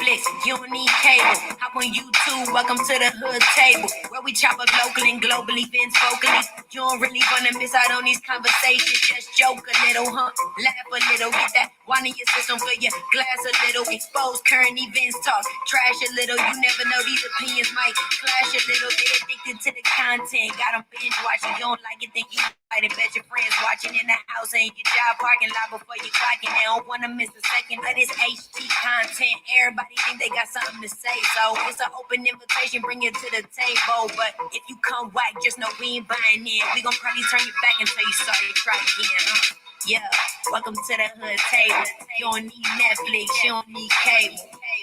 Netflix, you don't need cable. Hop on YouTube, welcome to the hood table, where we chop up local and global events vocally. You don't really wanna miss out on these conversations. Just joke a little, huh? Laugh a little, get that wine in your system, fill your glass a little. Expose current events, talk trash a little. You never know, these opinions might clash a little. They addicted to the content, got them binge watching. You don't like it, then you might have bet your friends watching in the house and your job parking lot before you clocking. They don't wanna miss a second of this HD content. Everybody think they got something to say, so it's an open invitation, bring it to the table. But if you come whack, just know we ain't buying in. We gon' probably turn you back until you start to try again. Yeah, welcome to the hood table. You don't need Netflix, you don't need cable.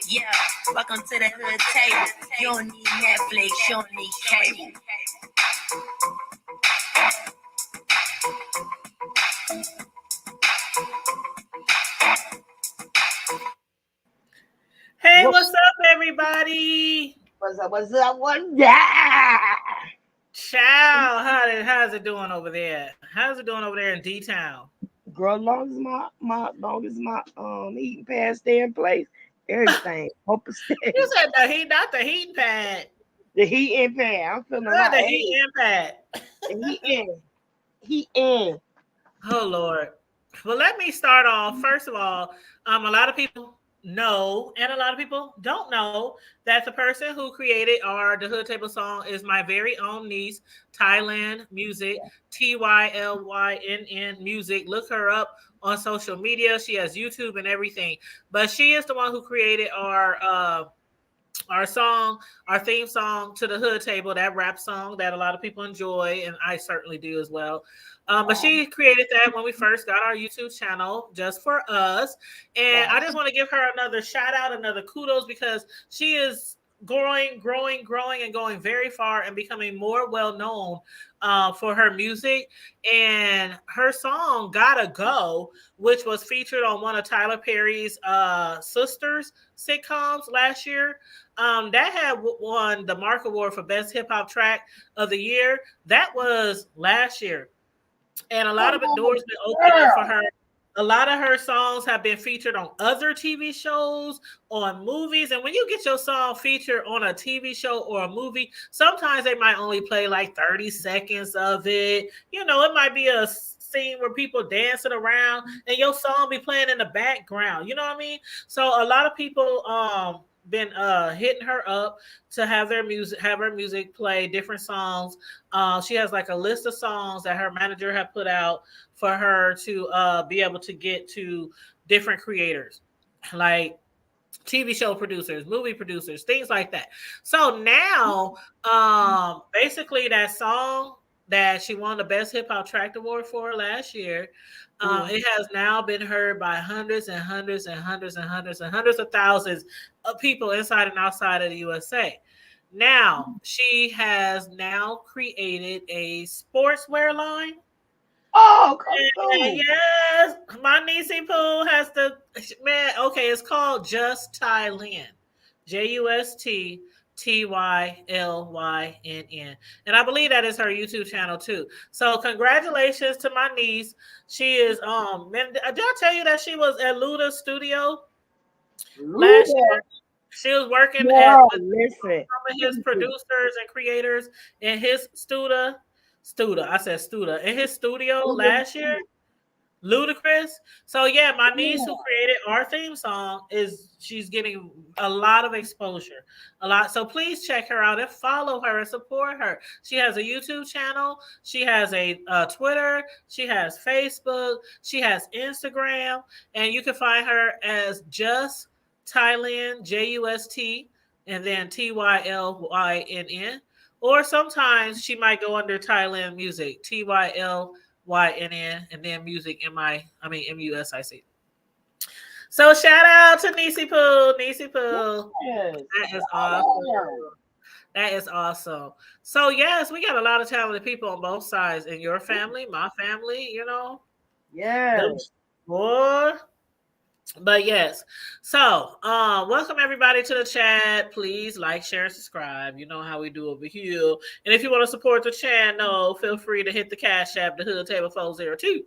Yeah, welcome to the hood table. You don't need Netflix, you don't need cable. Hey, what's up, everybody? What's up? What's up? Yeah. Ciao. How's it doing over there? How's it doing over there in D-Town? Girl, long as my eating pad stay in place, everything. Hope it stays. You said the heat, not the heating pad. The heating pad. I'm feeling Not the heating pad. He in. Oh Lord. Well, let me start off. First of all, a lot of people know, and a lot of people don't know, that the person who created the Hood Table song is my very own niece, Thailand Music, Tylynn Music. Look her up on social media. She has YouTube and everything. But she is the one who created our song, our theme song to the Hood Table, that rap song that a lot of people enjoy, and I certainly do as well. But she created that when we first got our YouTube channel just for us. And I just want to give her another shout out, another kudos, because she is growing, and going very far and becoming more well known for her music. And her song Gotta Go, which was featured on one of Tyler Perry's sisters sitcoms last year, that had won the Mark Award for Best Hip Hop Track of the Year. That was last year. And a lot of doors been opening for her. A lot of her songs have been featured on other TV shows, on movies. And when you get your song featured on a TV show or a movie, sometimes they might only play like 30 seconds of it. You know, it might be a scene where people dancing around and your song be playing in the background. You know what I mean? So a lot of people been hitting her up to have her music play different songs. She has like a list of songs that her manager had put out for her to be able to get to different creators, like TV show producers, movie producers, things like that. So now, basically that song that she won the Best Hip Hop Track Award for last year, it has now been heard by hundreds and hundreds and hundreds and hundreds and hundreds of thousands of people inside and outside of the USA. Now, she has now created a sportswear line. Oh, yes, my niecey Pooh has it's called Just Tylynn. JustTylynn. And I believe that is her YouTube channel too. So congratulations to my niece. She is did I tell you that she was at Luda's studio last year? She was working with some of his producers and creators in his studio. In his studio last year. Ludacris. So yeah, my niece who created our theme song she's getting a lot of exposure. So please check her out and follow her and support her. She has a YouTube channel, she has a Twitter, she has Facebook, she has Instagram, and you can find her as Just Tylynn, JUST, and then TYLYNN. Or sometimes she might go under Tylynn Music, TYLYNN, and then music MUSIC. So shout out to Niecey Pooh. Yes. That is awesome. That is awesome. So yes, we got a lot of talented people on both sides. In your family, my family, you know. Yes. Boy. But yes, so welcome everybody to the chat. Please like, share, and subscribe. You know how we do over here. And if you want to support the channel, feel free to hit the Cash App, the Hood Table 402.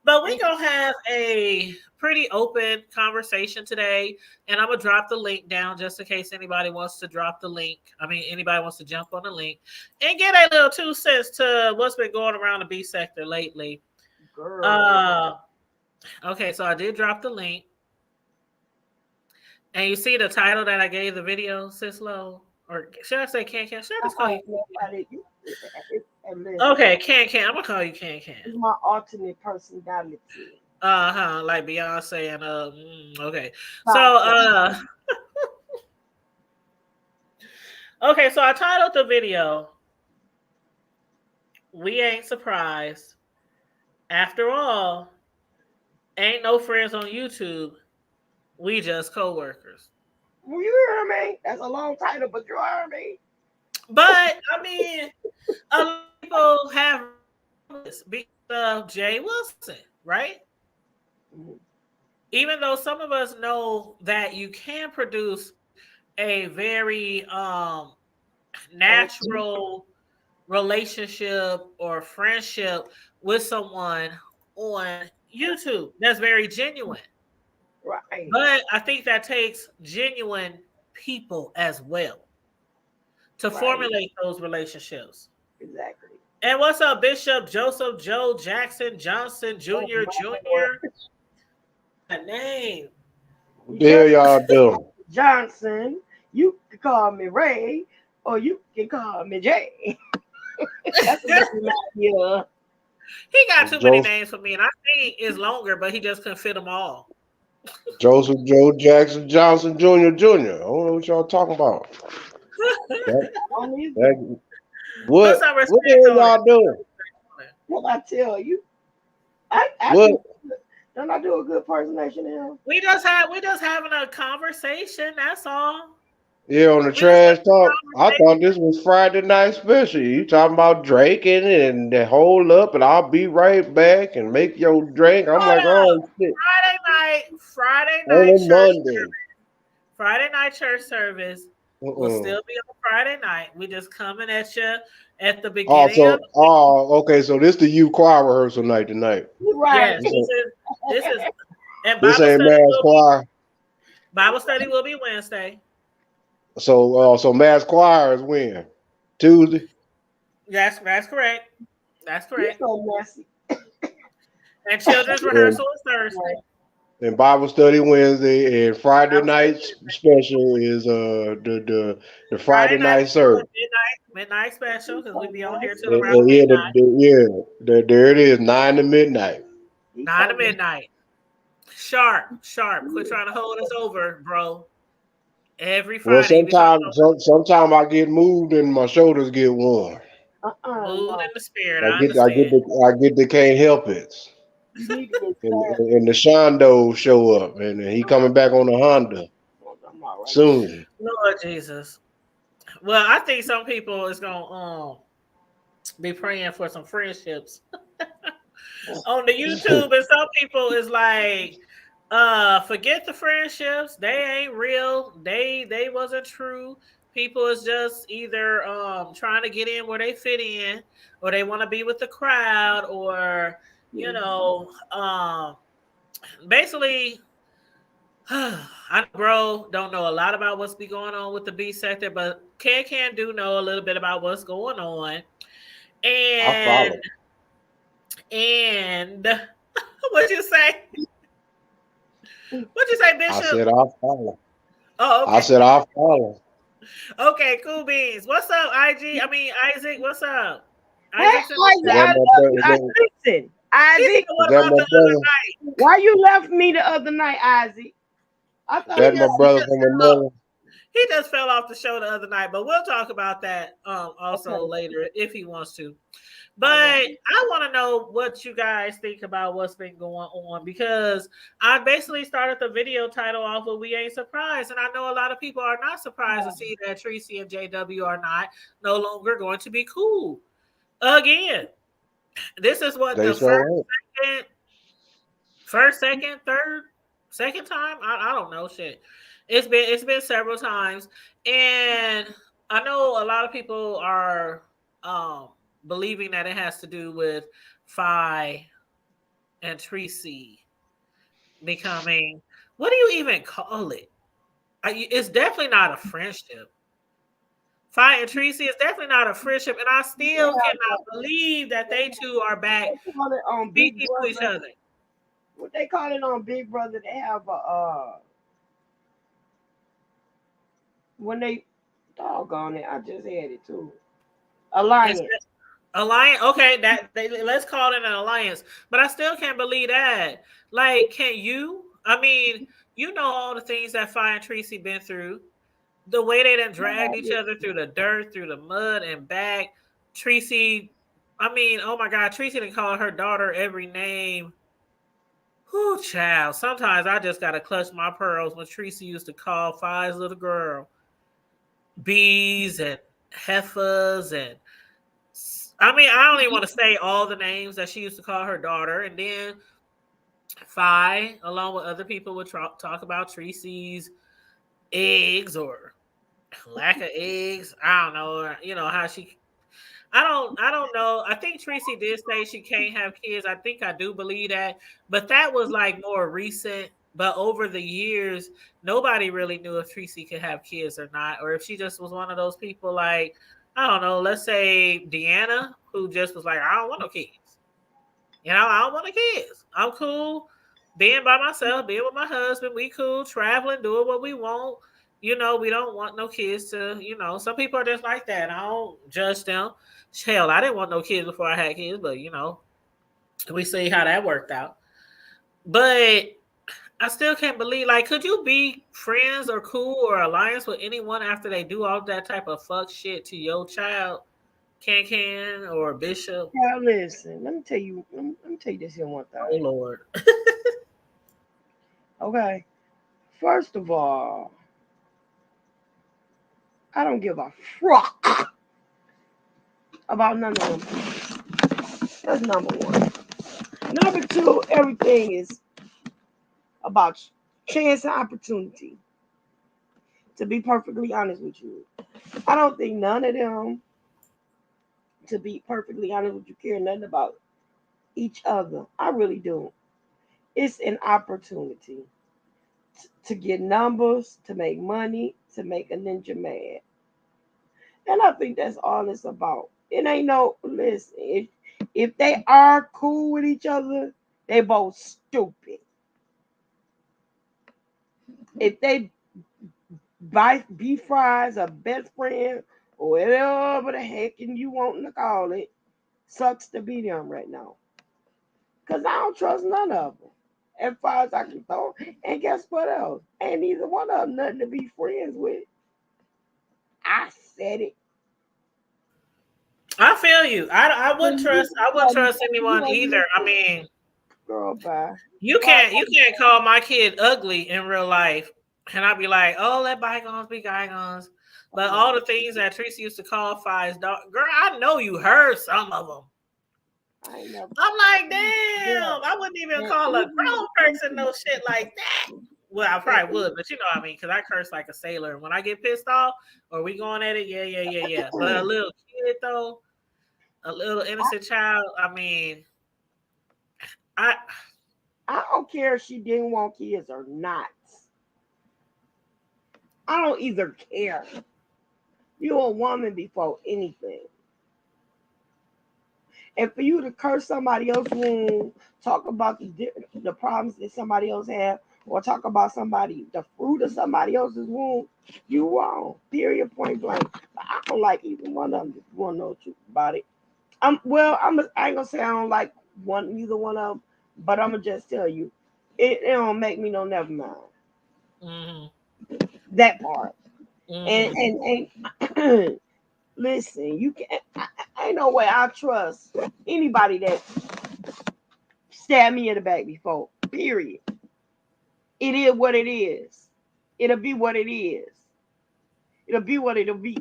But we're gonna have a pretty open conversation today, and I'm gonna drop the link down just in case anybody wants to drop the link. I mean, anybody wants to jump on the link and get a little 2 cents to what's been going around the B sector lately. Girl. Okay, so I did drop the link. And you see the title that I gave the video, Sislo? Or should I say Can? Should I just call you? Okay, Can. I'm gonna call you Can. It's my alternate personality. Like Beyonce and okay. So okay, so I titled the video, "We Ain't Surprised. After all, ain't no friends on YouTube. We just co-workers." You hear me? That's a long title, but you heard me. But I mean, a lot of people have this because of Jay Wilson, right? Mm-hmm. Even though some of us know that you can produce a very natural relationship or friendship with someone on YouTube, that's very genuine. Right. But I think that takes genuine people as well to formulate those relationships. Exactly. And what's up, Bishop Joseph Joe Jackson Johnson Jr. Jr.? A name. Yeah, y'all do. Johnson. You can call me Ray, or you can call me Jay. That's yeah. He got too many names for me, and I think it's longer, but he just couldn't fit them all. Joseph Joe Jackson Johnson Jr. Jr. I don't know what y'all talking about. What the hell y'all doing? What I tell you? Don't I do a good personation of him? We just having a conversation. That's all. Yeah, on the trash talk. I thought this was Friday night special. You talking about drinking and the hold up, and I'll be right back and make your drink. I'm like, oh shit. Friday night church service. Friday night church service will still be on Friday night. We just coming at you at the beginning. Okay. So this the youth choir rehearsal night tonight. Right. Yes, this is. And this ain't mass choir. Bible study will be Wednesday. So mass choir is when? Tuesday? Yes, that's correct. That's correct. So messy. And children's rehearsal is Thursday. And Bible study Wednesday, and Friday night special is the Friday night service. Midnight special, because we be on here till around midnight. There it is, 9 to midnight. 9 to midnight. Sharp. Quit trying to hold us over, bro. Every Friday. Well, sometimes I get moved and my shoulders get warm. Moved in the spirit. I get the can't help it. And the Shondo show up, and he coming back on the Honda soon. Lord Jesus. Well, I think some people is gonna be praying for some friendships on the YouTube, and some people is like, forget the friendships. They ain't real. They wasn't true. People is just either trying to get in where they fit in, or they want to be with the crowd, or basically, I bro don't know a lot about what's be going on with the B sector, but can do know a little bit about what's going on. And what'd you say? What'd you say, Bishop? I said I'll follow. Oh, okay. I said I'll follow. Okay, cool beans. What's up, Isaac? What's up? Isaac, listen, Isaac. Why you left me the other night, Isaac? I thought that's my brother from another. He just fell off the show the other night, but we'll talk about that also later if he wants to. But I want to know what you guys think about what's been going on, because I basically started the video title off of "We Ain't Surprised," and I know a lot of people are not surprised to see that Tracy and JW are no longer going to be cool again. This is what the first, second, third. Second time? I don't know. Shit. It's been several times. And I know a lot of people are um believing that it has to do with Phi and Tracy becoming, what do you even call it? It's definitely not a friendship. Phi and Tracy is definitely not a friendship, and I still Yeah, cannot believe that they two are back they call it on Big speaking to each Brother. other. What they call it on Big Brother? They have a when they doggone it. I just had it too. It's Alliance. alliance. Okay, let's call it an alliance. But I still can't believe that. Like, can you? I mean, you know all the things that Phi and Tracy been through. The way they done dragged each other through the dirt, through the mud, and back. Tracy, I mean, oh my God, Tracy done called her daughter every name. Whoo, child. Sometimes I just gotta clutch my pearls when Tracy used to call Phi's little girl bees and heifers and I mean, I don't even want to say all the names that she used to call her daughter. And then Phi, along with other people, would talk about Tracy's eggs or lack of eggs. I don't know. You know how she. I don't know. I think Tracy did say she can't have kids. I think I do believe that, but that was like more recent. But over the years, nobody really knew if Tracy could have kids or not, or if she just was one of those people like, I don't know, let's say Deanna, who just was like, I don't want no kids. I don't want no kids. I'm cool being by myself, being with my husband. We cool, traveling, doing what we want. We don't want no kids to, some people are just like that. I don't judge them. Hell, I didn't want no kids before I had kids, but we see how that worked out. But I still can't believe, like, could you be friends or cool or alliance with anyone after they do all that type of fuck shit to your child, Can or Bishop? Now listen, let me tell you. Let me tell you this here one Oh thing. Lord. Okay. First of all, I don't give a fuck about none of them. That's number one. Number two, everything is about chance and opportunity. To be perfectly honest with you, I don't think none of them, to be perfectly honest with you, care nothing about each other. I really don't. It's an opportunity to get numbers, to make money, to make a ninja mad. And I think that's all it's about. It ain't no listen. If they are cool with each other, they both stupid. If they be fries or best friend or whatever the heck you want to call it, sucks to be them right now. Cause I don't trust none of them. As far as I can throw. And guess what else? Ain't either one of them nothing to be friends with. I said it. I feel you. I wouldn't trust. I wouldn't trust anyone either. I You mean, girl, bye. you Bye. can't call my kid ugly in real life, and I'd be like, oh, let bygones be bygones. But Oh, all the things that Tracy used to call Fi's dog, girl, I know you heard some of them. I ain't never. I'm like, Yeah. damn, I wouldn't even And call a even, grown person no shit like that. Well, I and probably would, but you know what I mean, because I curse like a sailor. And when I get pissed off, or we going at it, yeah. But a even, little kid though, a little innocent child, I mean, I I don't care if she didn't want kids or not. I don't either care. You're a woman before anything. And for you to curse somebody else's womb, talk about the problems that somebody else have, or talk about the fruit of somebody else's womb, you wrong. Period. Point blank. But I don't like either one of them. If you want to know the truth about it. I ain't gonna say I don't like neither one of them, but I'm gonna just tell you, it don't make me no never mind mm-hmm, that part. And mm-hmm. and listen, you can. Ain't no way I trust anybody that stabbed me in the back before. Period. It is what it is. It'll be what it is. It'll be what it'll be.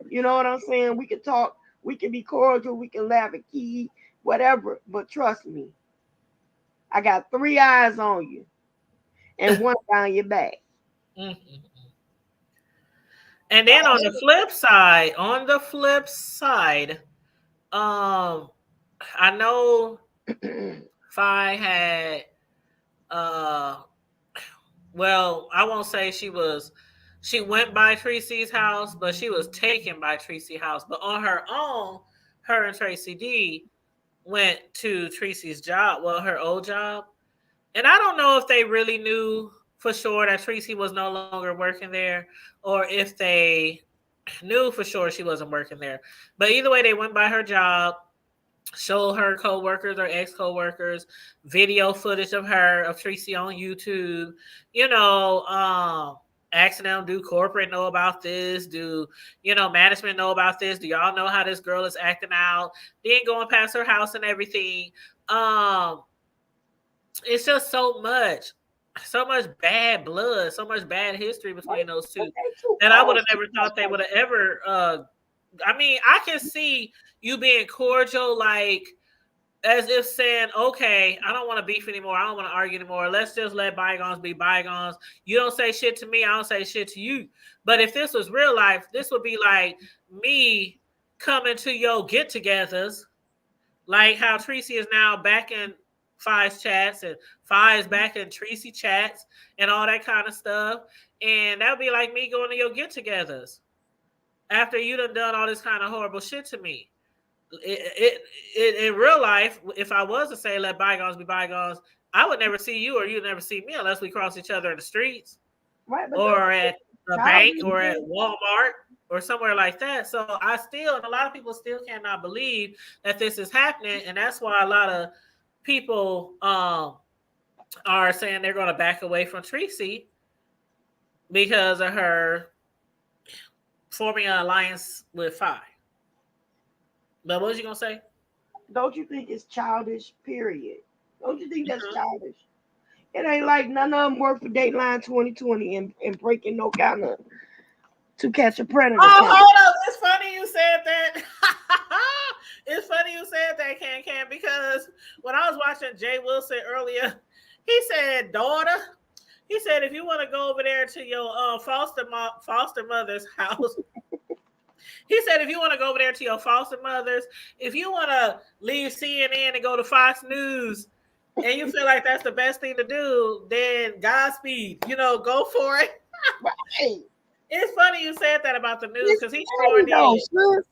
You know what I'm saying? We can talk. We can be cordial. We can laugh at key, whatever. But trust me, I got three eyes on you. and one down your back. Mm-hmm. And then on the flip side, I know Fi had uh well, I won't say she went by Tracy's house, but she was taken by Tracy's house. But on her own, her and Tracy D went to Tracy's job, well, her old job. And I don't know if they really knew for sure that Tracy was no longer working there or if they knew for sure she wasn't working there. But either way, they went by her job, showed her coworkers or ex coworkers video footage of Tracy on YouTube. You know, asking them, do corporate know about this? Do management know about this? Do y'all know how this girl is acting out? Then going past her house and everything. Um, it's just so much bad blood, so much bad history between those two that I would have never thought they would have ever. I mean, I can see you being cordial, like as if saying, "Okay, I don't want to beef anymore. I don't want to argue anymore. Let's just let bygones be bygones. You don't say shit to me. I don't say shit to you." But if this was real life, this would be like me coming to your get-togethers, like how Tracy is now back in Fi's chats and Fi is back in Tracy chats and all that kind of stuff. And that would be like me going to your get-togethers after you done all this kind of horrible shit to me. In real life, if I was to say let bygones be bygones, I would never see you or you'd never see me unless we cross each other in the streets, Right, but or at a bank or at Walmart or somewhere like that. So and a lot of people still cannot believe that this is happening. And that's why a lot of people are saying they're going to back away from Tracy because of her forming an alliance with Fi. But what was you going to say? don't you think it's childish? Period. Don't you think that's Mhm. childish? It ain't like none of them work for Dateline 2020 and breaking no kind of to catch a predator Oh, count. hold up. It's funny you said that. It's funny you said that, Can, because when I was watching Jay Wilson earlier, he said, daughter, he said, if you want to go over there to your foster mother's house, he said, if you want to go over there to your foster mother's, if you want to leave CNN and go to Fox News, and you feel like that's the best thing to do, then Godspeed, go for it. Hey, It's funny you said that about the news it's because he sure petty though, did. sis.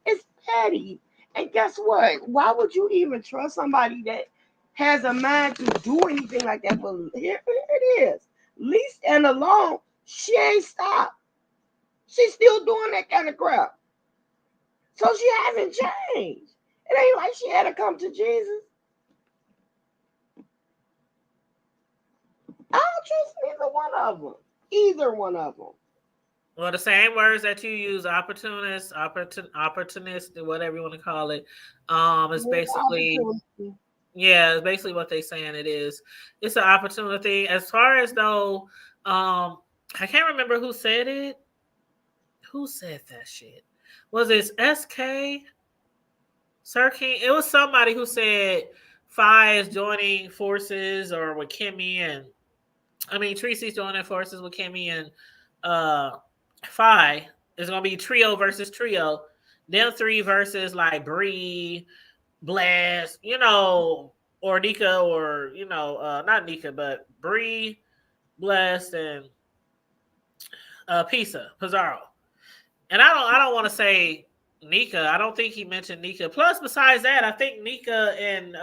It's petty. And guess what? Why would you even trust somebody that has a mind to do anything like that? But here it is. Least and alone, she ain't stopped. She's still doing that kind of crap. So she hasn't changed. It ain't like she had to come to Jesus. I don't trust neither one of them. Either one of them. Well, the same words that you use, opportunist, whatever you want to call it, is basically, yeah, it's basically what they're saying it is. It's an opportunity. As far as though, I can't remember who said it. Who said that shit? Was it SK? Sir King? It was somebody who said Fi is joining forces or with Kimmy and Tracy's joining forces with Kimmy and Fi. It's gonna be trio versus trio. Them three versus like Bree, Blast, or Nika, or not Nika, but Bree, Blast, and Pizarro. And I don't want to say Nika. I don't think he mentioned Nika. Plus, besides that, I think Nika and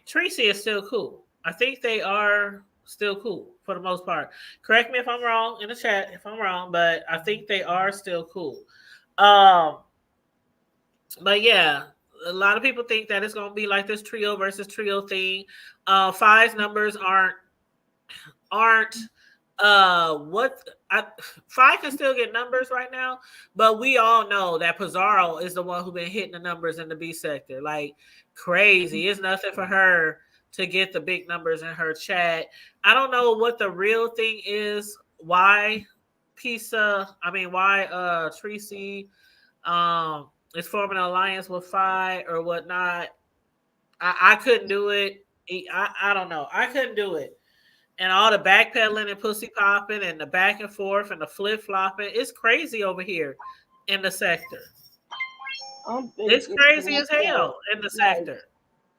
Tracy is still cool. I think they are still cool for the most part. Correct me if I'm wrong in the chat if I'm wrong, but I think they are still cool. Um, but yeah, a lot of people think that it's gonna be like this trio versus trio thing. Five's numbers aren't what Five can still get numbers right now, but we all know that Pizarro is the one who been hitting the numbers in the B sector like crazy. It's nothing for her to get the big numbers in her chat. I don't know what the real thing is. Why Tracy is forming an alliance with Fi or whatnot. I couldn't do it. I don't know. I couldn't do it. and all the backpedaling and pussy popping and the back and forth and the flip flopping. It's crazy over here in the sector. I'm It's thinking, crazy as hell in the like, sector.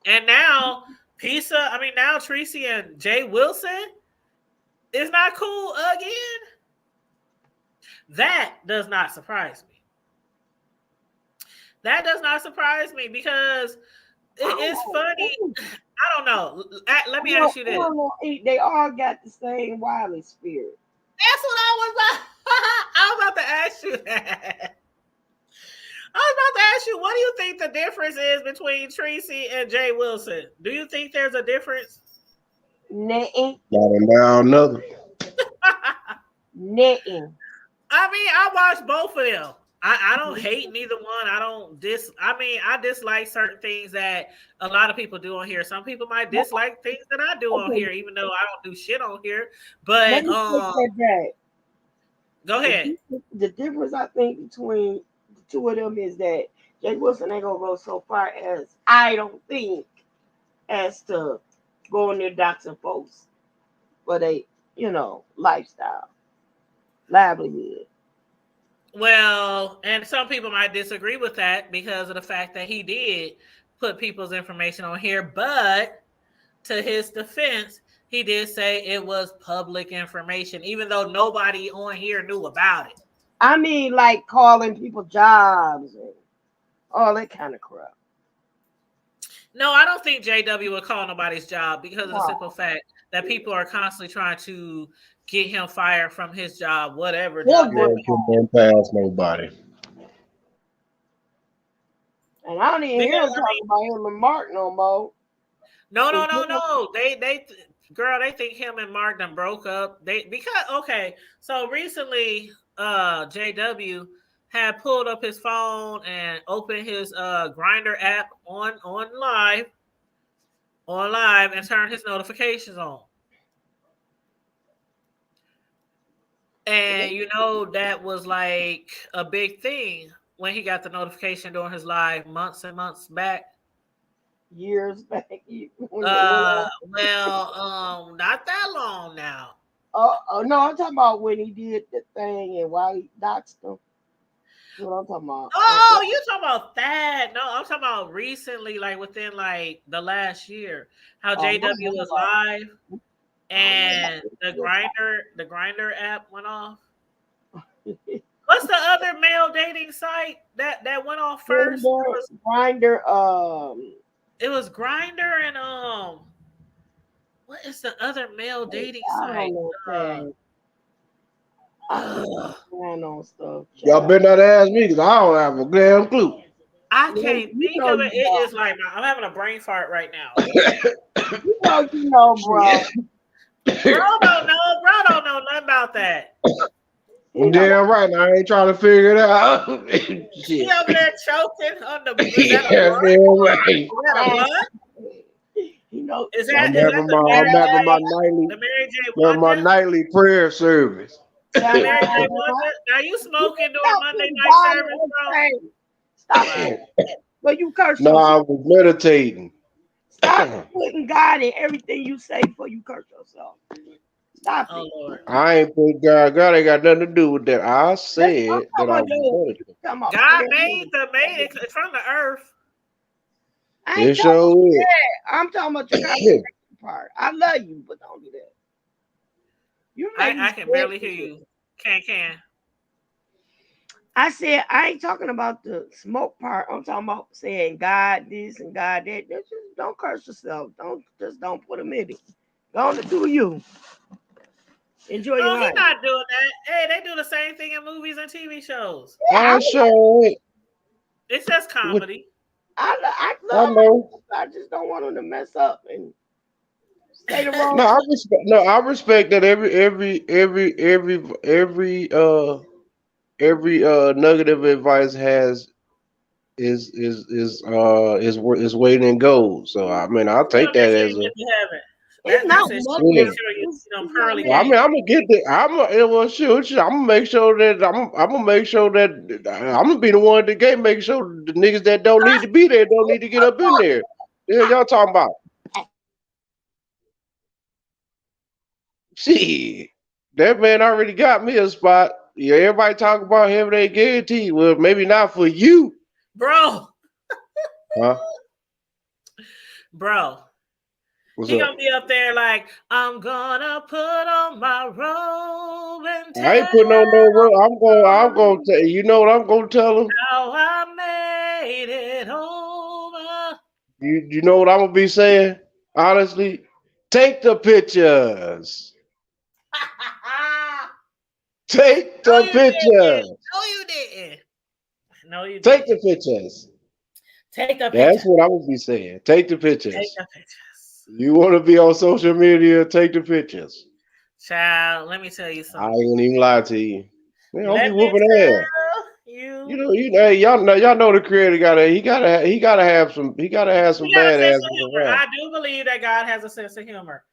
And now now Tracy and Jay Wilson is not cool again. That does not surprise me. That does not surprise me because it's funny. I don't know. Let me ask you this. They all got the same wily spirit. That's what I was about. I was about to ask you that. I was about to ask you, what do you think the difference is between Tracy and Jay Wilson? Do you think there's a difference? Netting. Not a now another. Netting. I mean, I watch both of them. I don't hate neither one. I dislike certain things that a lot of people do on here. Some people might dislike things that I do on here, even though I don't do shit on here. But Let me take that back. Go ahead. The difference I think between the two of them is that Jay Wilson ain't gonna go so far as I don't think as to going there doxing folks for they, lifestyle, livelihood. Well, and some people might disagree with that because of the fact that he did put people's information on here. But to his defense, he did say it was public information, even though nobody on here knew about it. I mean, like calling people jobs and all that kind of crap. No, I don't think JW would call nobody's job because of the simple fact that people are constantly trying to get him fired from his job, whatever job. Don't pass nobody. And I don't even hear him talking about him and Mark no more. No. They think him and Mark done broke up. So recently, JW had pulled up his phone and opened his Grinder app on live and turned his notifications on. And that was like a big thing when he got the notification during his live months and months back. Years back. Not that long now. Oh no, I'm talking about when he did the thing and why he doxed them. That's what I'm talking about. Oh, you talking about that? No, I'm talking about recently, like within like the last year, how JW was live and the Grinder app went off. What's the other male dating site that went off first? Grinder. It was Grinder and what is the other male dating site? Y'all better not ask me because I don't have a damn clue. I can't think of it. It is like I'm having a brain fart right now. You know, bro. Bro don't know nothing about that. Damn right. Now I ain't trying to figure it out. He over there choking on the. Is that I'm having my nightly prayer service. Mary J. Wonder? Now you smoking during Monday night service, bro? Stop it. But you curse yourself. No, I was meditating. Stop putting God in everything you say before you curse yourself. Stop it. Lord. I ain't put God. God ain't got nothing to do with that. I said that I was meditating. God made it from the earth. It sure is. I'm talking about your part. I love you, but don't do that. I can barely hear you. Can. I said I ain't talking about the smoke part. I'm talking about saying God this and God that. Just don't curse yourself. Don't put them in it. Go on to do you. Enjoy your life. He's not doing that. Hey, they do the same thing in movies and TV shows. I sure. It's just comedy. I love it. I just don't want them to mess up and say the wrong. I respect that every negative advice has is weight in gold. So I mean, I'll take that as a. It's not negative. I mean, I'm gonna get that. I'm gonna make sure that I'm gonna be the one that make sure the niggas that don't need to be there don't need to get up in there. Yeah, y'all talking about. Shit, that man already got me a spot. Yeah, everybody talk about him. They guarantee. Well, maybe not for you, bro. huh? Bro, What's he up? gonna be up there like, I'm gonna put on my robe and I ain't tell putting on no road. I'm going to tell you know what I'm going to tell him. how I made it over. You know what I'm gonna be saying? Honestly, take the pictures. Take No, the you didn't. pictures. No, you didn't. No, you Take didn't. the pictures. Take the That's picture. what I'm gonna be saying. Take the Take pictures. the pictures. You want to be on social media? Take the pictures. Child, let me tell you I something. ain't gonna even lie to you. Man, I'll be Let me whooping ass. tell you. Hey, y'all know the creator he gotta have some He got a sense badasses of humor. around. I do believe that God has a sense of humor.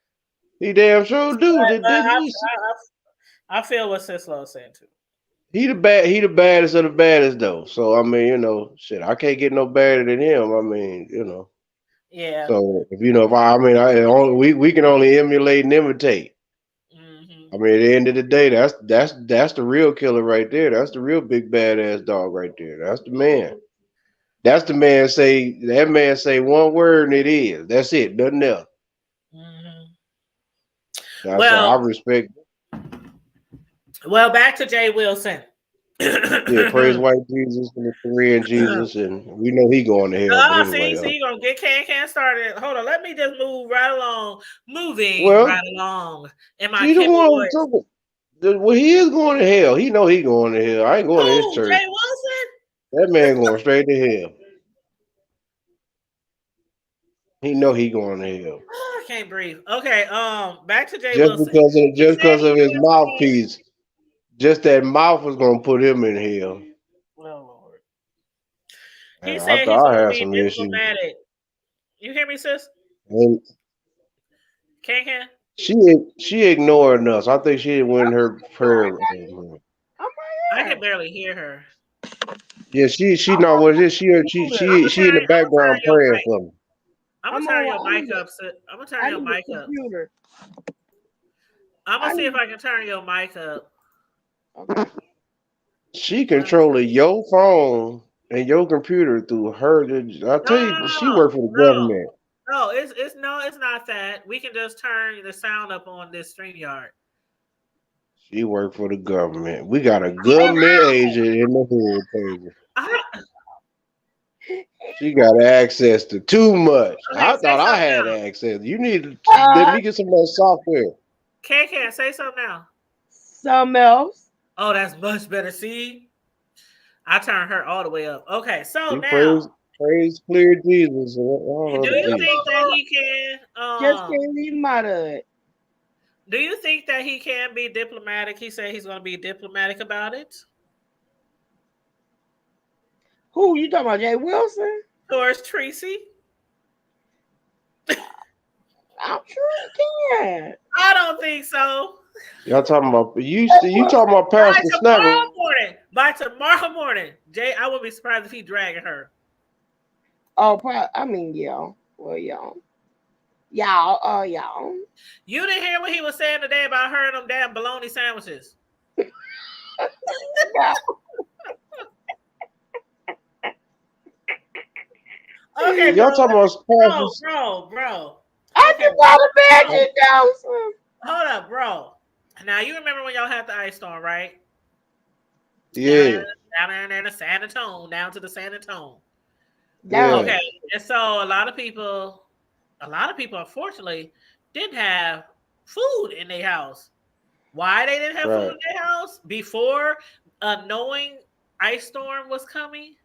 He damn sure do. But Didn't he? I feel what Cislo is saying too. He the baddest of the baddest though. So I mean, shit, I can't get no badder than him. I mean, Yeah. So if I mean, we can only emulate and imitate. Hmm. I mean, at the end of the day, that's the real killer right there. That's the real big badass dog right there. That's the man. That's the man say that man say one word and it is. That's it. Nothing else. Hmm. That's I Well, respect. back to Jay Wilson. Yeah, praise white Jesus and the Korean Jesus, and we know he going to hell. But anyway, see, you gonna get can started. Hold on, let me just move right along. Moving well, right along in my she the Kimmel one voice. talking. Well, he is going to hell. He know he going to hell. I ain't going to his Who? church. Jay Wilson? That man going straight to hell. He know he going to hell. I can't breathe. Okay, back to Jay Just Wilson. because of He said he his wants to be. mouthpiece. Just that mouth was gonna put him in hell. Oh Lord. He Man, I said he's thought I gonna had be some issues. diplomatic. You hear me, sis? And Can? she ignoring us. I think she didn't win her prayer. I'm I right can here. barely hear her. Yeah, she I'm know on what it is. my She in the I'm gonna turn background your praying mic. for me. I'm gonna I'm turn on. your mic up. I'm gonna turn I your need a mic up. computer. I'm gonna I see if need. I can turn your mic up. Okay. She Uh, controlling your phone and your computer through her. I tell you, she no, work for the government. no. It's no. It's not that. We can just turn the sound up on this StreamYard. She work for the government. We got a government agent in the hood, baby. I, She got access to too much. okay, I say thought I something had now. access. You need to let Uh, me get some more software. Can say something now. something else. Oh, that's much better. See, I turned her all the way up. Okay, so You now, praise clear Jesus and all do other you Jesus. think that he can? Just can't leave him out of it. Do you think that he can be diplomatic? He said he's going to be diplomatic about it Who you talking about? Jay Wilson? towards Tracy. I'm sure he can. I don't think so. Y'all talking about you? Jay You talking Wilson. about Pastor Snapper? By tomorrow morning, Jay, I wouldn't be surprised if he dragging her. Oh, I mean, yeah. Well, y'all. You didn't hear what he was saying today about her and them damn bologna sandwiches. Yeah. Okay, Y'all talking about Pastor? bro. I Okay, just got a magic Johnson. hold up, bro. Now you remember when y'all had the ice storm, right? Yeah, Down there in the San Antonio, down to the San Antonio. Down. yeah, Okay, and so a lot of people, unfortunately, didn't have food in their house. Why they didn't have food right. in their house before knowing ice storm was coming?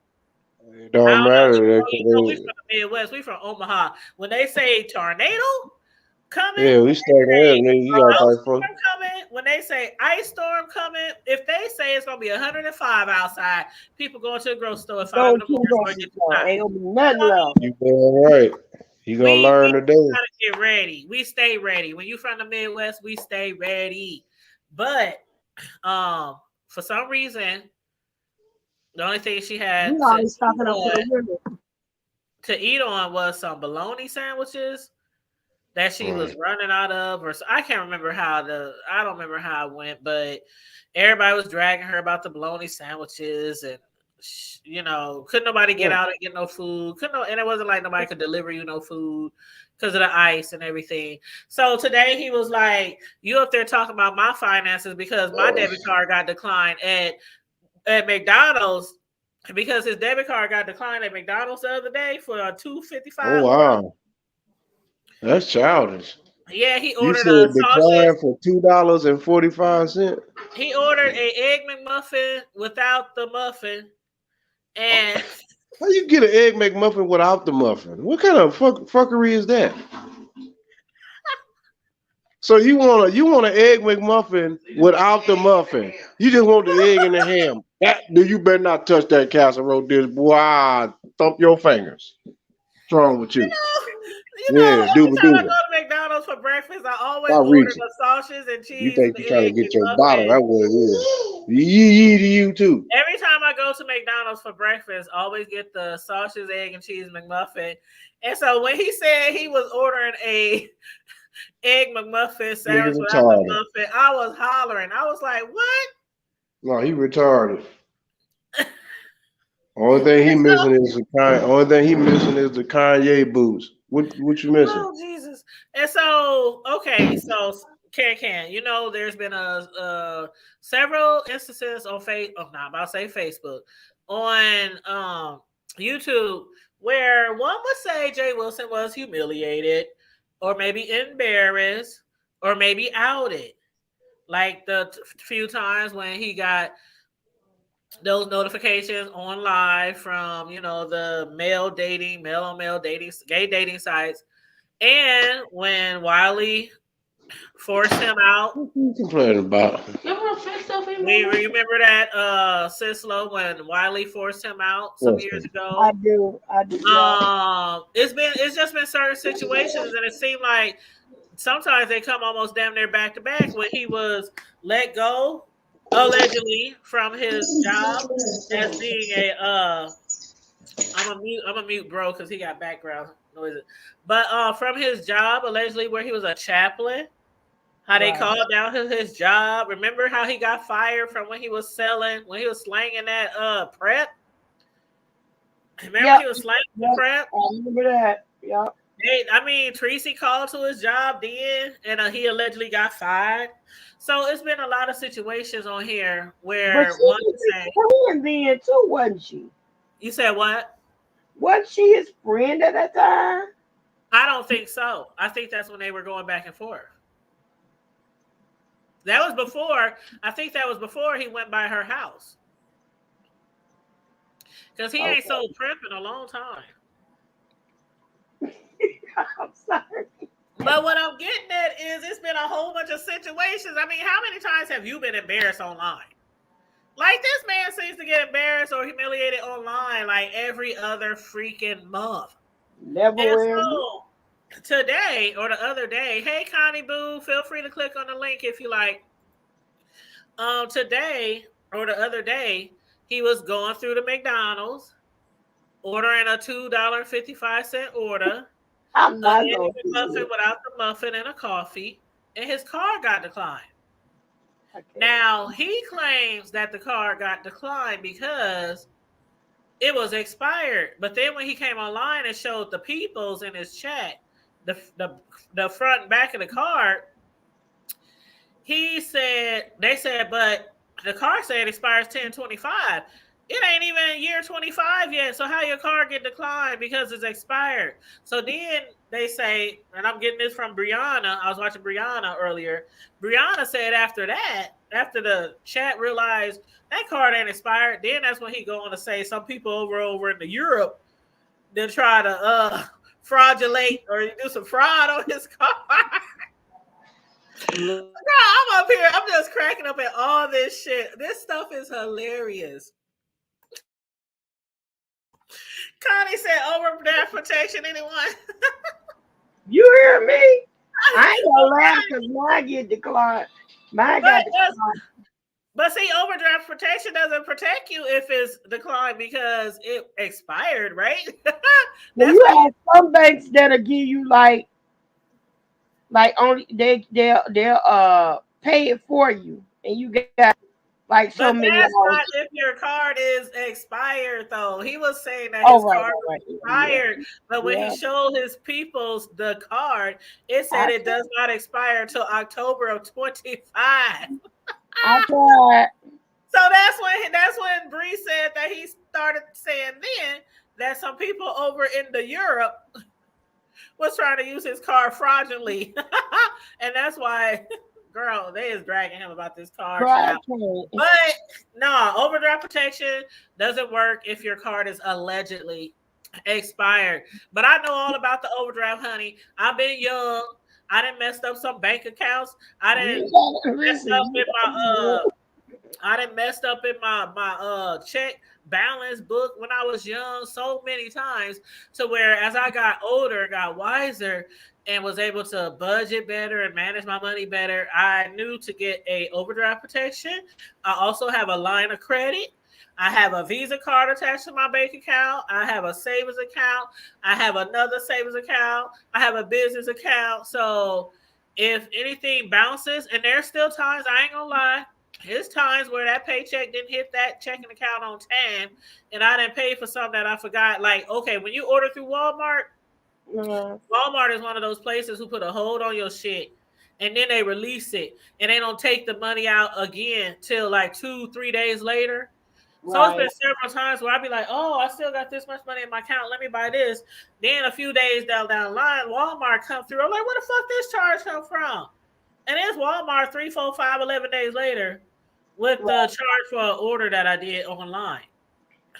It I don't don't know. matter. We from the Midwest. We from Omaha. When they say tornado coming, Yeah, we staying there, say nigga. You got like fuck. snowstorm coming, when they say ice storm coming, if they say it's gonna be 105 outside, people going to the grocery store at 5 Go in the to the morning so it grocery gets too store. hot. Ain't gonna be nothing left. You damn right. You gonna learn We today. gotta get ready. We stay ready. When you from the Midwest, we stay ready. But for some reason, the only thing she We had always stocking up for the winter. to eat on was some bologna sandwiches that she was Right. running out of, or I can't remember I don't remember how it went, but everybody was dragging her about the bologna sandwiches, and couldn't nobody get Yeah. out and get no food. And it wasn't like nobody could deliver you no food because of the ice and everything. So today he was like, "You up there talking about my finances because my debit card got declined at McDonald's." Because his debit card got declined at McDonald's the other day for a Oh $2.55 order. wow, that's childish. Yeah, he You ordered a said sausage. decline for $2.45. He ordered a egg McMuffin without the muffin, and How you get an egg McMuffin without the muffin? What kind of fuckery is that? So you want an egg McMuffin without the muffin? You just want the egg and the ham? You better not touch that casserole dish, boy. I thump your fingers. What's wrong with you? Yeah, every dooba time I go dooba. to McDonald's for breakfast, I always Stop order reaching. the sausage and You cheese think and you're trying to egg get your bottle? McMuffin. That's what it is. Yee to you too. Every time I go to McDonald's for breakfast, I always get the sausage, egg, and cheese McMuffin. And so when he said he was ordering a egg McMuffin Nigga sandwich without the retarded. muffin, I was hollering. I was like, "What?" No, he retarded. Only thing he And so, missing is the Kanye. Only thing he missing is the Kanye boots. What you missing? oh Jesus! And so, okay, so can there's been a several instances on not about to say Facebook, on YouTube where one would say Jay Wilson was humiliated, or maybe embarrassed, or maybe outed, like the few times when he got those notifications on live from the male on male dating, gay dating sites, and when Wiley forced him out. What you complaining about? We remember that Sislo, when Wiley forced him out some What's years that? ago. I do. Yeah. It's just been certain situations, and it seemed like sometimes they come almost damn near back to back, when he was let go allegedly from his job as being I'm a mute bro because he got background noises. But from his job allegedly, where he was a chaplain, how they Right. called down his job. Remember how he got fired from when he was slanging that prep? Remember Yep. he was slanging Yep. prep? I remember that. Yeah. Tracy called to his job then, and he allegedly got fired. So it's been a lot of situations on here But where she one was say, his friend then too, wasn't she? you said what? Wasn't she his friend at that time? I don't think so. I think that's when they were going back and forth. That was before. I think that was before he went by her house, because he ain't sold prep in a long time. I'm sorry. But what I'm getting at is, it's been a whole bunch of situations. I mean, how many times have you been embarrassed online? Like, this man seems to get embarrassed or humiliated online like every other freaking month. Never And wear. so today, or the other day, hey Connie Boo, feel free to click on the link if you like. Today or the other day, he was going through the McDonald's, ordering a $2.55 order, I'm not an going egg to do McMuffin it. without the muffin and a coffee, and his card got declined. Okay. Now, he claims that the card got declined because it was expired. But then when he came online and showed the peoples in his chat, the front and back of the card, they said, but the card said it expires 10/25. It ain't even year 25 yet. So how your card get declined because it's expired? So then they say, and I'm getting this from Brianna. I was watching Brianna earlier. Brianna said after the chat realized that card ain't expired, then that's when he go on to say some people over in the Europe then try to fraudulate or do some fraud on his card. Girl, I'm up here. I'm just cracking up at all this shit. This stuff is hilarious. Connie said, overdraft protection, anyone? You hear me? I ain't gonna laugh because mine get declined. Mine got declined. But see, overdraft protection doesn't protect you if it's declined because it expired, right? Well, you have some banks that'll give you like Like only they'll pay it for you, and you got like so But many that's hours. not if your card is expired, though. He was saying that Oh his right, card was right, right. expired, but when he Yeah, showed his peoples the card, it I said it does not expire until October of 25. I tried. So that's when Bree said that he started saying then that some people over in the Europe was trying to use his card fraudulently. And that's why, girl, they is dragging him about this card, Girl, I child. can't. But no, overdraft protection doesn't work if your card is allegedly expired. But I know all about the overdraft, honey. I've been young. I didn't messed up some bank accounts. I didn't You gotta messed listen. up You in gotta my do it. I done messed up in my check balance book when I was young so many times, to where as I got older, got wiser, and was able to budget better and manage my money better, I knew to get a overdraft protection. I also have a line of credit. I have a Visa card attached to my bank account. I have a savings account. I have another savings account. I have a business account. So if anything bounces, and there's still times, I ain't gonna lie, there's times where that paycheck didn't hit that checking account on time, and I didn't pay for something that I forgot. Like, okay, when you order through Walmart, Uh, Walmart is one of those places who put a hold on your shit, and then they release it, and they don't take the money out again till like 2-3 days later. So it's been right. several times where I'd be like, oh, I still got this much money in my account. Let me buy this. Then a few days down the line, Walmart come through. I'm like, where the fuck this charge come from? And it's Walmart 3, 4, 5, 11 days later with the Right. charge for an order that I did online.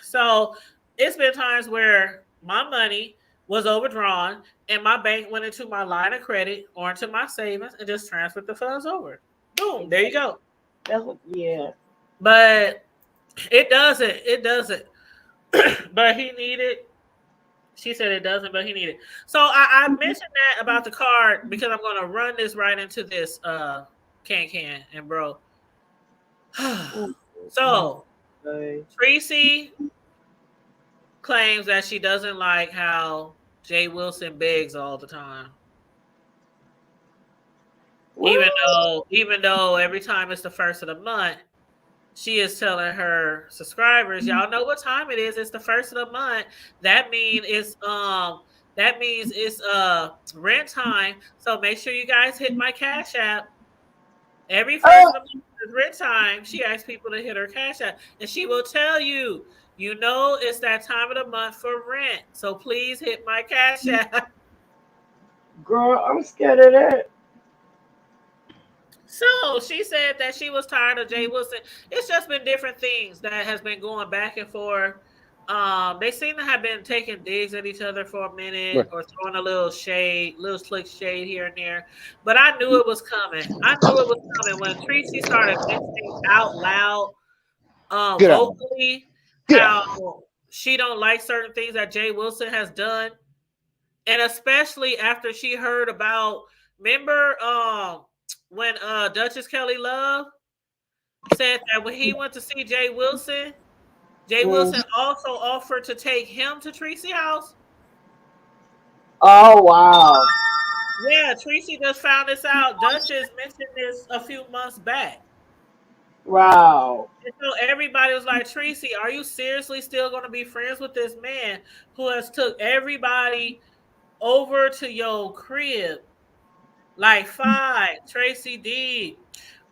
So it's been times where my money was overdrawn and my bank went into my line of credit or into my savings and just transferred the funds over. Boom, there you Exactly. go. That's what, yeah. But it doesn't. But he needed. She said it doesn't, but he needed. So I mentioned that about the card because I'm gonna run this right into this can and bro. Mm, mm, So okay. Tracy claims that she doesn't like how Jay Wilson begs all the time. Even What? though even though every time it's the first of the month, she is telling her subscribers, y'all know what time it is. It's the first of the month. That means it's rent time. So make sure you guys hit my cash app. Every first Oh, of the month is rent time. She asks people to hit her cash app, and she will tell you, you know, it's that time of the month for rent. So please hit my cash app. girl, I'm scared of that. So she said that she was tired of Jay Wilson. It's just been different things that has been going back and forth. They seem to have been taking digs at each other for a minute or throwing a little shade, little slick shade here and there. But I knew it was coming. I knew it was coming when Tracy started mentioning out loud, Get out. vocally, Get out. how she don't like certain things that Jay Wilson has done, and especially after she heard about, remember when Duchess Kelly Love said that when he went to see Jay Mm. Wilson also offered to take him to Tracy house. Oh wow. Yeah, Tracy just found this out. Duchess mentioned this a few months back. Wow. And so everybody was like, Tracy, are you seriously still going to be friends with this man who has took everybody over to your crib? Like Five, Tracy D.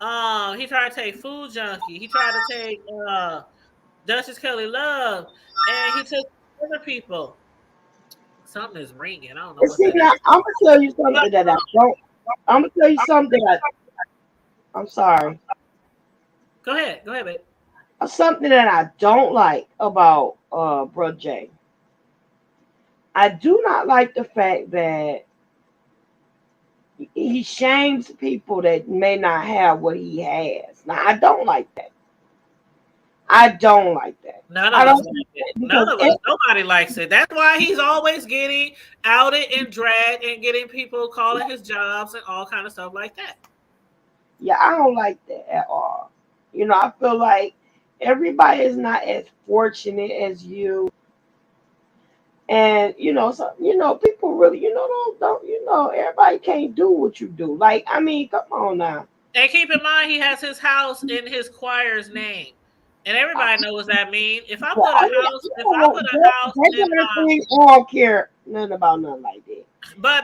He tried to take Food Junkie. He tried to take Duchess Kelly Love, and he took other people. Something is ringing. I don't know And what see that now, is. I'm gonna tell you But something that I don't. I'm gonna tell you something that I'm sorry. go ahead, babe. Something that I don't like about Bro J. I do not like the fact that he shames people that may not have what he has. Now I don't like that. I don't like that. None I of don't us like like it. that None because of us. Nobody likes it. That's why he's always getting outed and dragged and getting people calling his jobs and all kind of stuff like that. yeah, I don't like that at all. You know, I feel like everybody is not as fortunate as you, And so people really, don't everybody can't do what you do. Like, I mean, come on now. And keep in mind, he has his house in his choir's name, and everybody knows what that means. If I put a house, if I put a house in my, I don't care nothing about nothing like that.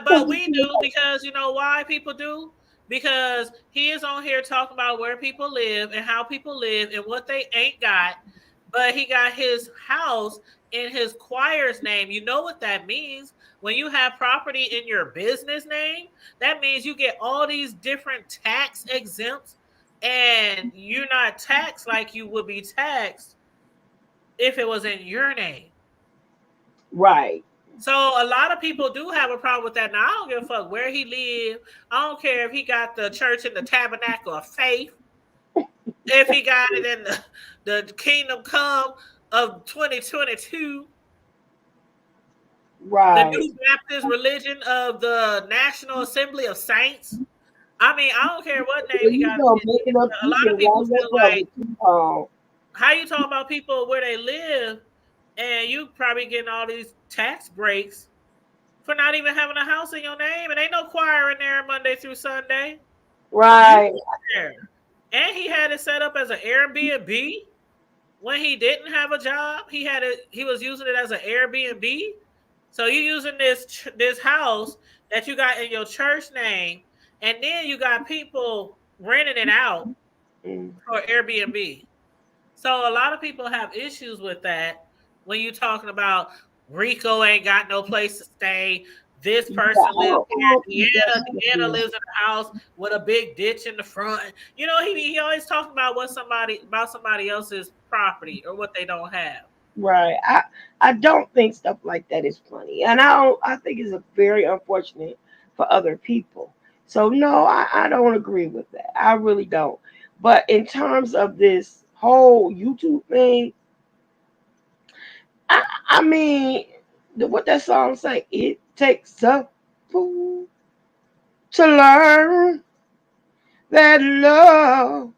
but we do, because you know why people do, because he is on here talking about where people live and how people live and what they ain't got, but he got his house in his choir's name. You know what that means? When you have property in your business name, that means you get all these different tax exempts, and you're not taxed like you would be taxed if it was in your name. Right. So a lot of people do have a problem with that. Now I don't give a fuck where he live. I don't care if he got the church in the Tabernacle of Faith, if he got it in the Kingdom Come of 2022, Right. the New Baptist religion of the National Assembly of Saints. I mean, I don't care what name he got. A lot of people feel like, how you talking about people where they live, and you probably getting all these tax breaks for not even having a house in your name, and ain't no choir in there Monday through Sunday. Right. There. And he had it set up as an Airbnb when he didn't have a job. He had it. He was using it as an Airbnb. So you using this house that you got in your church name, and then you got people renting it out for Airbnb. So a lot of people have issues with that when you talking about Rico ain't got no place to stay. This person lives here. Deanna lives in a house with a big ditch in the front. You know, he always talking about somebody else's property or what they don't have. Right. I don't think stuff like that is funny. And I think it's a very unfortunate for other people. So no, I don't agree with that. I really don't. But in terms of this whole YouTube thing, I mean, what that song say? It takes a fool to learn that love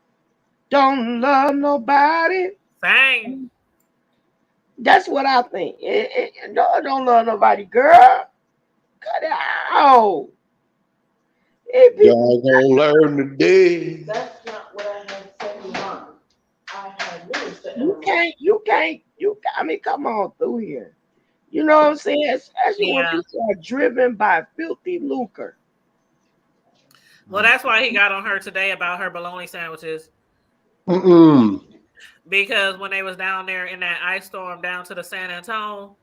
don't love nobody. Bang. That's what I think. No, don't love nobody, girl. Cut it out. Y'all gonna learn today. That's not what I had said in mind. I had really said I mean, come on through here. You know what I'm saying? Especially when people are driven by filthy lucre. Well, that's why he got on her today about her bologna sandwiches. Because when they was down there in that ice storm down to the San Antonio,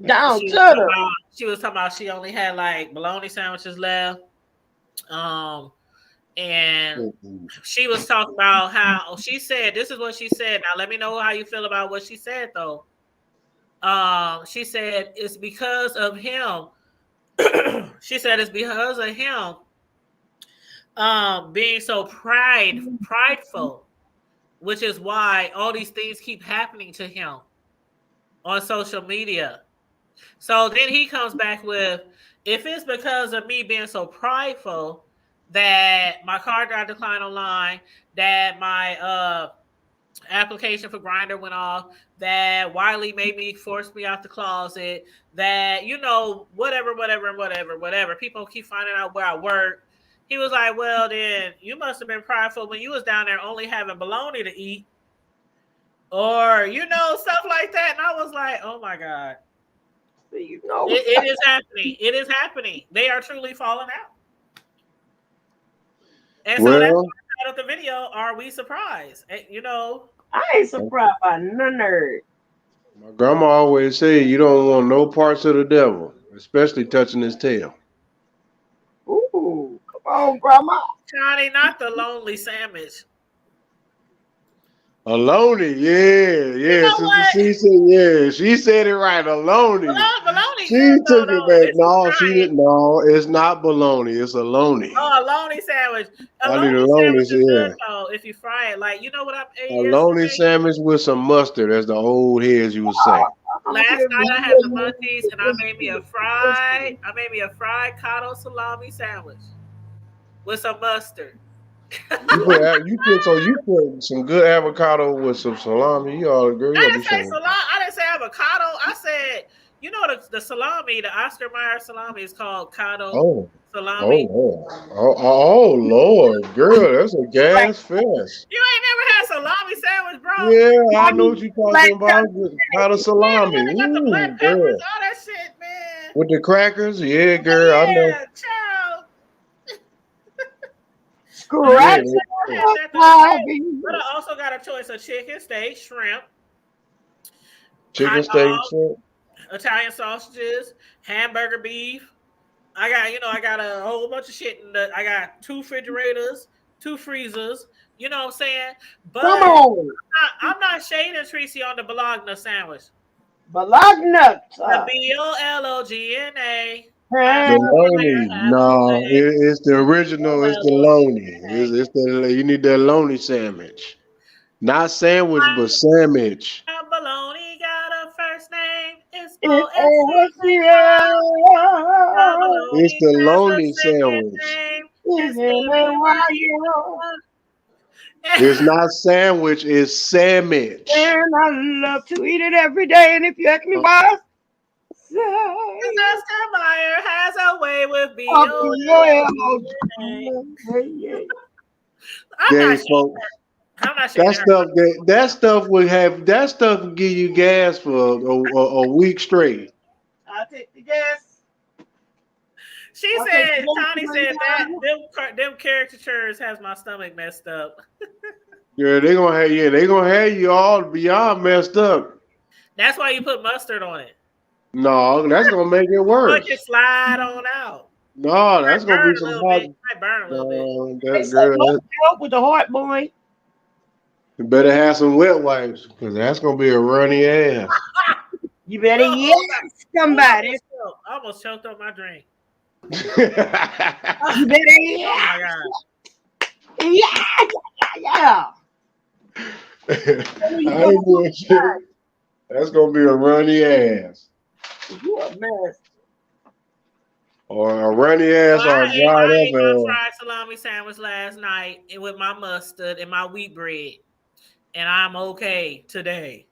she was talking about she only had like bologna sandwiches left. And she was talking about how she said, this is what she said. Now let me know how you feel about what she said though. She said it's because of him. She said it's because of him being so prideful, which is why all these things keep happening to him on social media. So then he comes back with, if it's because of me being so prideful that my card got declined online, that my application for Grindr went off, that Wiley made me force me out the closet, that, you know, whatever. People keep finding out where I work. He was like, well, then you must have been prideful when you was down there only having bologna to eat, or, you know, stuff like that. And I was like, oh my God. You know, it is happening. It is happening. They are truly falling out. And so that's why I titled the video, Are We Surprised? And, you know, I ain't surprised by none of it. My grandma always said you don't want no parts of the devil, especially touching his tail. Ooh, come on, grandma. Johnny, not the lonely sandwich. Aloni, yeah. You know what? She said, she said it right. Aloni. Bologna She good, took though, it back. It's No, she right. didn't. No, it's not bologna. It's aloni. Oh, a lonely sandwich. I need a lonely sandwich is good though if you fry it. Like, you know what I ate lonely yesterday? sandwich with some mustard, as the old heads you would say. Last night I had the munchies and I made me a fried cotto salami sandwich with some mustard. You put some good avocado with some salami. You all girl, you I gotta didn't do say something. salami. I didn't say avocado. I said You know the salami, the Oscar Mayer salami is called Cotto Oh, salami. oh, Lord, girl, that's a gas fest. You ain't never had salami sandwich, bro. Yeah, I know what Mommy, you're black talking about. pepper. With pot of Yeah, salami. they got the black Ooh, peppers, girl. all that shit, man. With the crackers, yeah, Oh girl, I know. yeah, child. But I Yeah, Scratch ain't never had up that though. my But beans. I also got a choice of chicken, steak, shrimp, hot chicken steak dog, shrimp. Italian sausages, hamburger beef. I got a whole bunch of shit I got two refrigerators, two freezers. You know what I'm saying? Come But on. I'm not shading Tracy on the Bologna sandwich. Bologna. The BOLOGNA has Ham. a player, Bologna. has a No, leg, it's the original. It's the loney. BOLOGNA. It's the you need that loney sandwich. Not sandwich, but sandwich. My baloney got a first name. It's It's OSCAR. My It's baloney the has a lonely second sandwich. name. It's OSCAR. It's WBR. not sandwich. It's sandwich. And I love to eat it every day. And if you ask me why, say, Oscar Mayer has a way with I'll be your BOLOGNA. emoji. I'm not Gay shading folk. her. I'm not That shading her. stuff. That stuff will give you gas for a week straight. I'll take the gas. She I'll take the said, gas Tony right said that now. them caricatures has my stomach messed up. Yeah, they gonna have you all beyond messed up. That's why you put mustard on it. No, that's gonna make it So it can worse. slide on out. No, that's Might gonna burn be a some little hot. bit. Might burn a little bit. No, They that say girl, most help with the heart, boy. you better have some wet wipes because that's gonna be a runny ass. You better Oh, yes oh, I somebody. almost choked on my drink. You better Oh yes. my god. Yeah, yeah, yeah. You I gonna ain't put doing shit. That's gonna be a runny ass, you a mess. or a runny Well, ass, or a dried I up ate my ass. fried salami sandwich last night with my mustard and my wheat bread, and I'm okay today.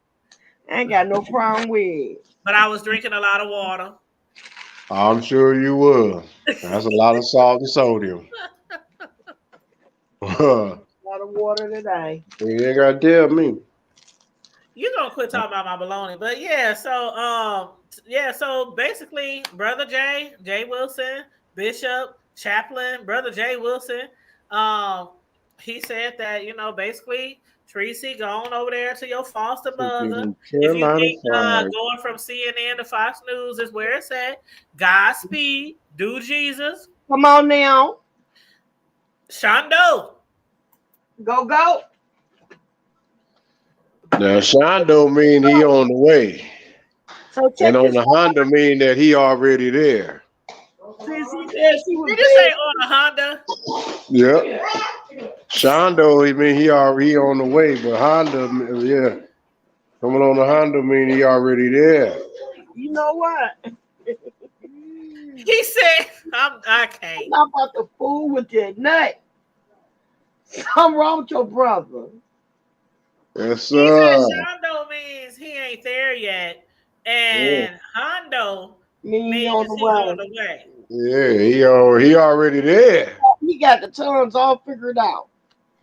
I ain't got no problem with it. But I was drinking a lot of water. I'm sure you will. That's a lot of salt and sodium. You A lot of water today. ain't gotta tell me. You gonna quit talking about my baloney, but so basically, brother Jay Wilson, Bishop, Chaplain, brother Jay Wilson, um, he said that basically Tracy going over there to your foster mother. Freaking If you Carolina think Fried. going from CNN to Fox News is where it's at, Godspeed, do Jesus, Come on now. Shondo. Go, go. Now, Sean don't mean he on the way. So And check on this the Honda mean that he already there. out. Since he said she was Did you say dead. on a Honda? Yep. Shondo, he mean he already on the way, but Honda, yeah. Coming on the Honda mean he already there. You know what? He said, I I'm can't. not about to fool with your nut. Something wrong with your brother. Yes, He said sir. Shondo means he ain't there yet, Yeah, and Hondo Me he means on the he's on way. the way. yeah, he already there. He got the terms all figured out.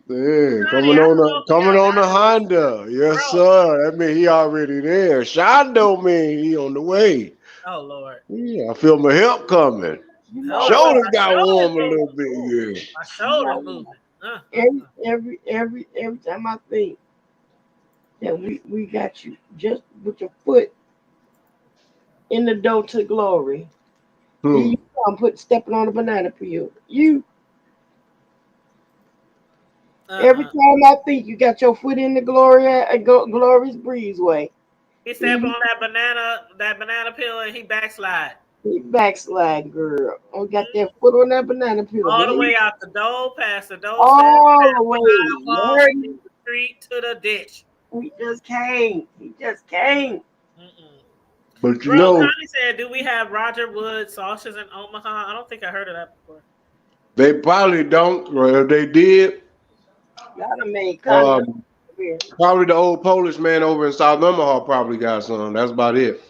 Yeah, Honey, I don't know if he coming got on the documents, Honda. Yes, bro. sir. That mean he already there. Shondo mean he on the way. Oh Lord. Yeah, I feel my help coming. You know Hold on, what? Shoulders my got shoulder's warm a moving. little bit. Ooh, Yeah. my You shoulder's know moving. every time I think that we got you just with your foot in the door to glory. Here Hmm. you come stepping on a banana peel. You every Uh-uh. time I think you got your foot in the glorious breezeway. He Here stepped you on that banana peel, and he backslide he backslide, girl. Oh, got that foot on that banana peel. all There the you way out the door, past the door steps, all the past the way. sidewalk, Lord, to the street, to the ditch. he just came. He just came. Mm-mm. But you Bro, know, Connie said, "Do we have Roger Wood sausages in Omaha?" I don't think I heard of that before. they probably don't. Or if they did, Y'all done made contact um, here. probably the old Polish man over in South Omaha probably got some. That's about it.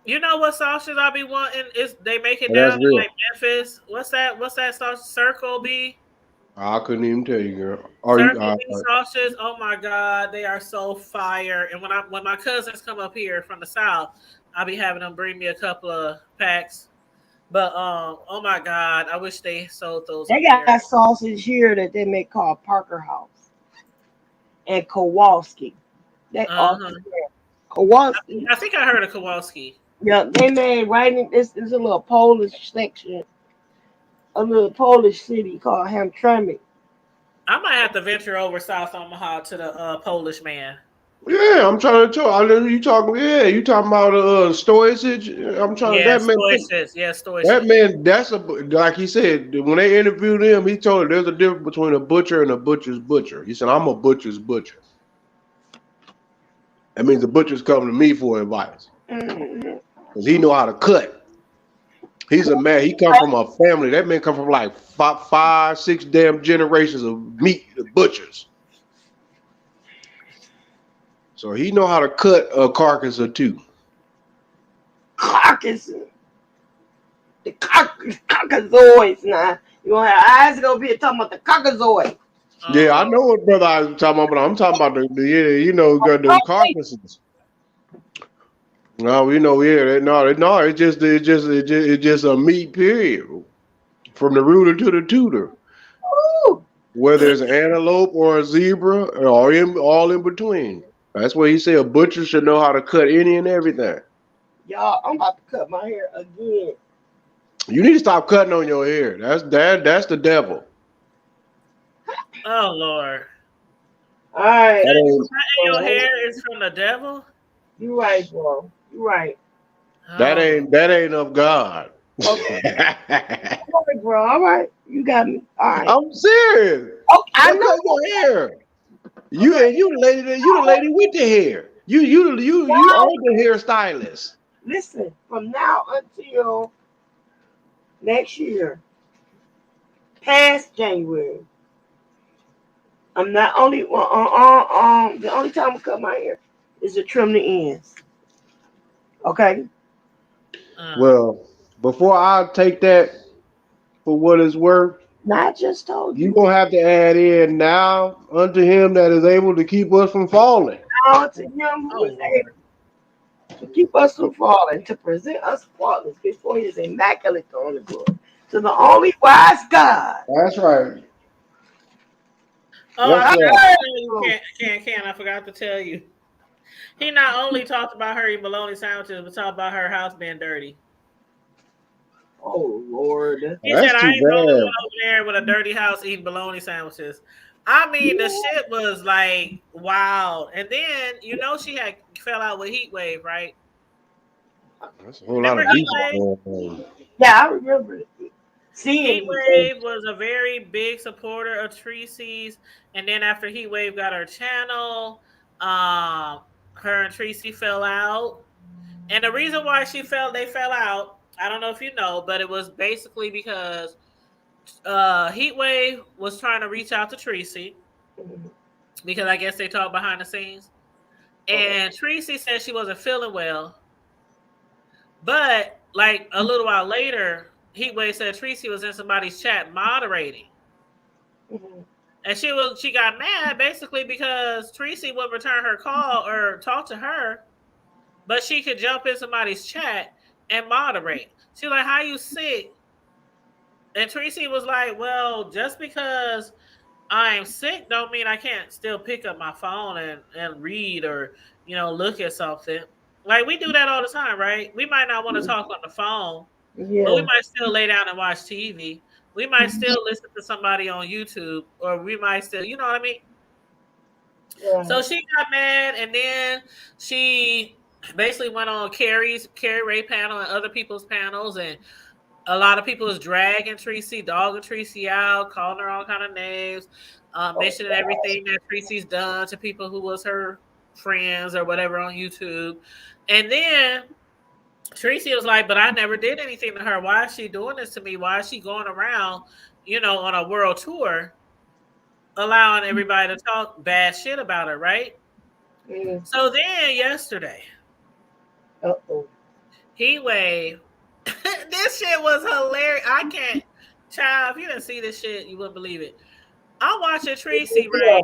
You know what sausage I be wanting is they make it And that's down in real. like Memphis. What's that? What's that sausage? Circle B. I couldn't even tell you, girl. Are you? Circle B sausages. Oh my god, they are so fire. And when my cousins come up here from the south, I'll be having them bring me a couple of packs. But oh my god, I wish they sold those They up here. got sausage here that they make called Parker House and Kowalski. They Uh also huh. Kowalski. I think I heard of Kowalski. Yeah, they made right in this is a little Polish section, a little Polish city called Hamtramck. I might have to venture over South Omaha to the Polish man. Yeah, I'm trying to talk. I know you talking. Yeah, you talking about stoicism. I'm trying. Yeah, That man. stoicis. Yeah, That stoicis. man. That's a like he said when they interviewed him. He told her there's a difference between a butcher and a butcher's butcher. He said I'm a butcher's butcher. That means the butcher's coming to me for advice Mhm. because he know how to cut. He's a man. He come from a family. That man come from like five, six damn generations of meat butchers. So he know how to cut a carcass or two. Carcass, the cockazoids. Now you gonna have eyes gonna be talking about the cockazoid. Yeah, Oh I Lord. know what brother I was talking about, but I'm talking about the yeah, you know, got them carcasses. No, you know, yeah, no, it's just a meat period from the rooter to the tutor. Ooh, Whether it's an antelope or a zebra or all in between. That's what he said. A butcher should know how to cut any and everything. y'all, I'm about to cut my hair again. You need to stop cutting on your hair. That's the devil. Oh Lord. All right, That ain't Cutting your hair is from the devil. you right, bro. You right. that Oh Lord. ain't that ain't of God. Okay, all right, bro. All right, you got me. All right. I'm serious. Okay, I Go cut know. your hair. All right. You the lady with the hair. You are Now, the hairstylist. listen. From now until next year, past January, I'm not only the only time I cut my hair is to trim the ends. Okay. Uh, Well, before I take that for what it's worth, Now I just told you you. gonna have to add in now unto him that is able to keep us from falling. Now to him who is oh Lord. able to keep us from falling, to present us faultless before his immaculate throne of glory. To the only wise God. That's right. Oh, I Yes, forgot sir. to tell you, can I forgot to tell you. He not only talked about her eating bologna sandwiches, but talked about her house being dirty. Oh Lord. He said, That's I too ain't the only one bad. over there with a dirty house eating bologna sandwiches. I mean, the shit was like wow. And then, she had fell out with Heat Wave, right? That's a whole lot Remember of Heat beef Wave? going on. Yeah, I remember seeing Heat these things. Wave was a very big supporter of Tracy's. And then after Heat Wave got her channel, her and Tracy fell out. And the reason why they fell out, I don't know if you know, but it was basically because Heatwave was trying to reach out to Tracy Mhm. because I guess they talked behind the scenes. Okay. And Tracy said she wasn't feeling well. But like a little while later, Heatwave said Tracy was in somebody's chat moderating. Mhm. And she got mad basically because Tracy would return her call or talk to her, but she could jump in somebody's chat and moderate. She was like, how you sick? And Tracy was like, well, just because I'm sick don't mean I can't still pick up my phone and read or, look at something. Like we do that all the time, right? We might not want to talk on the phone, but we Yeah. might still lay down and watch TV. We might still listen to somebody on YouTube or we might still, you know what I mean? So Right. she got mad and then she basically went on Carrie Ray panel and other people's panels and a lot of people is dragging Tracy, dogging Tracy out, calling her all kind of names, Oh, mentioning everything that Tracy's done to people who was her friends or whatever on YouTube. And then Tracy was like, but I never did anything to her. Why is she doing this to me? Why is she going around, on a world tour, allowing everybody to talk bad shit about her, right? mm, So then yesterday, uh-oh. Heat wave. This shit was hilarious. I can't, child. If you didn't see this shit, you wouldn't believe it. I'm watching Tracy, right?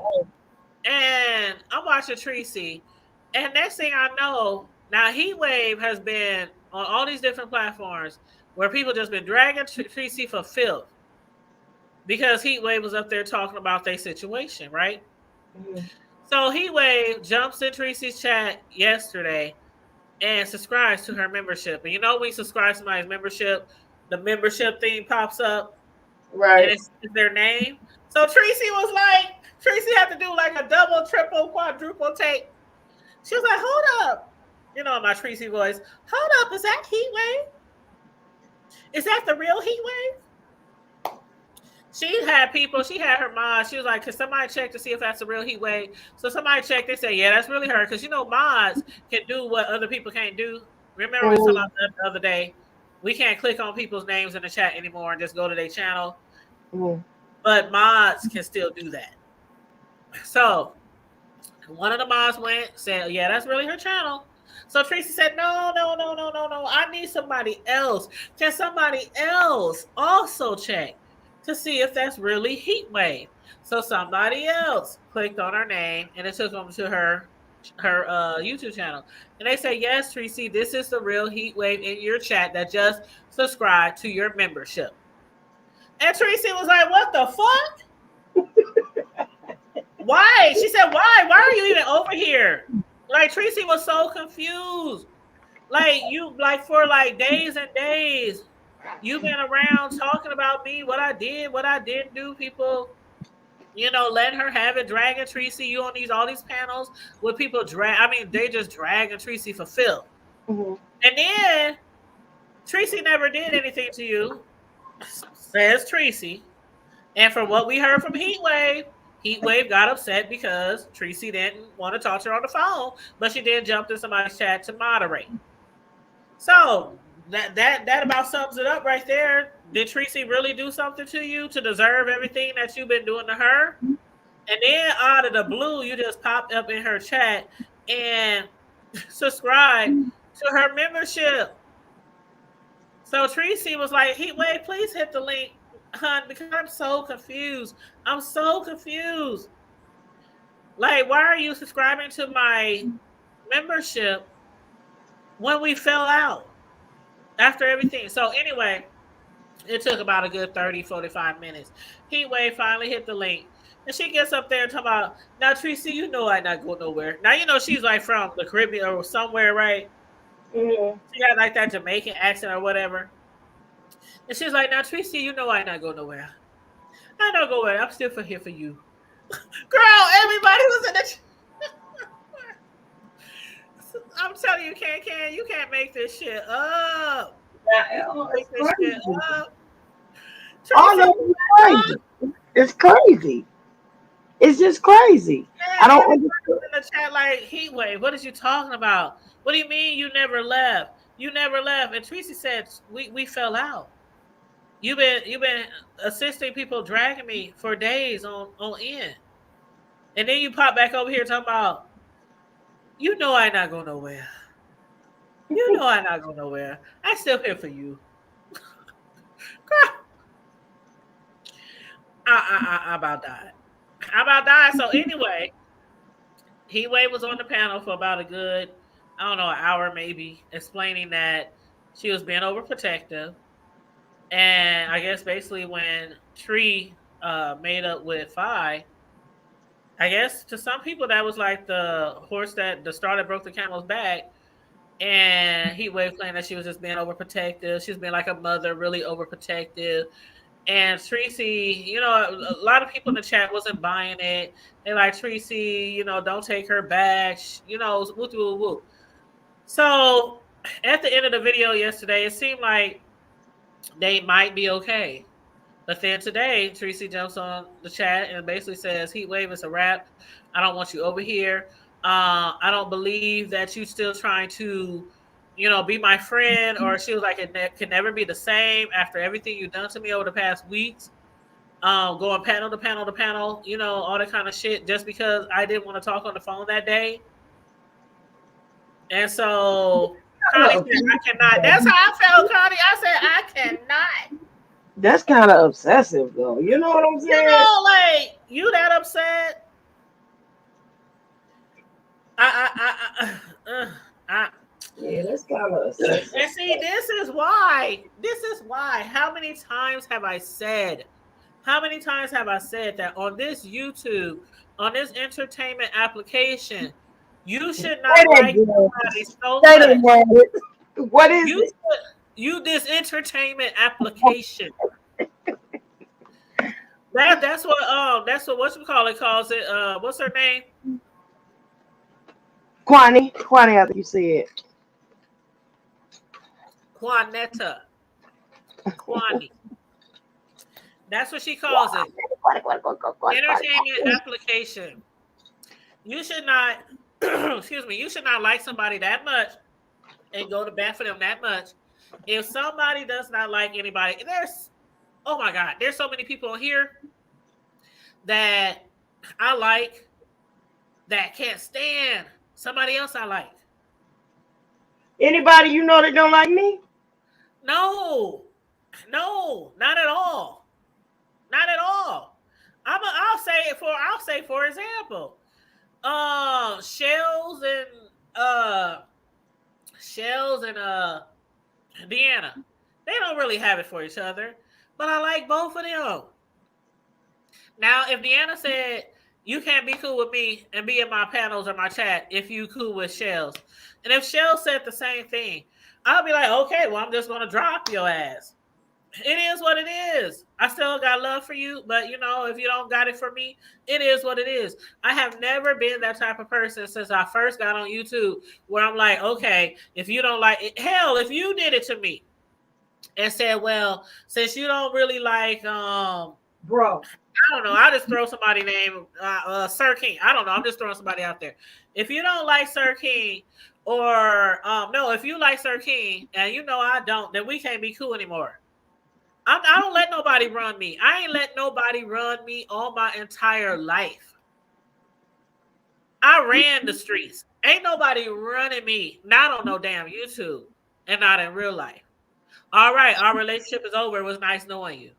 And I'm watching Tracy, and next thing I know, now Heat Wave has been on all these different platforms where people just been dragging Tracy for filth because Heat Wave was up there talking about their situation, right? Mm-hmm. So Heat Wave jumps in Tracy's chat yesterday and subscribes to her membership. And you know, when you subscribe to somebody's membership, the membership thing pops up and Right. it's their name. So Tracy had to do like a double, triple, quadruple take. She was like, hold up. You know, in my Tracy voice, hold up, is that Heat Wave? Is that the real Heat Wave? She had her mods. She was like, can somebody check to see if that's the real Heat Wave? So somebody checked, they said, yeah, that's really her. Because you know, mods can do what other people can't do. Remember we were talking about that the other day? We can't click on people's names in the chat anymore and just go to their channel. Mm-hmm. But mods can still do that. So one of the mods said, yeah, that's really her channel. So Tracy said, no. I need somebody else. Can somebody else also check to see if that's really Heat Wave? So somebody else clicked on her name and it took them to her YouTube channel. And they say, yes, Tracy, this is the real Heat Wave in your chat that just subscribed to your membership. And Tracy was like, what the fuck? Why? She said, why? Why are you even over here? Like, Tracy was so confused. Like, for like days and days, you've been around talking about me, what I did, what I didn't do. People, you know, letting her have it, dragging Tracy. You on all these panels with people they just dragging Tracy for filth. Mm-hmm. And then Tracy never did anything to you, says Tracy. And from what we heard from Heat Wave got upset because Tracy didn't want to talk to her on the phone, but she did jump in somebody's chat to moderate. So that about sums it up right there. Did Tracy really do something to you to deserve everything that you've been doing to her? And then out of the blue, you just popped up in her chat and subscribed to her membership. So Tracy was like, Heat Wave, please hit the link, hun, because I'm so confused. I'm so confused. Like, why are you subscribing to my membership when we fell out after everything? So anyway, it took about a good 30, 45 minutes. Heat Wave finally hit the link. And she gets up there and talk about, now, Tracy, you know I not go nowhere. Now, you know she's like from the Caribbean or somewhere, right? Mm-hmm. She got like that Jamaican accent or whatever. And she's like, now, Tracy, you know I not go nowhere. I don't go nowhere. I'm still here for you. Girl, everybody was in the I'm telling you, you can't make this shit up. Make this shit up. All of it's crazy. It's crazy. It's just crazy. Man, I don't in understand. the chat like, Heat Wave, what is you talking about? What do you mean you never left? You never left. And Tracy said we fell out. You've been assisting people dragging me for days on end. And then you pop back over here talking about, you know I not go nowhere. You know I not go nowhere. I still here for you. Girl. I about died. I about died. So anyway, Heat Wave was on the panel for about a good, I don't know, an hour maybe, explaining that she was being overprotective. And I guess basically when Tree made up with Fi, I guess to some people that was like the straw that broke the camel's back. And Heat Wave claimed that she was just being overprotective. She's been like a mother, really overprotective. And Tracy, you know, a lot of people in the chat wasn't buying it. They like, Tracy, you know, don't take her back. You know, woo woo woo. So at the end of the video yesterday, it seemed like they might be okay. But then today, Tracy jumps on the chat and basically says, Heat Wave is a wrap. I don't want you over here. I don't believe that you still trying to, you know, be my friend. Or she was like, it can never be the same after everything you've done to me over the past weeks. Going panel to panel to panel, you know, all that kind of shit, just because I didn't want to talk on the phone that day. And so Connie said, I cannot. That's how I felt, Connie. I said, I cannot. That's kind of obsessive, though. You know what I'm saying? You know, like, you that upset? I Yeah, that's kind of obsessive. and see, this is why. How many times have I said? How many times have I said that on this YouTube, on this entertainment application, you should Say not that, like girl. somebody so Say much. that word. What is You it? this entertainment application. That's what you call it calls it. What's her name? Kwani, I think you said. Quanetta. Quani. That's what she calls it. Entertainment application. You should not, excuse me, you should not like somebody that much and go to bat for them that much. If somebody does not like anybody, oh my God, there's so many people here that I like that can't stand somebody else I like. Anybody you know that don't like me? No, not at all. Not at all. I'll say for example, Shells and Deanna. They don't really have it for each other, but I like both of them. Now, if Deanna said you can't be cool with me and be in my panels or my chat if you cool with Shells, and if Shells said the same thing, I'll be like, okay, well, I'm just gonna drop your ass. It is what it is. I still got love for you, but if you don't got it for me, it is what it is. I have never been that type of person since I first got on YouTube where I'm like, okay, if you don't like it, hell, if you did it to me and said, well, since you don't really like, Bro. I don't know, I'll just throw somebody named Sir King. I don't know. I'm just throwing somebody out there. If you don't like Sir King, or no, if you like Sir King and I don't, then we can't be cool anymore. I don't let nobody run me. I ain't let nobody run me all my entire life. I ran the streets. Ain't nobody running me. Not on no damn YouTube and not in real life. All right, our relationship is over. It was nice knowing you.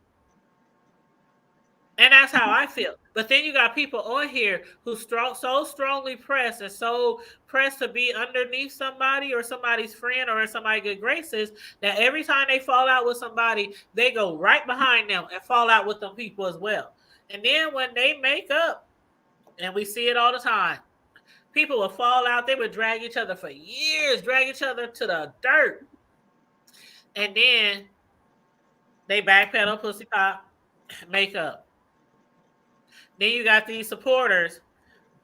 And that's how I feel. But then you got people on here who so strongly pressed and so pressed to be underneath somebody or somebody's friend or in somebody's good graces that every time they fall out with somebody, they go right behind them and fall out with them people as well. And then when they make up, and we see it all the time, people will fall out. They would drag each other for years, drag each other to the dirt. And then they backpedal, pussy pop, make up. Then you got these supporters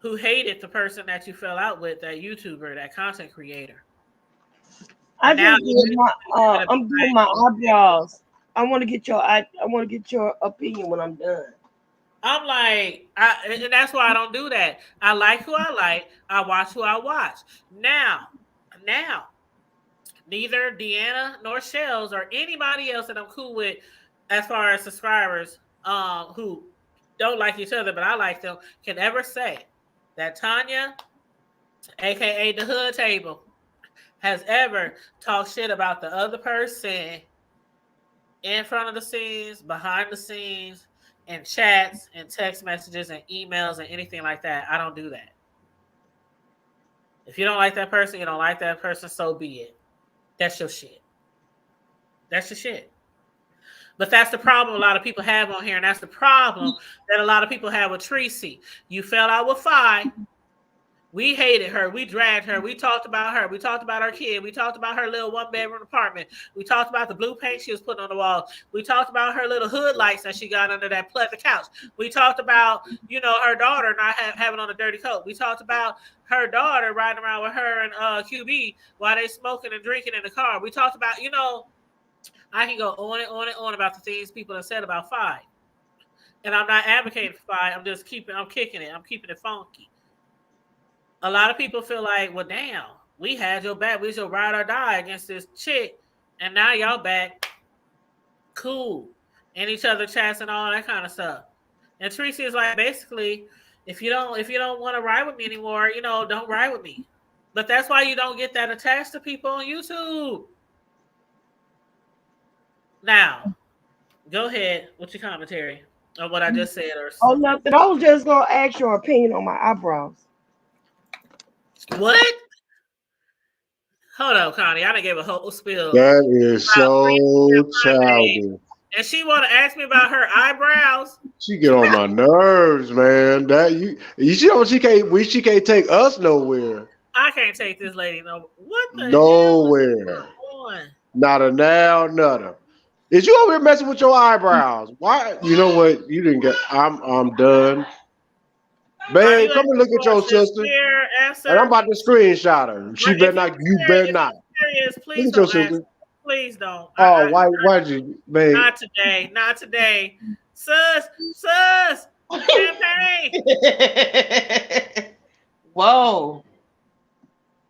who hated the person that you fell out with, that YouTuber, that content creator. I'm doing my eyebrows. I want to get your opinion when I'm done. I'm like, and that's why I don't do that. I like who I like. I watch who I watch. Now, neither Deanna nor Shells or anybody else that I'm cool with, as far as subscribers, who don't like each other, but I like them, can ever say that Tanya, aka the Hood Table, has ever talked shit about the other person in front of the scenes, behind the scenes, in chats and text messages and emails and anything like that. I don't do that. If you don't like that person, you don't like that person, so be it. That's your shit. That's your shit. But that's the problem a lot of people have on here, and that's the problem that a lot of people have with Tracy. You fell out with Fi. We hated her. We dragged her. We talked about her. We talked about our kid. We talked about her little one-bedroom apartment. We talked about the blue paint she was putting on the wall. We talked about her little hood lights that she got under that pleather couch. We talked about, her daughter not having on a dirty coat. We talked about her daughter riding around with her and QB while they smoking and drinking in the car. We talked about, I can go on and on and on about the things people have said about Fi. And I'm not advocating for Fi. I'm kicking it. I'm keeping it funky. A lot of people feel like, well, damn, we had your back. We should ride or die against this chick. And now y'all back. Cool. And each other chats and all that kind of stuff. And Tracy is like, basically, if you don't want to ride with me anymore, don't ride with me. But that's why you don't get that attached to people on YouTube. Now, go ahead with your commentary on what I just said or Oh, something. nothing. I was just gonna ask your opinion on my eyebrows. What? Hold on, Connie. I done gave a whole spiel. That is so childish. And she want to ask me about her eyebrows. She get on my nerves, man. That you know she can't take us nowhere. I can't take this lady no. What the Nowhere. hell is going on? Not a now, nutter. Is you over here messing with your eyebrows? Why? You know what? You didn't get. I'm done. Babe, come and look at your sister. And I'm about to screenshot her. She better not. You better not. Please Look at don't your sister. Please don't. Oh, why'd you, babe? Not today. Not today. Sus. Champagne. Whoa.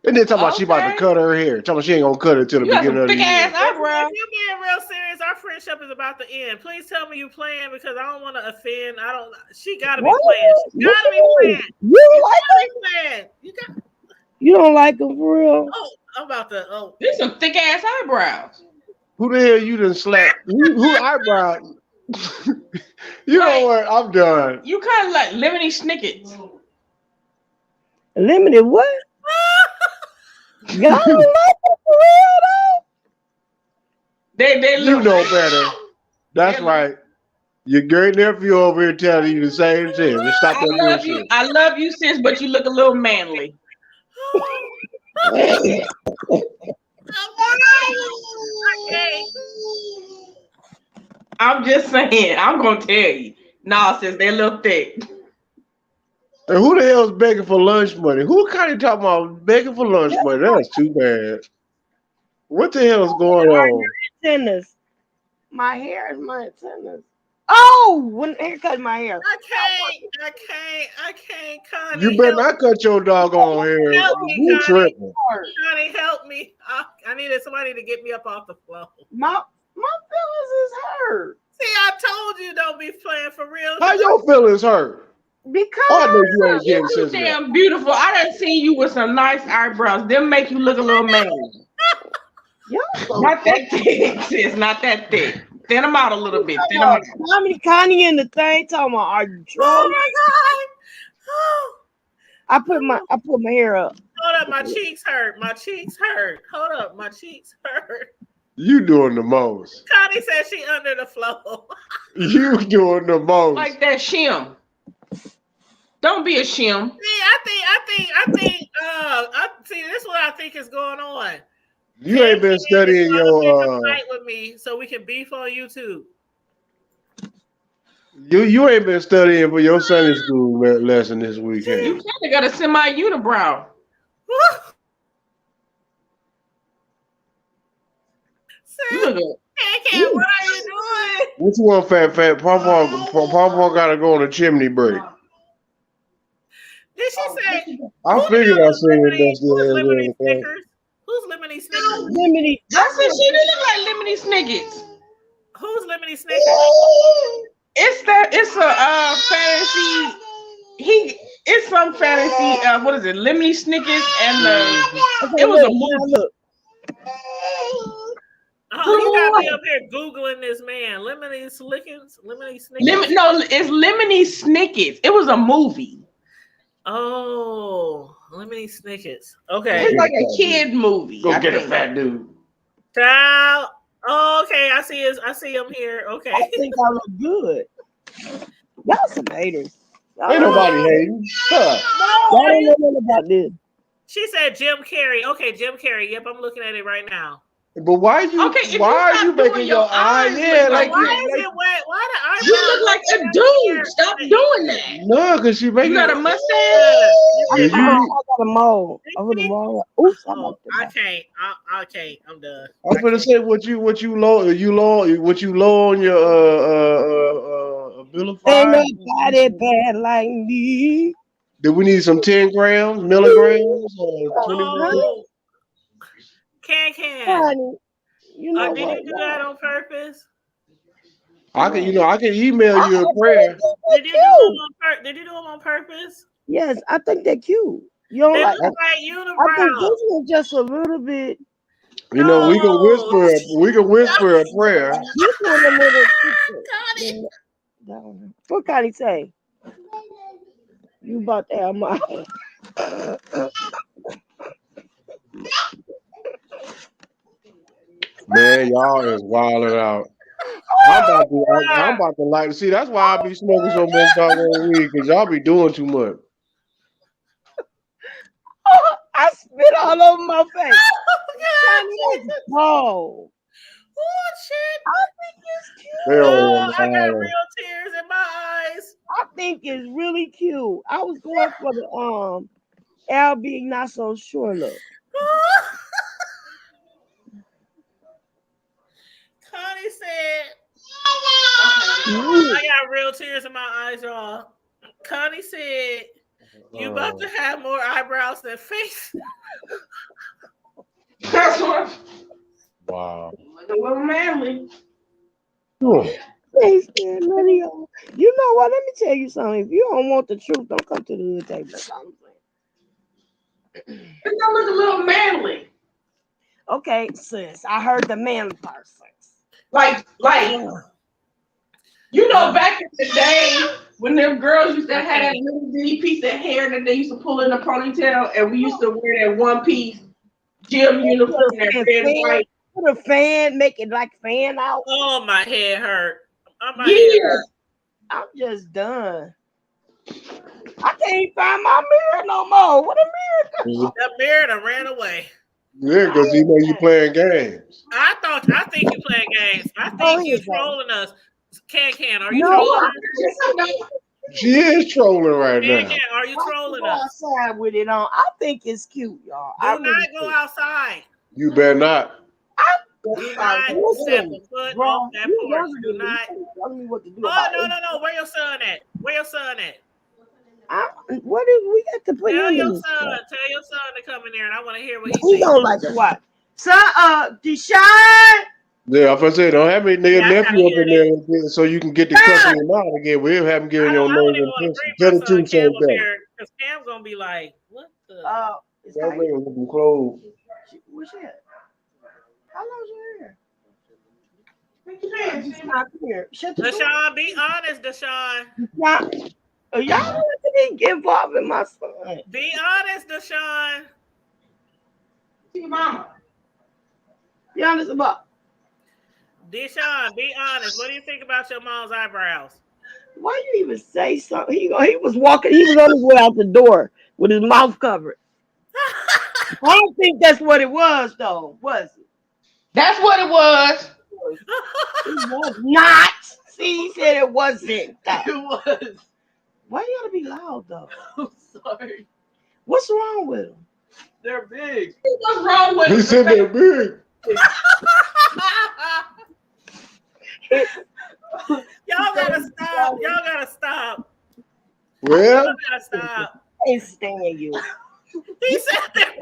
And then talking about she about to cut her hair. Talking about she ain't gonna cut it till the You got beginning some of the thick ass year. eyebrows. If you're being real serious, our friendship is about to end. Please tell me you playing because I don't want to offend. I don't. She gotta be What? playing. She gotta be playing. You don't like Gotta be playing. You don't like them for real? Oh, I'm about to. Oh, These some thick ass eyebrows. Who the hell you done slapped? Who eyebrow? You know what? I'm done. You kind of like Lemony Snickets. Limited what? Y'all don't like them for real though? They You look know like, better. That's right. Your great nephew over here telling you the same thing. Just stop I that love you. bullshit. I love you, sis, but you look a little manly. okay. I'm just saying. I'm gonna tell you. Nah, sis, they look thick. And who the hell's begging for lunch money? Who kind of talking about begging for lunch money? That's too bad. What the hell's going on? Antennas. My hair is my antennas. Oh, when hair cut my hair. I can't, Connie. You better not cut your doggone hair. Help me, You Connie. tripping. Connie, help me. I needed somebody to get me up off the floor. My feelings is hurt. See, I told you don't be playing for real. How your feelings hurt? Because Oh, I know you ain't getting You sensitive. damn beautiful. I done seen you with some nice eyebrows. Them make you look a little manly. Not that thick, sis. Not that thick. Thin them out a little bit. Thin them out. How many Connie in the thing talking about are you Oh drunk? my god. I put my hair up. Hold up, my cheeks hurt. My cheeks hurt. Hold up, my cheeks hurt. You doing the most. Connie said she under the floor. You doing the most. Like that shim. Don't be a shim. See, I think see, this is what I think is going on. You ain't been studying your fight with me so we can beef on YouTube. you ain't been studying for your Sunday school lesson this weekend. You kind of got a semi-unibrow. You look good. Cat, what are you doing? What you want, fat? Papa gotta go on a chimney break. Did she say? I figured I seen it. Lemony Snickers? Who's Lemony Snickers? Lemony. I said she didn't look like Lemony Snickets. Who's Lemony Snickers? It's a fantasy. It's some fantasy. What is it? Lemony Snickets and it was a movie. Oh, you got me up here Googling this man. Lemony Snickers? No, it's Lemony Snickets. It was a movie. Oh, Lemony Snickets. Okay. It's like a kid movie. Go get a fat dude. Child. Oh, okay. I see him here. Okay. I think I look good. Y'all some haters. Ain't nobody hating. Huh. Y'all don't know nothing about this. She said Jim Carrey. Okay, Jim Carrey. Yep, I'm looking at it right now. But why you? Okay, if why you are stop you doing making your your eyes? eyes Yeah, look like Why is it wet? Why the eyebrows? You look like a dude. Stop doing that. no, because she making. You got a mustache. I Yeah, got a mole. I put a mole. Oops, I Oh, looked I at can't. I can't. I'm done. I'm gonna say what you low on your Ain't Abilify. nobody bad like me. Do we need some 10 grams, milligrams, or 20 grams? Oh, can. Honey, you know Did what? you do that on purpose? I can email you a prayer. Did you do them on purpose? Yes, I think they're cute. You don't They like? look like I think unibrows. this one's just a little bit. You know, we can No. whisper a prayer. This one a little. Connie. What can he say? You about to have my. Man, y'all is wilding out. I'm about to like see. That's why I be smoking so much doggone weed because y'all be doing too much. I spit all over my face. Oh, Oh shit! I think it's cute. Oh, I got real tears in my eyes. I think it's really cute. I was going for the Al being not so sure look. Connie said, Ooh. I got real tears in my eyes, y'all. Connie said, you about to have more eyebrows than face. That's what. Wow. A little manly. Thanks, man, none of y'all. You know what? Let me tell you something. If you don't want the truth, don't come to the hood table. That's all I'm saying. It don't look a little manly. Okay, sis. I heard the manly part, sis. Like, you know, back in the day when them girls used to have that little bitty piece of hair that they used to pull in a ponytail, and we used to wear that one piece gym uniform, that red and white. Put a fan, make it like fan out. Oh, my head hurt. Oh, my head hurt. I'm just done. I can't find my mirror no more. What a mirror! That mirror done ran away. Yeah, because you know you playing games. I think you playing games. I think you trolling us. Can, are you No, trolling us? She is trolling right now. Can, are you trolling go us? outside with it on. I think it's cute, y'all. Do not go outside. You better not. Do not step a foot off that porch. Do not. Telling me what to do. Oh, no. Where your son at? Where your son at? What do we got to put Tell in your this son. stuff? Tell your son to come in there, and I want to hear what he He thinks. don't like to watch. Son, Deshaun. Yeah, if I said don't have me nigga Yeah, I gotta nephew up hear in there so you can get the cussing him out again. We'll have him giving I your don't nose even and want to pussy. bring Tell my the son truth, Cam so up that. here because Cam's gonna be like, "What the?" That man with them clothes. What's that? How long's your hair? Deshaun, It's not here. Shut the door. Deshaun, be honest, Deshaun. Y'all didn't get involved in my son. Be honest, Deshaun. see your mama. Be honest about. Deshaun, be honest. What do you think about your mom's eyebrows? Why you even say something? He was walking. He was on his way out the door with his mouth covered. I don't think that's what it was, though. Was it? That's what it was. It was not. See, he said it wasn't. It was. Why you gotta be loud, though? I'm sorry. What's wrong with them? They're big. What's wrong with He said they're big. Y'all gotta stop. Y'all gotta stop. Well, Y'all gotta stop. I can't stand you. He said that.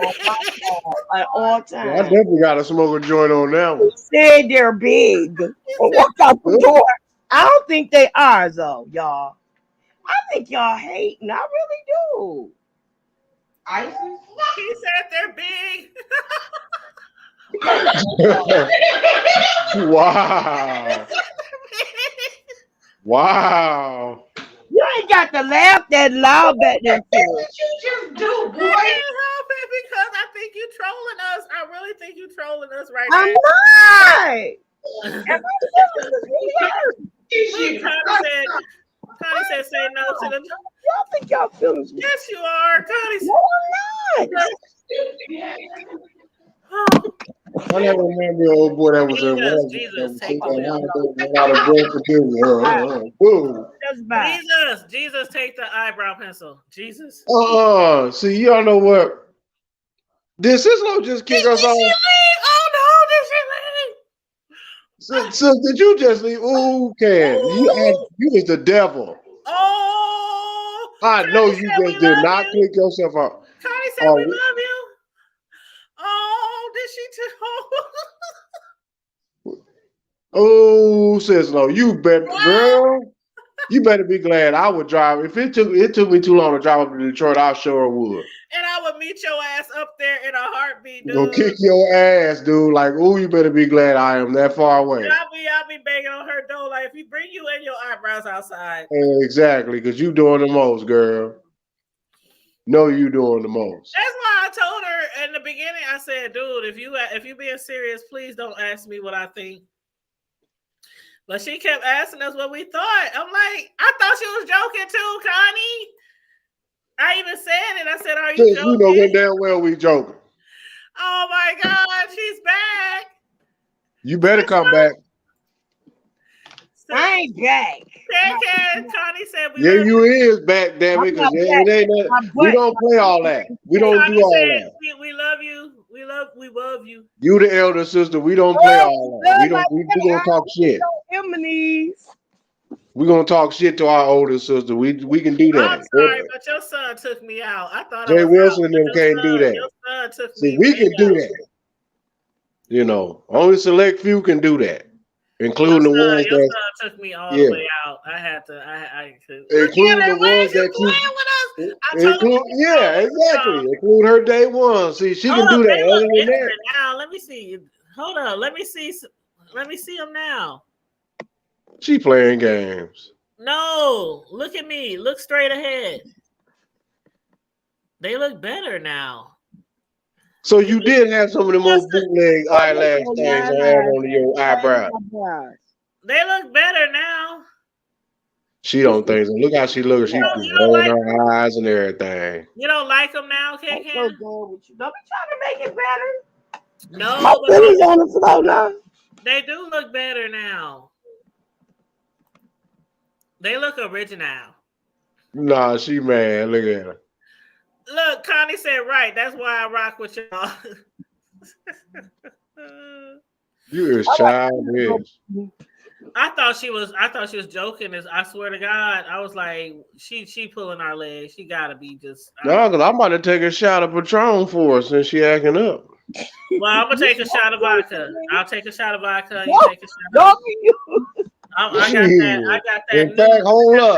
At all I times. definitely got to smoke a joint on that one. Said they're big. Walk out the door. I don't think they are, though, y'all. I think y'all hating. I really do. ISIS? He said they're big. Wow. Wow. You ain't got to laugh that loud back there. That's what you just do, boy. I can't help it because I think you trolling us. I really think you trolling us right I'm now. not. And my feelings is really hurt. Connie said, say no to the. Y'all think y'all feelings? Yes, you are. Connie said. No, I'm not. Oh, I never remember the old boy that was Jesus, take Jesus, take the eyebrow pencil. Jesus. See, y'all know what? Did Cislo just kick us off? Oh no, did she leave? So did you just leave? Ooh, Cam, you was the devil. Oh, I know you just did not click yourself out. Connie said we love you. Oh, did she too? Oh, Cislo, you bet, girl. You better be glad I would drive. If it took me too long to drive up to Detroit, I sure would. And I would meet your ass up there in a heartbeat, Gonna dude. kick your ass, dude. Like, oh, you better be glad I am that far away. And I'll be banging on her door like, if you bring you and your eyebrows outside. Exactly, because you doing the most, girl. No, you doing the most. That's why I told her in the beginning. I said, dude, if you being serious, please don't ask me what I think. But she kept asking us what we thought. I'm like, I thought she was joking too, Connie. I even said it. I said, are you joking? You know good damn well we joking. Oh my God, she's back. You better come back. I ain't back. Connie said we you is back, damn it, because it ain't nothing. We don't play all that. We don't Connie do all said, that. We love you. We love you. You the elder sister. We don't play all that. We gonna talk shit. We gonna talk shit to our older sister. We can do that. I'm sorry, but your son took me out. I thought Jay I was Wilson out, and them can't do that. Your son took See, me. we can do that. You know, only select few can do that, including the ones your that son took me all the way out. I had to. I could. Including the ones that exactly. Include her day one. See, she can do that. Other than that, now let me see. Hold on. Let me see. Let me see them now. She playing games. No, look at me. Look straight ahead. They look better now. So you did have some of the most bootleg eyelash things on your eyebrows. They look better now. She don't think so. Look how she looks. She's rolling her eyes and everything. You don't like them now, Ken? Don't be trying to make it better. No, my feelings on the floor now. They do look better now. They look original. Nah, she mad. Look at her. Look, Connie said right. That's why I rock with y'all. You is childish. I thought she was joking. I swear to God, I was like, she pulling our leg. She gotta be just. No, because I'm about to take a shot of Patron for her since she acting up. Well, I'm gonna take a shot of vodka. I'll take a shot of vodka. You take a shot of I got that. In fact, hold up.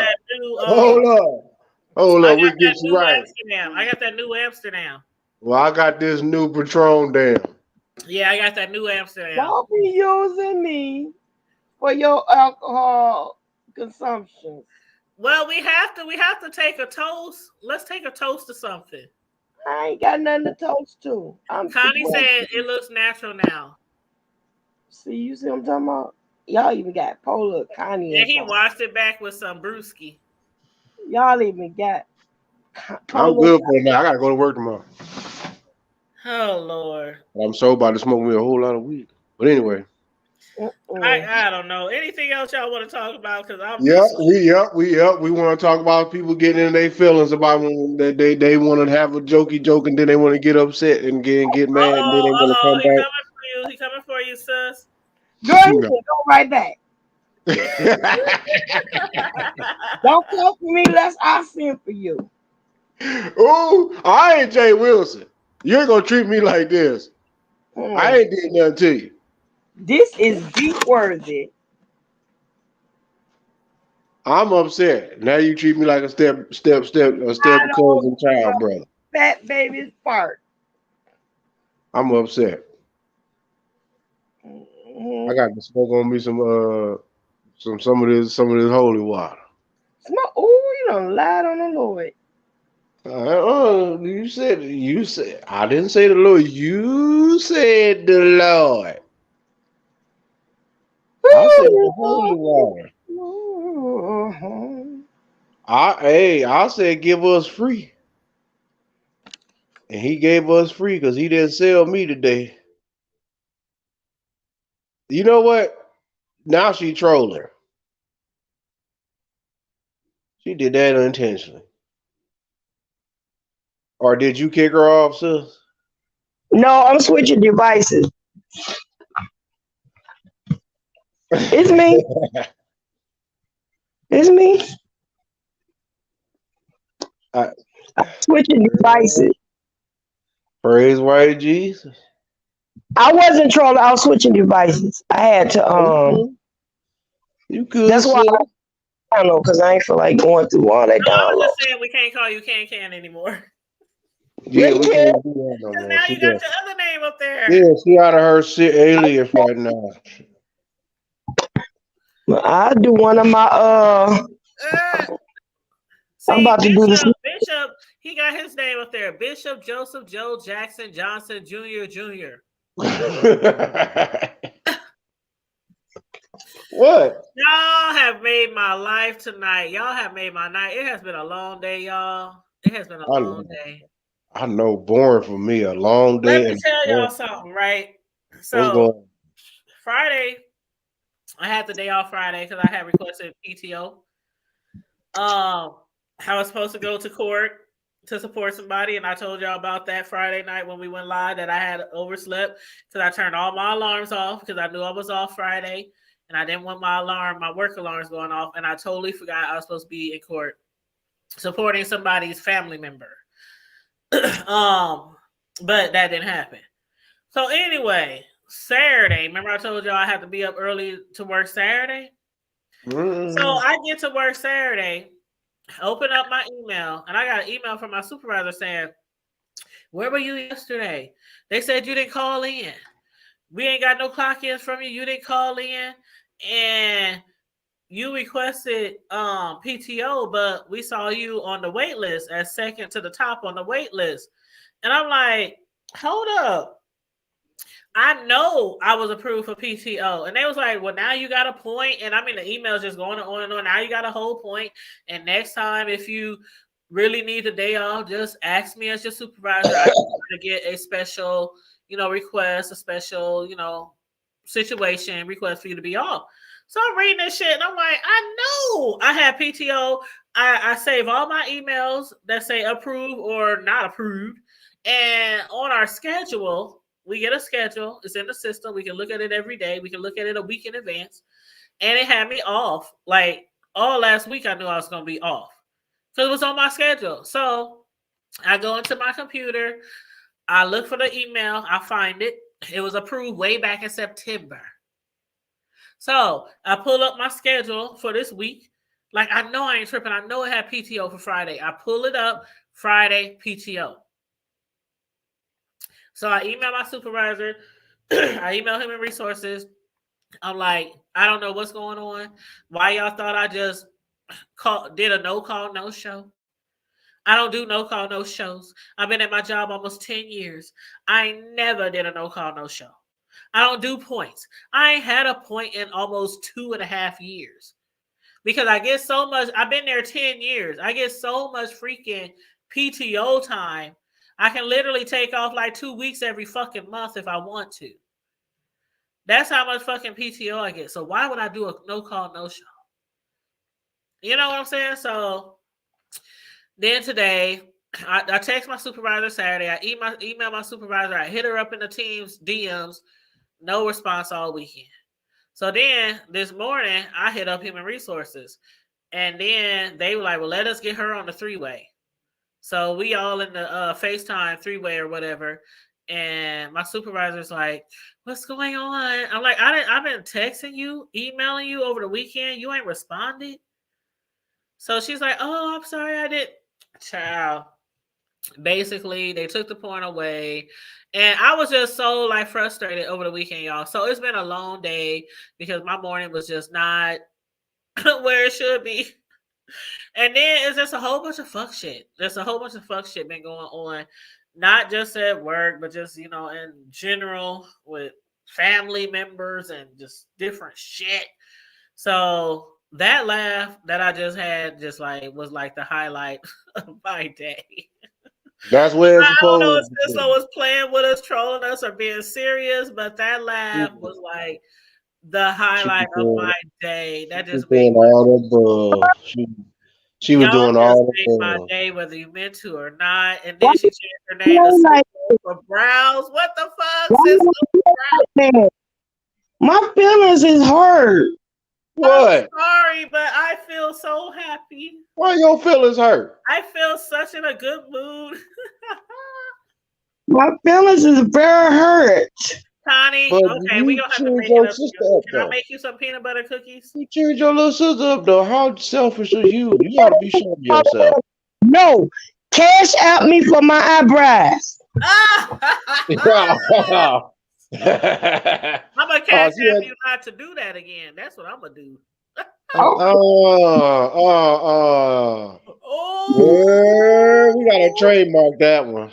We get you right. Amsterdam. I got that new Amsterdam. Well, I got this new Patron down. Yeah, I got that new Amsterdam. Don't be using me for your alcohol consumption. Well, we have to take a toast. Let's take a toast to something. I ain't got nothing to toast to. Connie said it looks natural now. You see what I'm talking about? Y'all even got Polar Connie. Yeah, he washed it back with some brewski. Y'all even got. I'm good for now. I gotta go to work tomorrow. Oh Lord. I'm so about to smoke me a whole lot of weed. But anyway. I don't know. Anything else y'all want to talk about? Because I'm we want to talk about people getting in their feelings about when they want to have a jokey joke and then they want to get upset and get mad and then they want to come back. He coming for you, sis. Go right back. Don't talk to me unless I send for you. Oh, I ain't Jay Wilson. You ain't gonna treat me like this. I ain't did nothing to you. This is deep worthy. I'm upset. Now you treat me like a step cousin child brother. Fat baby's fart. I'm upset. I got to smoke on me some of this holy water. You done lied on the Lord. You said I didn't say the Lord. You said the Lord. I said the holy water. I said give us free. And he gave us free because he didn't sell me today. You know what? Now she trolling. She did that unintentionally. Or did you kick her off, sis? No, I'm switching devices. It's me. It's me. I'm switching devices. Praise white Jesus. I wasn't trolling. I was switching devices. I had to. You could. That's why download because I ain't feel like going through all that No, I was download. just saying we can't call you Can anymore. Yeah, we can't do that no Because more. now She you got got, your other name up there. yeah, she out of her alias right now. I do one of my I'm See, about to do this. Bishop, he got his name up there. Bishop Joseph Joe Jackson Johnson Jr. What? Y'all have made my life tonight. Y'all have made my night. It has been a long day, y'all. It has been a long day. I know, boring for me. A long day. Let me tell y'all something, right? What's So going Friday, I had the day off Friday because I had requested PTO. I was supposed to go to court to support somebody, and I told y'all about that Friday night when we went live that I had overslept because I turned all my alarms off because I knew I was off Friday, and I didn't want my work alarms going off, and I totally forgot I was supposed to be in court supporting somebody's family member. But that didn't happen. So anyway, Saturday, remember I told y'all I had to be up early to work Saturday? So I get to work Saturday, open up my email, and I got an email from my supervisor saying, "Where were you yesterday? They said you didn't call in. We ain't got no clock-ins from you. You didn't call in, and you requested PTO, but we saw you on the wait list as second to the top on the wait list." And I'm like, hold up. I know I was approved for PTO. And they was like, well, now you got a point. And I mean, the email's just going on and on. Now you got a whole point. And next time, if you really need a day off, just ask me as your supervisor. I can get a special, request, a special, situation request for you to be off. So I'm reading this shit and I'm like, I know I have PTO. I save all my emails that say approved or not approved. And on our schedule, we get a schedule. It's in the system. We can look at it every day. We can look at it a week in advance. And it had me off. Like all last week, I knew I was going to be off. So it was on my schedule. So I go into my computer. I look for the email. I find it. It was approved way back in September. So I pull up my schedule for this week. Like I know I ain't tripping. I know it had PTO for Friday. I pull it up. Friday, PTO. So I email my supervisor. I email him in resources. I'm like, I don't know what's going on. Why y'all thought I just did a no call, no show? I don't do no call, no shows. I've been at my job almost 10 years. I never did a no call, no show. I don't do points. I ain't had a point in almost 2.5 years because I get so much. I've been there 10 years. I get so much freaking PTO time. I can literally take off like 2 weeks every fucking month if I want to. That's how much fucking PTO I get. So why would I do a no call, no show? You know what I'm saying? So then today, I text my supervisor Saturday. I email my supervisor. I hit her up in the team's DMs. No response all weekend. So then this morning, I hit up Human Resources. And then they were like, well, let us get her on the 3-way. So we all in the FaceTime 3-way or whatever. And my supervisor's like, what's going on? I'm like, I've been texting you, emailing you over the weekend. You ain't responded. So she's like, oh, I'm sorry, I didn't. Child. Basically, they took the point away. And I was just so like frustrated over the weekend, y'all. So it's been a long day because my morning was just not where it should be. And then it's just a whole bunch of fuck shit. There's a whole bunch of fuck shit been going on, not just at work, but just, in general with family members and just different shit. So that laugh that I just had just like was like the highlight of my day. That's where it's I don't know if supposed Cisco was playing with us, trolling us, or being serious, but that laugh was like the highlight of my day. That just made all the above. She was y'all doing just all made the my above. day, whether you meant to or not. And then she changed her name to Cisco for Browse. What the fuck, Cisco? Man, my feelings is hurt. What? I'm sorry, but I feel so happy. Why your feelings hurt? I feel such in a good mood. My feelings is very hurt. Connie, But okay, we you gonna have to chewed make it your up to sister you. up Can I though. make you some peanut butter cookies? You chewed your little sister up though. How selfish are you? You gotta be ashamed of yourself. No, cash out me for my eyebrows. I'm gonna Oh, cash she app had, you not to do that again. That's what I'm gonna do. Oh, Oh, girl, we gotta trademark that one.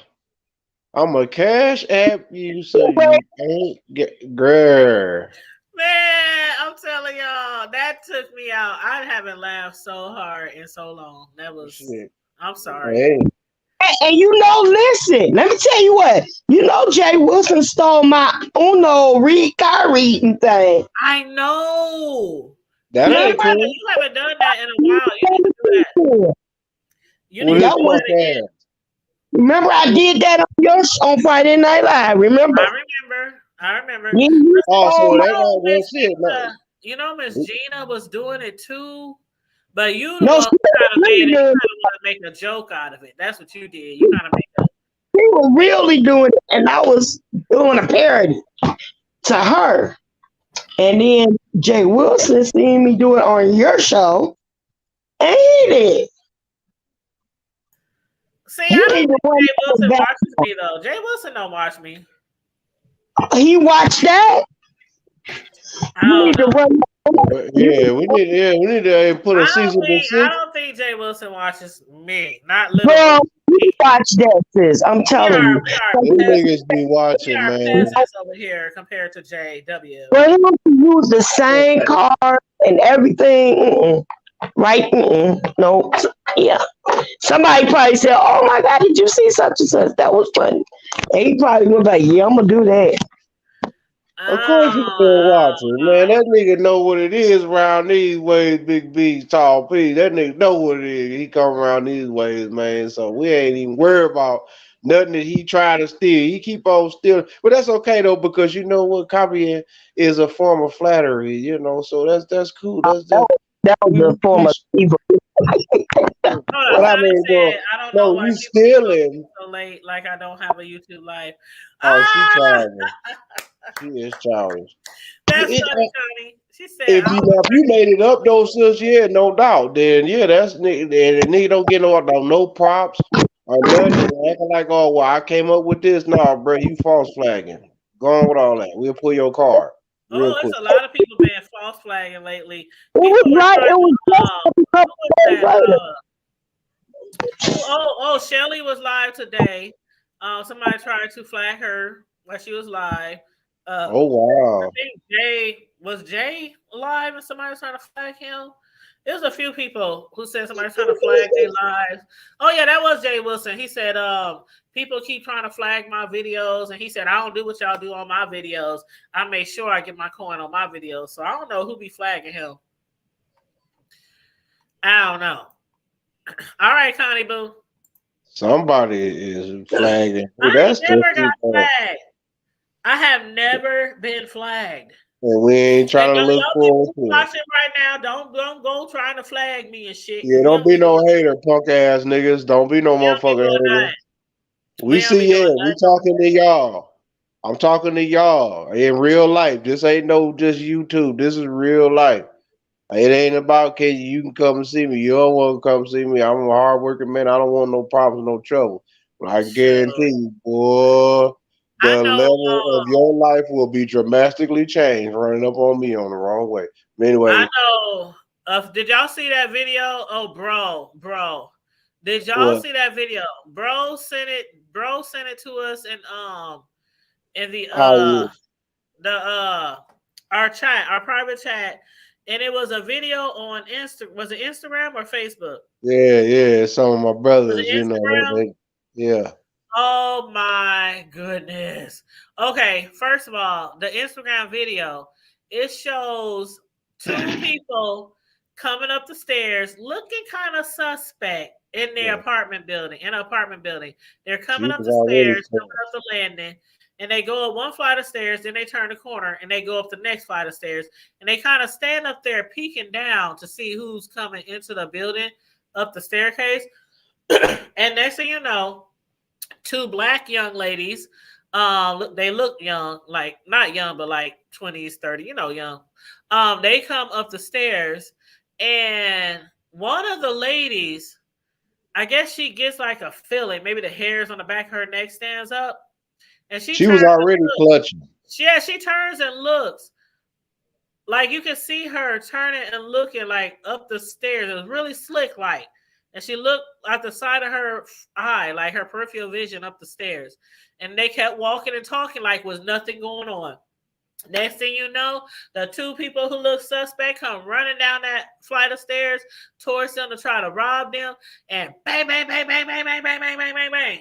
I'm a cash app you so you ain't get girl. man, I'm telling y'all, that took me out. I haven't laughed so hard in so long. That was. Shit. I'm sorry. Hey, and listen, let me tell you what. Jay Wilson stole my Uno car reading thing. I know. that You ain't Remember? cool. haven't done that in a while. You need to do that. You What need to is That do was that again. that? remember I did that on Friday Night Live. Remember? I remember. Yeah, you Oh, stole so my that got well shit. Miss Gina was doing it too, but you the no. one She who kind of made was it. You really kind doing. of want to make a joke out of it. That's what you did. You kind of make a. She was really doing it, and I was doing a parody to her. And then Jay Wilson seen me do it on your show, and he did. See, I You don't need to think run Jay Wilson that watches me though. Jay Wilson don't watch me. back. He watched that. I You don't need to know. run. You We need to put a cease and I desist. don't think Jay Wilson watches me. Not little girl, old you me. watch that, sis. I'm telling you. Them Peasants. niggas be We watching, are man. peasants over here compared to JW. For him to use the same car and everything, right? No, yeah. Somebody probably said, "Oh my God, did you see such and such? That was funny." And he probably was like, "Yeah, I'm gonna do that." Of course he still watching, man. That nigga know what it is around these ways, big B, tall P. That nigga know what it is. He come around these ways, man. So we ain't even worried about nothing that he try to steal. He keep on stealing. But that's okay though, because you know what, copying is a form of flattery, so that's cool. That was We, a form we, of evil. Hold on, what I Connie mean, said, I don't know no, why you people be coming stealing. so late, like I don't have a YouTube live. Oh, she Ah, childish. She is childish. that's funny, Connie. She said, If I you don't now if you made it up though, sis, yeah, no doubt. Then yeah, that's nigga. Then the nigga don't get no props or nothing. Acting like, oh well, I came up with this. No, bro, you false flagging. Go on with all that. We'll pull your card real oh, it's quick. a lot of people being false flagging lately. It was People are right. trying It was to, just a who couple was days that? later. Shelly was live today. Somebody tried to flag her while she was live. Oh I wow. think Jay live and somebody was trying to flag him. There was a few people who said somebody's trying to flag their lives. Oh yeah, that was Jay Wilson. He said, people keep trying to flag my videos, and he said, I don't do what y'all do on my videos. I make sure I get my coin on my videos. So I don't know who be flagging him. I don't know. All right, Connie Boo. Somebody is flagging. Well, I ain't that's just never got too bad. flagged. I have never been flagged. And we ain't And trying to look y'all forward people to it. watching right now, don't go trying to flag me and shit. Yeah, Cause don't be no hater, punk ass niggas. Don't be no we don't be motherfucking doing hater. nothing. We We don't be see, yeah, doing we nothing. talking to y'all. I'm talking to y'all in real life. This ain't no just YouTube. This is real life. It ain't about can you can come and see me. You don't want to come see me. I'm a hardworking man. I don't want no problems, no trouble. But I guarantee you, boy, I the know. level of your life will be dramatically changed running up on me on the wrong way. But I anyway, know. Did y'all see that video? Oh, bro. Did y'all what? see that video? Bro sent it. Bro sent it to us in How you? our chat, our private chat, and it was a video on Was it Instagram or Facebook? Yeah. Some of my Was it brothers, Instagram? yeah. Oh my goodness. Okay, first of all, the Instagram video, it shows two people coming up the stairs looking kind of suspect in their Yeah. apartment building, They're She coming up was the already stairs, coming up the landing, and they go up one flight of stairs, then they turn the corner and they go up the next flight of stairs, and they kind of stand up there peeking down to see who's coming into the building up the staircase. And next thing you know, two black young ladies They look young, like not young, but like 20s, 30, young. They come up the stairs, and one of the ladies, I guess she gets like a feeling, maybe the hairs on the back of her neck stands up, and she She turns was and already looks. clutching. Yeah, she turns and looks. Like you can see her turning and looking like up the stairs. It was really slick, like, and she looked at the side of her eye, like her peripheral vision up the stairs. And they kept walking and talking like was nothing going on. Next thing you know, the two people who look suspect come running down that flight of stairs towards them to try to rob them. And bang, bang, bang, bang, bang, bang, bang, bang, bang, bang, bang.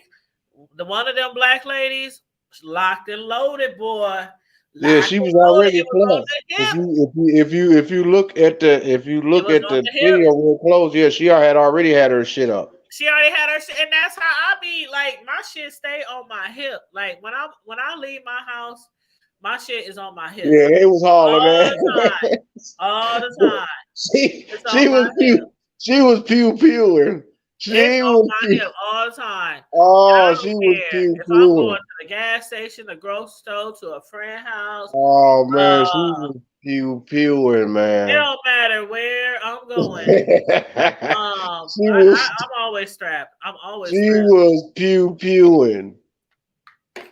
The one of them black ladies locked and loaded, boy. Yeah, Locked she and was loaded. already It was on clutched. the If hip. you look at It was on the the hip. video real close, yeah, she had already had her shit up. She already had her shit, and that's how I be. Like my shit stay on my hip. Like when I leave my house, my shit is on my hip Yeah, they was hauling all the that. time. All the time. It's She on my hip. she was pew pewing. It's She on was my hip all the time. And I oh, she don't was care pew if I'm going pewing. to the gas station, the grocery store, to a friend house. Oh man, she was pew pewing, It man. don't matter where I'm going. she I'm always strapped. I'm always strapped. was pew pewing.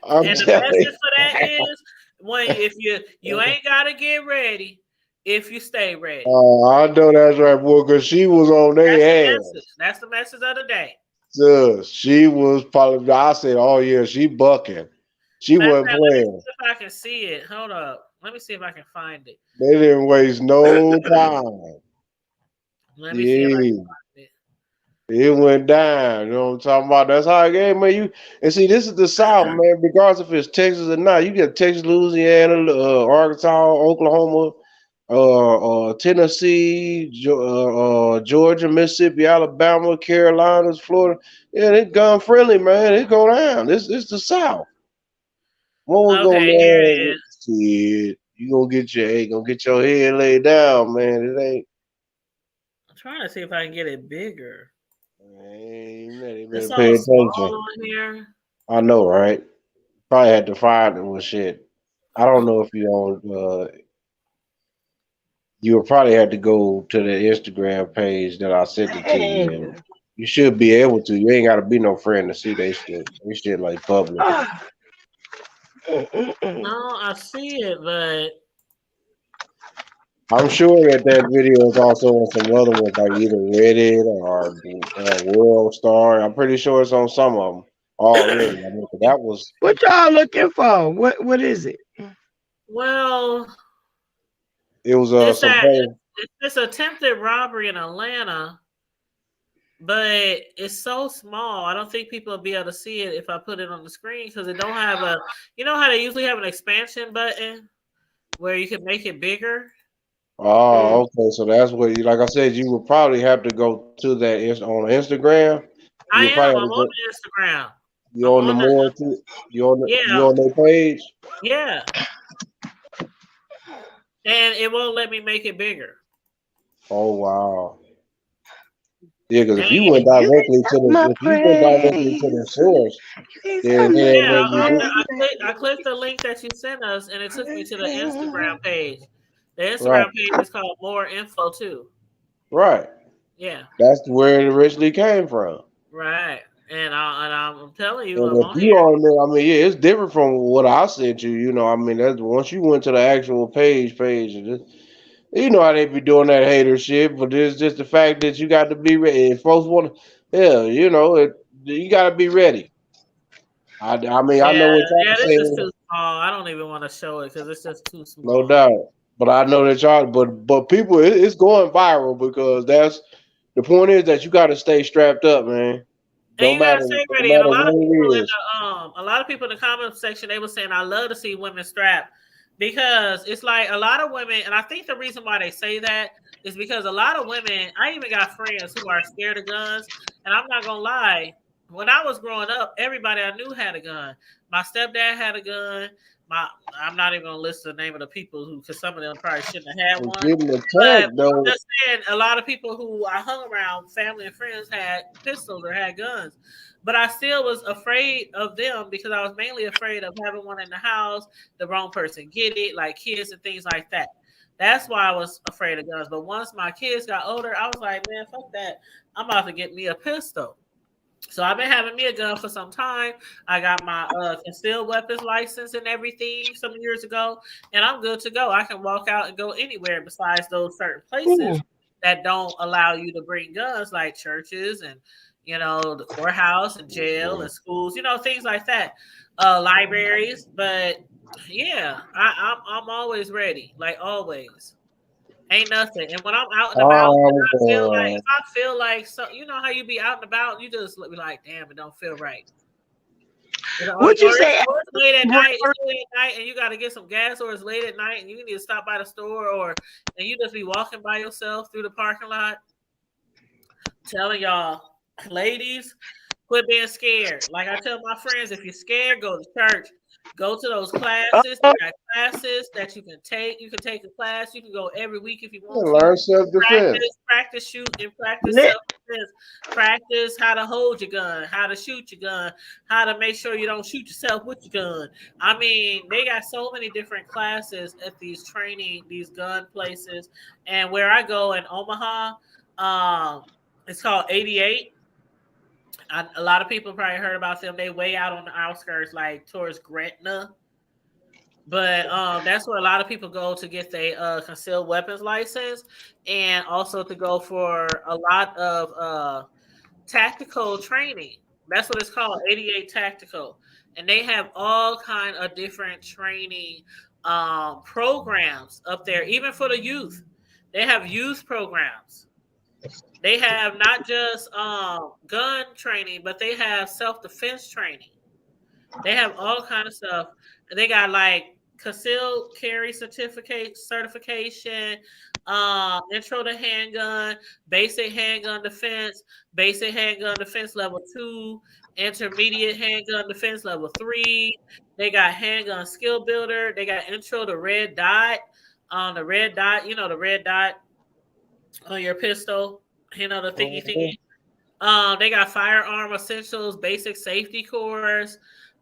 I'm And the telling message you. for that is when if you ain't gotta get ready if you stay ready. Oh, I know that's right, boy, because she was on That's the their message. ass. That's the message of the day. Sus, she was probably, I said, oh, yeah, she bucking. She Matter of wasn't fact, let me playing. see if I can see it. Hold up. Let me see if I can find it. They didn't waste no time. Let me see if I can Yeah, find it. it went down. You know what I'm talking about? That's how it game, man. And see, this is the South, man. Regardless if it's Texas or not, you get Texas, Louisiana, Arkansas, Oklahoma, Tennessee, Georgia, Mississippi, Alabama, Carolinas, Florida. Yeah, they gun friendly, man. It go down. This the South. What was going Okay, here it on? is. Shit, you gonna get your head laid down, man. It ain't. I'm trying to see if I can get it bigger. Man, you It's better so pay small attention. on here. I know, right? Probably had to find it with shit. I don't know if you on. You would probably have to go to the Instagram page that I sent it to you. And you should be able to. You ain't got to be no friend to see they shit. They shit like public. No, I see it, but I'm sure that video is also on some other ones like either Reddit or World Star. I'm pretty sure it's on some of them already. I mean, that was What y'all looking for? What is it? well, it was it's some that page. it's this attempted robbery in Atlanta, but it's so small. I don't think people will be able to see it if I put it on the screen because it don't have a. You know how they usually have an expansion button where you can make it bigger. Oh, okay. So that's what you like. I said you would probably have to go to that on Instagram. You I would am. probably have I'm to on go. Instagram. You I'm on the on the. more. You Yeah, on their page. yeah, and it won't let me make it bigger. Oh wow. Yeah, because And You can suck my if you went directly to the praise. source, You can then suck it my ain't yeah, letting you do. I clicked the link that you sent us, and it took me to the Instagram page. The Right, Instagram page is called More Info too. right. Yeah, That's where it originally came from. right. And I'm telling you, I'm And if on you here. on there, I mean, yeah, it's different from what I sent you. You know, I mean, that's once you went to the actual page, and just, you know how they be doing that hater shit. But it's just the fact that you got to be ready. If folks want to, yeah, you know, you got to be ready. I mean, I Yeah, know what y'all yeah. This is saying. too small. I don't even want to show it because it's just too No small. doubt. But I know that y'all, but people, it's going viral because that's the point is that you got to stay strapped up, man. And No you gotta matter stay no ready. And a matter lot of what people it in is. the a lot of people in the comment section they were saying I love to see women strapped because it's like a lot of women, and I think the reason why they say that is because a lot of women. I even got friends who are scared of guns, and I'm not gonna lie. When I was growing up, everybody I knew had a gun. My stepdad had a gun. I'm not even gonna list the name of the people who, because some of them probably shouldn't have had For one. getting But attacked I'm though. just saying, a lot of people who I hung around, family and friends, had pistols or had guns. But I still was afraid of them because I was mainly afraid of having one in the house, the wrong person get it, like kids and things like that. That's why I was afraid of guns. But once my kids got older, I was like, man, fuck that. I'm about to get me a pistol. So I've been having me a gun for some time. I got my concealed weapons license and everything some years ago, and I'm good to go. I can walk out and go anywhere besides those certain places that don't allow you to bring guns, like churches and the courthouse and jail and schools, things like that, libraries. But yeah, I'm always ready, like always. Ain't nothing. And when I'm out and about, if I feel like so, you know how you be out and about, you just be like, damn, it don't feel right. Would you say Or it's late at night, and you got to get some gas, or it's late at night and you need to stop by the store, and you just be walking by yourself through the parking lot, telling y'all, ladies, quit being scared. Like I tell my friends, if you're scared, go to church. Go to those classes. They got classes that you can take. You can take a class. You can go every week if you want to. Learn self-defense. Practice shooting, practice self-defense, practice how to hold your gun, how to shoot your gun, how to make sure you don't shoot yourself with your gun. I mean, they got so many different classes at these gun places. And where I go in Omaha, it's called 88. A lot of people probably heard about them. They way out on the outskirts, like towards Gretna. But that's where a lot of people go to get their concealed weapons license, and also to go for a lot of tactical training. That's what it's called, 88 Tactical. And they have all kind of different training programs up there, even for the youth. They have youth programs. They have not just gun training, but they have self-defense training. They have all kind of stuff. They got like concealed carry certification, intro to handgun, basic handgun defense level 2, intermediate handgun defense level 3. They got handgun skill builder. They got intro to red dot. The red dot, the red dot on your pistol. The thingy. They got firearm essentials, basic safety course,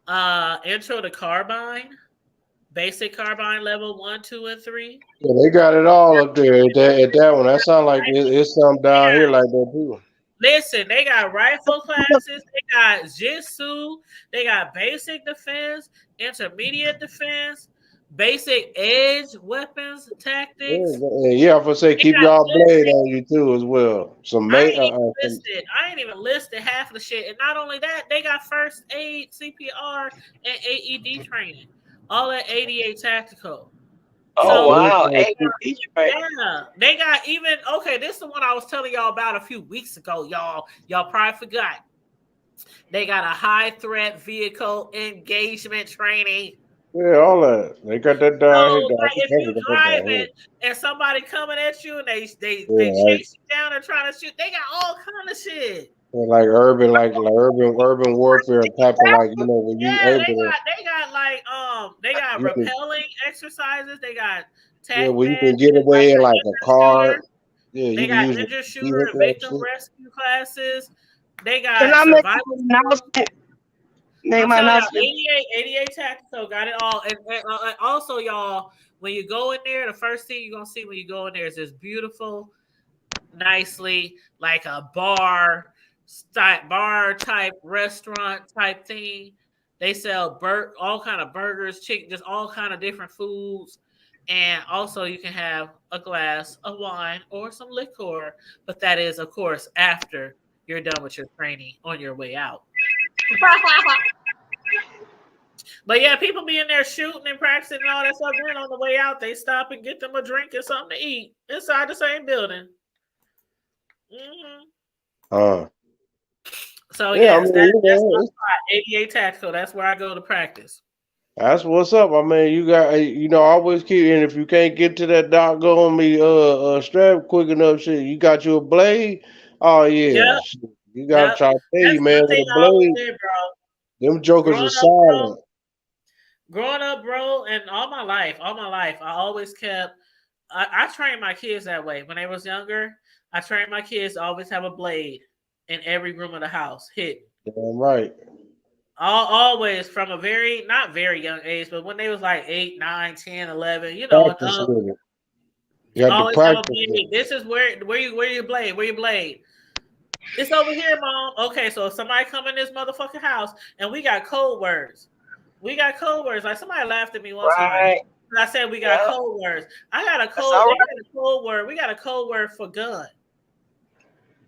intro to carbine, basic carbine level 1, 2, and 3. Yeah, they got it all up there at that one. That sounds like it's something down here like that too. Listen, they got rifle classes, they got jitsu, they got basic defense, intermediate defense, basic edge weapons tactics. Yeah, I'm gonna say keep y'all blade on you too as well. I ain't even listed half of the shit. And not only that, they got first aid, CPR, and AED training. All at 88 Tactical. Wow. Yeah, they got this is the one I was telling y'all about a few weeks ago, y'all. Y'all probably forgot. They got a high threat vehicle engagement training. Yeah, all that. They got that down here. Like if you driving and somebody coming at you and they chase you down and trying to shoot, they got all kind of shit. Like urban warfare type of when you able to. They got rappelling exercises. They got where you can get away in like a car. Yeah, they got ninja shooter and victim rescue classes. They got survival. 88 Tactical got it all. And also, y'all, when you go in there, the first thing you're gonna see when you go in there is this beautiful, nicely like a bar type restaurant type thing. They sell all kind of burgers, chicken, just all kind of different foods. And also you can have a glass of wine or some liquor, but that is, of course, after you're done with your training on your way out. But yeah, people be in there shooting and practicing and all that stuff. Then on the way out, they stop and get them a drink and something to eat inside the same building. So yes, that's my spot, 88 Tactical. That's where I go to practice. That's what's up. I mean, you got always keep, and if you can't get to that doggone me strap quick enough, shit, you got you a blade. Oh yeah, you gotta try to tell you, man, with a blade. Them jokers are silent. growing up, bro, and all my life, I always kept. I trained my kids that way. When they was younger, I trained my kids to always have a blade in every room of the house, hidden. Damn right. Always from a very not very young age, but when they was like 8, 9, 10, 11, and Practice up, with it. you You have to always have a practice it. blade. This is where your blade? Where your blade? It's over here, mom. Okay, so if somebody come in this motherfucking house and we got code words. We got code words. Like somebody laughed at me one time. Right. I said we got Yep. code words. I got a That's code. all They right. got a code word. We got a code word for gun.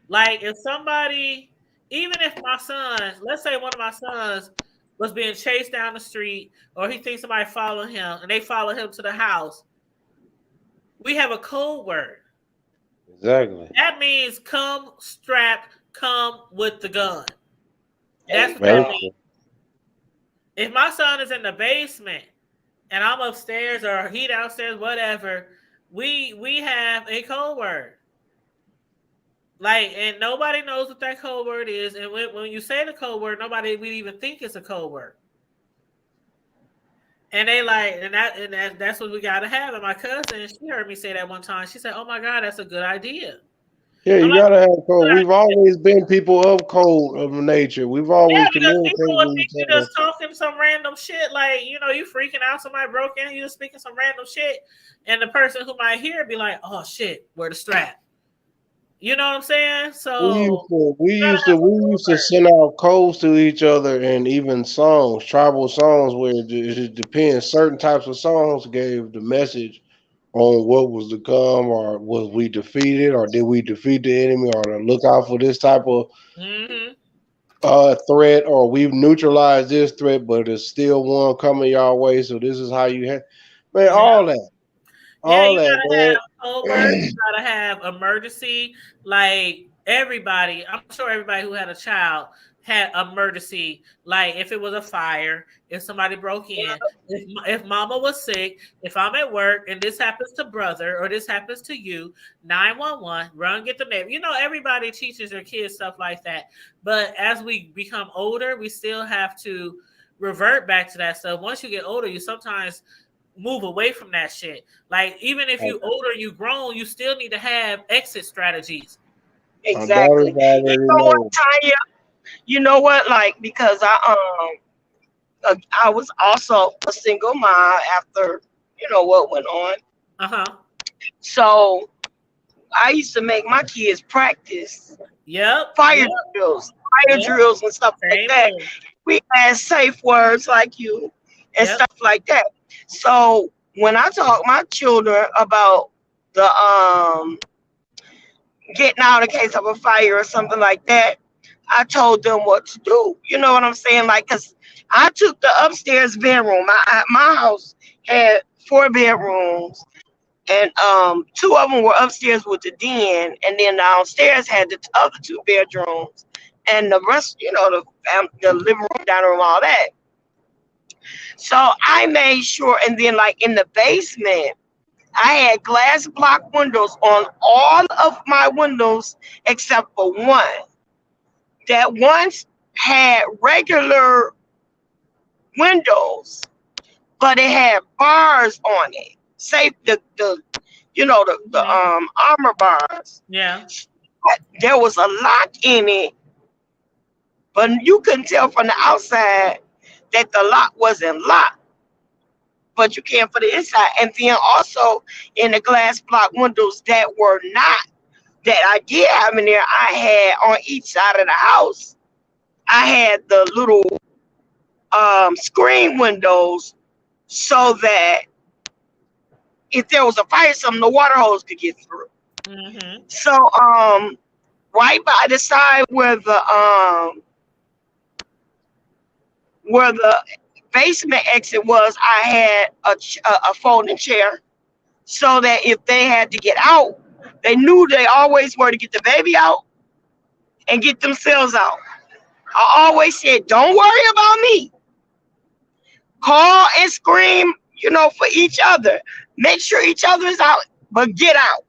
Like if somebody, even if my son, let's say one of my sons was being chased down the street, or he thinks somebody followed him and they follow him to the house, we have a code word. Exactly. That means come strapped, come with the gun. There That's you what that go. means. Basically. If my son is in the basement and I'm upstairs or he downstairs, whatever, we have a code word. Like, and nobody knows what that code word is. And when you say the code word, nobody would even think it's a code word. And they like, that's what we gotta have. And my cousin, she heard me say that one time. She said, "Oh my God, that's a good idea." Yeah, I'm you like, gotta have "Good code. We've idea." always been people of code of nature. We've Yeah, always because communicated people would with think each you other. just talking some random shit, like you freaking out, somebody broke in, you just speaking some random shit, and the person who might hear be like, "Oh shit, where the strap?" You know what I'm saying? We used So to we you gotta used to have a we code used to word. send out codes to each other and even songs, tribal songs where it just depends. Certain types of songs gave the message on what was to come, or was we defeated, or did we defeat the enemy, or to look out for this type of Mm-hmm. threat, or we've neutralized this threat, but there's still one coming your way. So this is how you have, man, Yeah. Yeah, all you that, gotta have code words. man. You gotta have emergency. Like everybody, I'm sure everybody who had a child had emergency. Like if it was a fire, if somebody broke in, if mama was sick, if I'm at work and this happens to brother or this happens to you, 911, run get the name. Everybody teaches their kids stuff like that. But as we become older, we still have to revert back to that stuff. Once you get older, you sometimes move away from that shit. Like even if you older, you grown, you still need to have exit strategies. My Exactly. daughters You already know what, know. Tanya? You know what? Like because I was also a single mom after what went on. Uh-huh. So I used to make my kids practice Yep. fire Yep. drills, Yep. and stuff like Same that. here. We had safe words like you and Yep. stuff like that. So when I talk my children about the getting out in case of a fire or something like that, I told them what to do. You know what I'm saying? Like, cause I took the upstairs bedroom. My house had 4 bedrooms, and two of them were upstairs with the den, and then downstairs had the other 2 bedrooms, and the rest, the living room, dining room, all that. So I made sure, and then like in the basement, I had glass block windows on all of my windows except for one. That once had regular windows, but it had bars on it. Say Mhm. the armor bars. Yeah. There was a lock in it, but you couldn't tell from the outside that the lock wasn't locked. But you can for the inside. And then also in the glass block windows that were not that I did have in there, I had on each side of the house, I had the little screen windows so that if there was a fire, something the water hose could get through. Mm-hmm. So right by the side where the basement exit was, I had a folding chair so that if they had to get out, they knew they always were to get the baby out and get themselves out. I always said, don't worry about me. Call and scream, for each other. Make sure each other is out, but get out.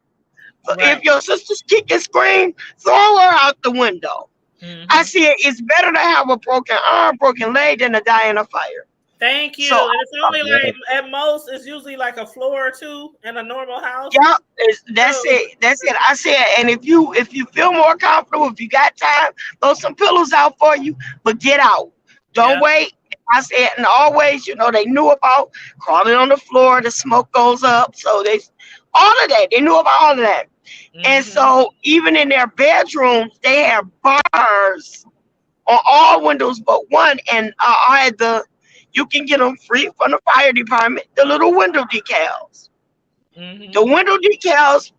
So Right. if your sister's kick and scream, throw her out the window. I Mm-hmm. said it's better to have a broken arm, broken leg than to die in a fire. Thank you. So And it's only like at most, it's usually like a floor or two in a normal house. yeah, that's So, it. That's it. I said, and if you feel more comfortable, if you got time, throw some pillows out for you, but get out. Don't yeah. wait. I said, and always, they knew about crawling on the floor. The smoke goes up, so they all of that. They knew about all of that. And Mm-hmm. so even in their bedrooms, they have bars on all windows but one. And I had you can get them free from the fire department. The little window decals. The Mm-hmm. window decals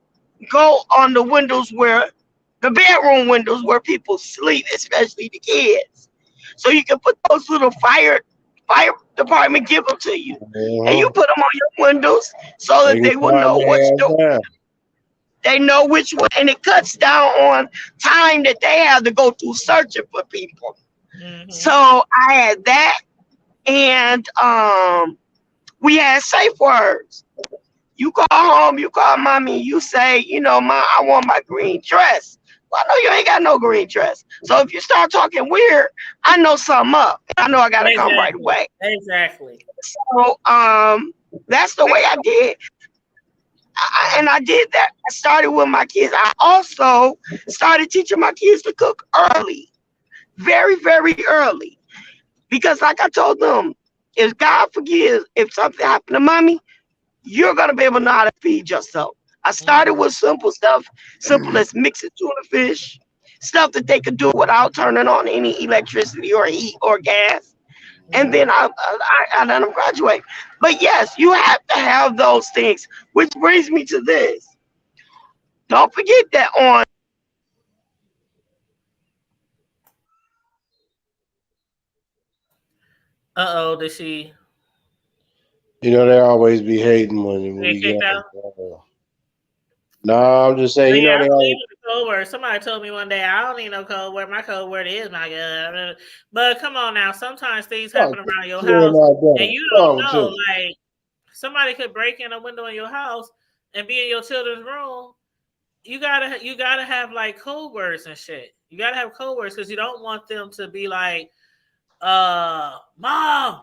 go on the windows where the bedroom windows where people sleep, especially the kids. So you can put those little fire department give them to you, and you Uh-huh. put them on your windows so They that can they will calm know which their ass down. they know which one, and it cuts down on time that they have to go through searching for people. So Mm-hmm. I had that, and we had safe words. You call home, you call mommy, you say, Mom, I want my green dress. Well, I know you ain't got no green dress. So if you start talking weird, I know something up. I know I gotta come right Exactly. away. Exactly. So that's the way I did. And I did that. I started with my kids. I also started teaching my kids to cook early, very, very early. Because like I told them, if God forgives, if something happened to mommy, you're gonna be able to know how to feed yourself. I started Mm-hmm. with simple stuff, simple as mixing tuna fish, stuff that they could do without turning on any electricity or heat or gas. And then Mm-hmm. I let them graduate. But yes, you have to have those things, which brings me to this. Don't forget that on Uh-oh, did she They always be hating when get we get kicked out? on. No, I'm just saying, But yeah, I they believe always in the code word. Somebody told me one day I don't need no code word. My code word is my God. But come on now, sometimes things oh, happen around your yeah, house my and brother. you don't Wrong with know. you? Like somebody could break in a window in your house and be in your children's room. You gotta have like code words and shit. You gotta have code words because you don't want them to be like, mom,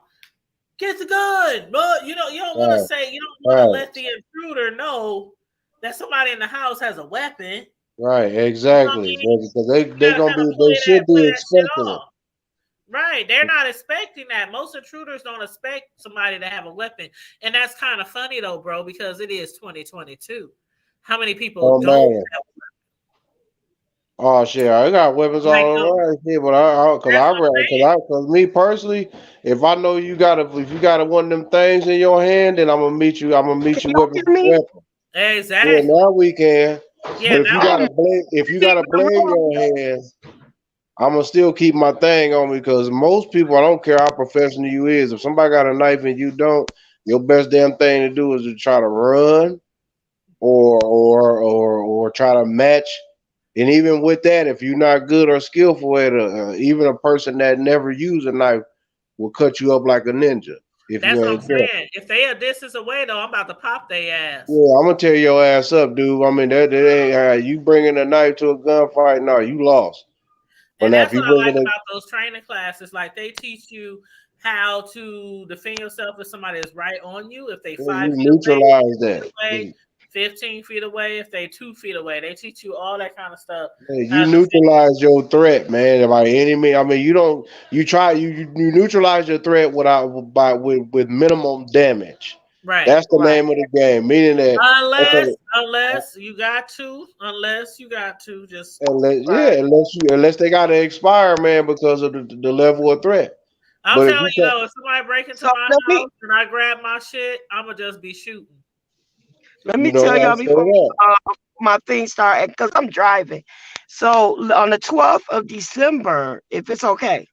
get the gun. But you don't want to Right, say, you don't want to right, let the intruder know that somebody in the house has a weapon. right, You know what I exactly. mean? Because You they gotta gonna kind of be, they should play be that shit expecting it. off. Right. They're not expecting that. Most intruders don't expect somebody to have a weapon. And that's kind of funny though, bro, because it is 2022. How many people Don't don't matter. have Oh shit, I got weapons like all no, around here, but that's what I'm saying. cause me personally, if I know if you got one of them things in your hand, then I'm gonna meet you y'all weapon hear for me? weapon. Yeah, Exactly. now we can. Yeah, But if you now we Oh got my a blade, if you see, got a blade in your hand, I'm gonna still keep my thing on me because most people, I don't care how professional you is. If somebody got a knife and you don't, your best damn thing to do is to try to run or try to match. And even with that, if you're not good or skillful at it, even a person that never used a knife will cut you up like a ninja if that's you what I'm ain't careful. saying. If they a distance away though, I'm about to pop their ass. Yeah, I'm gonna tear your ass up, dude. I mean, that ain't you bringing a knife to a gunfight. No, you lost. But And now if that's you what I like bringing it, about those training classes. Like they teach you how to defend yourself if somebody is right on you. If they yeah, 5 feet you away, neutralize 10 feet that. away, 15 feet away, if they 2 feet away. They teach you all that kind of stuff. Yeah, How you to defend yourself. neutralize your threat, man. By any means, I mean, you don't. You try. You neutralize your threat with minimum damage. Right. That's the right. name of the game. Meaning that Unless okay, unless you got to, just Right. unless they got to expire, man, because of the level of threat. I'm But if telling you you can, though, if somebody break into So my house and I grab my shit, I'ma just be shooting. let you me know tell what I y'all say before that. my thing start because I'm driving. So on the 12th of December, if it's okay,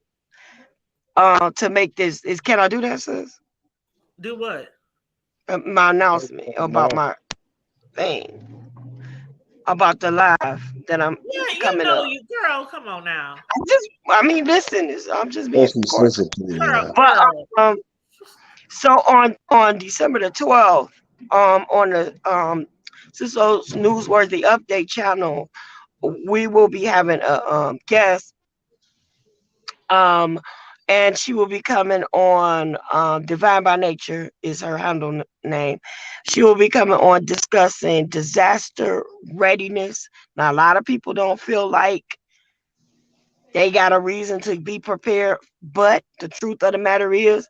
to make this is can I do that, sis? Do what? My announcement about No, my thing about the live that I'm Yeah, you coming know up. you girl, come on now. I mean, listen, I'm just being especially cordial. sensitive, Girl, man. But girl. so on December the 12th, on the Cisco's Newsworthy Update channel, we will be having a guest. Um, and she will be coming on Divine by Nature is her handle name. She will be coming on discussing disaster readiness. Now, a lot of people don't feel like they got a reason to be prepared, but the truth of the matter is,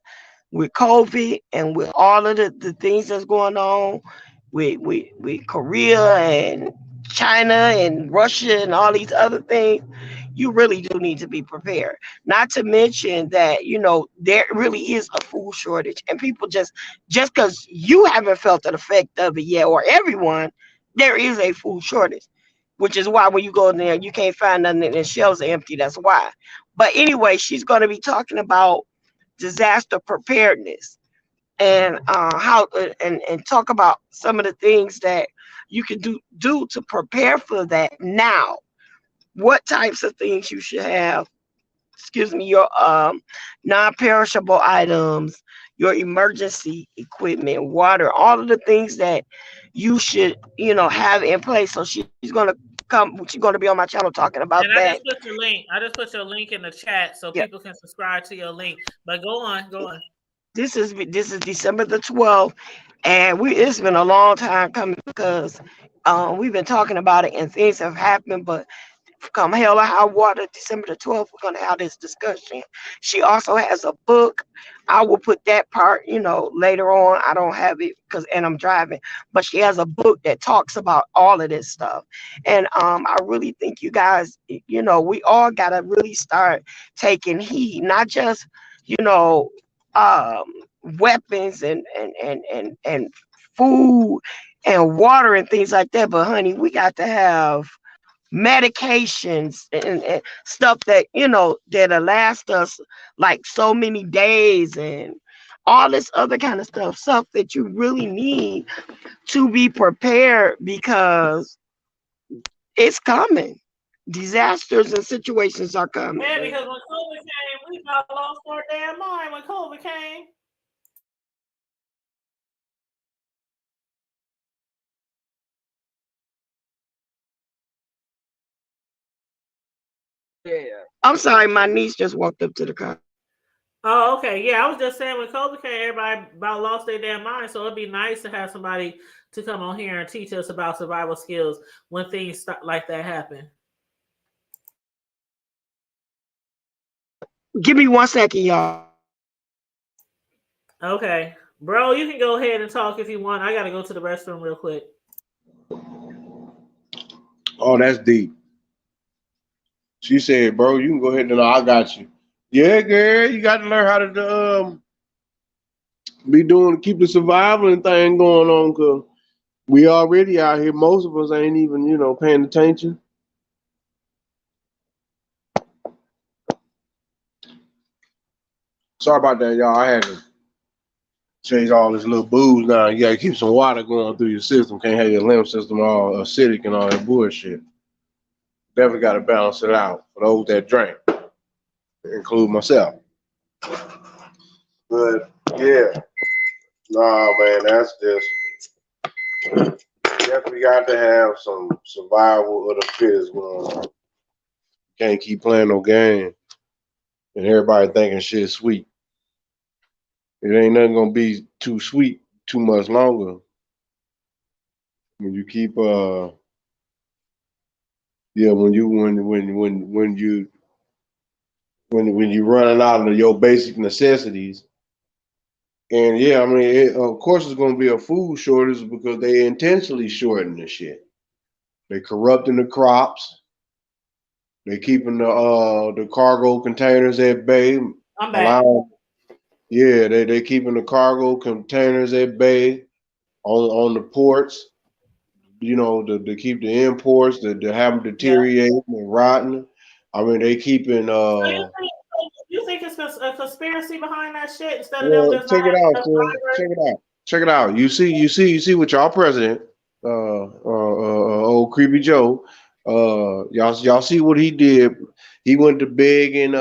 with COVID and with all of the things that's going on with Korea and China and Russia and all these other things, you really do need to be prepared. Not to mention that, there really is a food shortage, and people just because you haven't felt the effect of it yet, or everyone, there is a food shortage. Which is why when you go in there, you can't find nothing and the shelves are empty. That's why. But anyway, she's going to be talking about disaster preparedness and how and talk about some of the things that you can do to prepare for that now. What types of things you should have, excuse me, your non-perishable items, your emergency equipment, water, all of the things that you should, have in place. So she's gonna be on my channel talking about And I that. just put your link. I just put your link in the chat so Yeah. people can subscribe to your link. But go on, go on. This is December the 12th, and it's been a long time coming because we've been talking about it and things have happened, but come hell or high water, December the 12th, we're going to have this discussion. She also has a book. I will put that part, later on. I don't have it and I'm driving, but she has a book that talks about all of this stuff. And I really think you guys, we all got to really start taking heed, not just, you know, um, weapons and food and water and things like that. But honey, we got to have medications and stuff that that'll last us like so many days and all this other kind of stuff that you really need to be prepared because it's coming. Disasters and situations are coming. Yeah, because when COVID came, we about lost our damn mind when COVID came. Yeah. I'm sorry, my niece just walked up to the car. Oh, okay. Yeah, I was just saying when COVID came, everybody about lost their damn mind. So it'd be nice to have somebody to come on here and teach us about survival skills when things like that happen. Give me 1 second, y'all. Okay. Bro, you can go ahead and talk if you want. I got to go to the restroom real quick. Oh, that's deep. She said, bro, you can go ahead and I got you. Yeah, girl, you got to learn how to keep the survival and thing going on, because we already out here. Most of us ain't even, paying attention. Sorry about that, y'all. I had to change all this little booze now. You got to keep some water going through your system. Can't have your lymph system all acidic and all that bullshit. Definitely got to balance it out for those that drink, include myself. But yeah, nah, man, that's just definitely got to have some survival of the fittest going on. Can't keep playing no game and everybody thinking shit's sweet. It ain't nothing gonna be too sweet too much longer. When you keep when you running out of your basic necessities. And yeah, I mean, of course, it's going to be a food shortage because they intentionally shorten the shit. They corrupting the crops. They keeping the cargo containers at bay. I'm back. Yeah, they keeping the cargo containers at bay on the ports. To keep the imports to have them deteriorating and rotting. I mean, they keeping. You think it's a conspiracy behind that shit instead of Well, them just check not it out, having sis. Check it out. You see what y'all president, old creepy Joe, y'all see what he did. He went to beg and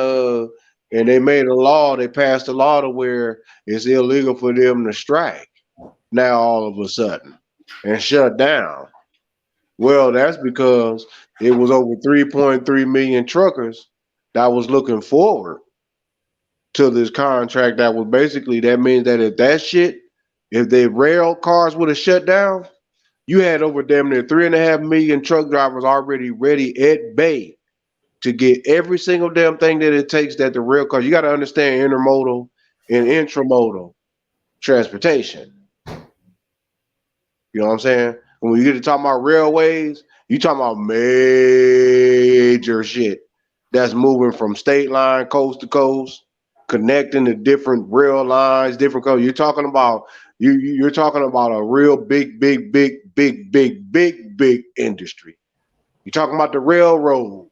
they made a law. They passed a law to where it's illegal for them to strike now all of a sudden and shut down. Well, that's because it was over 3.3 million truckers that was looking forward to this contract that was basically that means that if the rail cars would have shut down, you had over damn near 3.5 million truck drivers already ready at bay to get every single damn thing that it takes that the rail cars. You got to understand intermodal and intramodal transportation. You know what I'm saying? When you get to talking about railways, you talking about major shit that's moving from state line coast to coast, connecting the different rail lines, different coasts. You're talking about a real big industry. You're talking about the railroad.